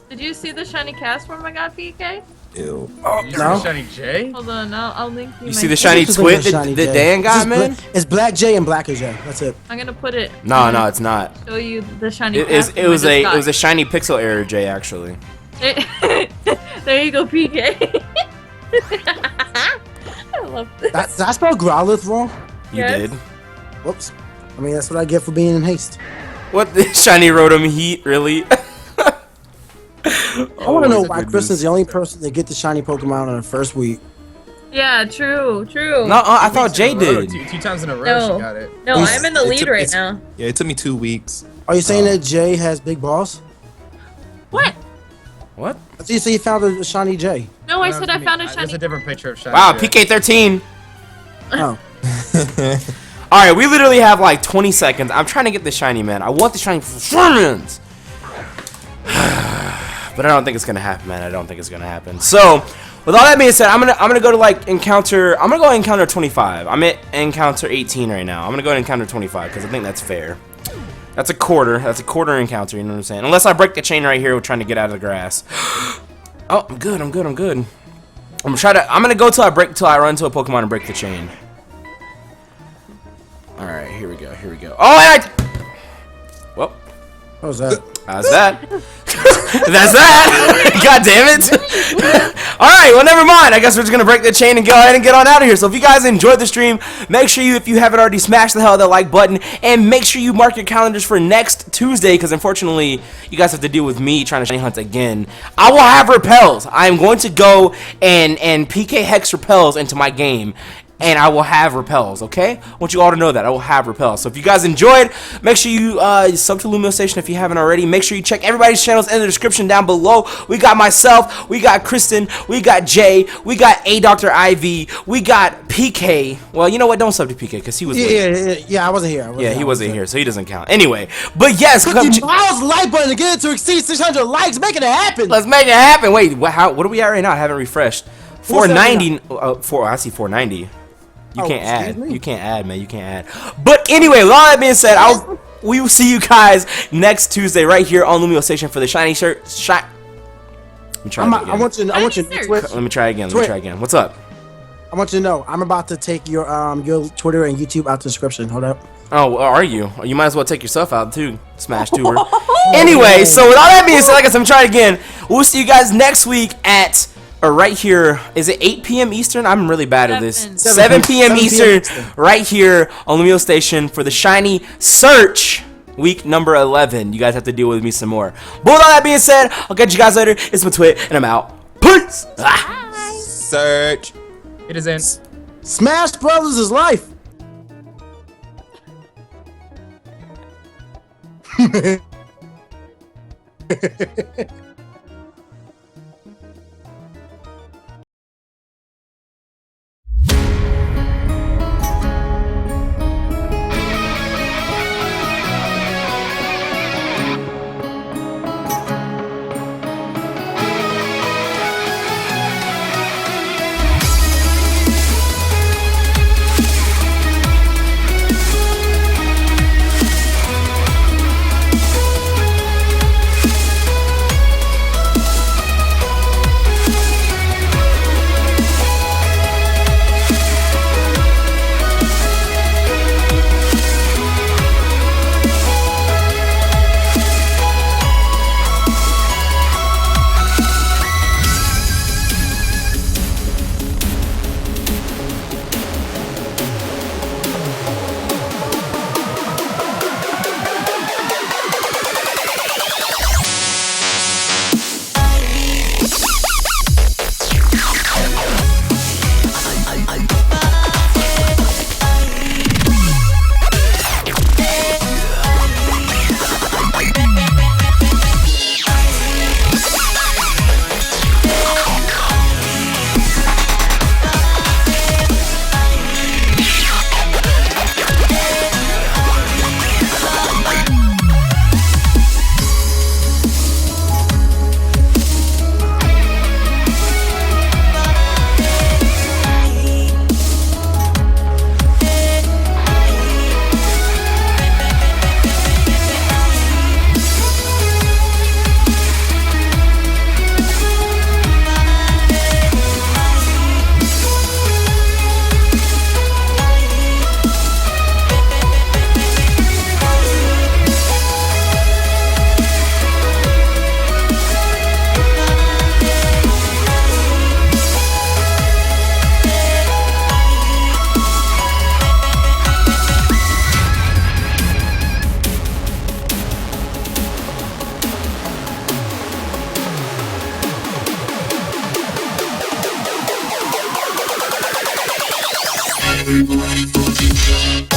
Did you see the shiny cast form I got, PK? Ew. No. Shiny J? Hold on, I'll link you. You my see the Twit. shiny Just Twit look at that shiny that J. Dan got, It's just man? It's Black J and Blacker J. That's it. I'm gonna put it. No, no, it's not. Show you the shiny. It cast form was I just a shiny pixel error, Jay, actually. got. There you go, PK. I love this. Did I spell Growlithe wrong? You Yes. did. Whoops. I mean, that's what I get for being in haste. What? Shiny Rotom Heat, really? I want to know why Kristen's the only person to get the shiny Pokemon in the first week. Yeah, true. No, I thought Jay did. Two times in a row No. she got it. No, It's- I'm in the it lead took- right it's- now. Yeah, it took me 2 weeks. Are you saying that Jay has big balls? What? What? I thought you said you found a shiny J. No, I said I found a There's shiny. a different picture of shiny Wow, J. PK13. Oh. Alright, we literally have like 20 seconds. I'm trying to get the shiny, man. I want the shiny performance. But I don't think it's gonna happen, man. I don't think it's gonna happen. So, with all that being said, I'm gonna go to like encounter. I'm gonna go encounter 25. I'm at encounter 18 right now. I'm gonna go to encounter 25 because I think that's fair. That's a quarter. That's a quarter encounter. You know what I'm saying? Unless I break the chain right here, we're trying to get out of the grass. Oh, I'm good. I'm good. I'm good. I'm gonna go till I run to a Pokemon and break the chain. All right, here we go. Here we go. Oh, and well, What was that? how's that? That's that. God damn it. All right, well, never mind. I guess we're just gonna break the chain and go ahead and get on out of here. So if you guys enjoyed the stream, make sure if you haven't already, smash the hell out of that like button, and make sure you mark your calendars for next Tuesday, because unfortunately you guys have to deal with me trying to shiny hunt again. I will have repels. I am going to go and PK hex repels into my game, and I will have repels, okay? I want you all to know that I will have repels. So if you guys enjoyed, make sure you sub to LumioStation if you haven't already. Make sure you check everybody's channels in the description down below. We got myself, we got Kristen, we got Jay, we got Dr. IV, we got PK. Well, you know what? Don't sub to PK because he was late. Yeah, I wasn't here. He wasn't here, so he doesn't count. Anyway, but yes, come Miles like button to get it to exceed 600 likes. Making it happen. let's make it happen. Wait, what are we at right now? I haven't refreshed. 490. I see 490. You Oh, can't add. excuse me. You can't add, man. You can't add. But anyway, with all that being said, we will see you guys next Tuesday right here on LumioStation for the shiny shirt. Let me try it again. I want you to Shiny Twitch. Let me try again. Twit. What's up? I want you to know I'm about to take your Twitter and YouTube out the description. Hold up. Oh, are you? You might as well take yourself out too. Smash tour. Anyway, so with all that being said, like I said, I'm trying again. We'll see you guys next week at right here. Is it 8 p.m. Eastern? I'm really bad at this. 7 p.m. Eastern, right here on LumioStation for the Shiny Search week number 11. You guys have to deal with me some more. But with all that being said, I'll catch you guys later. It's my Twit, and I'm out. Peace. Search. It is in. Smash Brothers is life. Bye.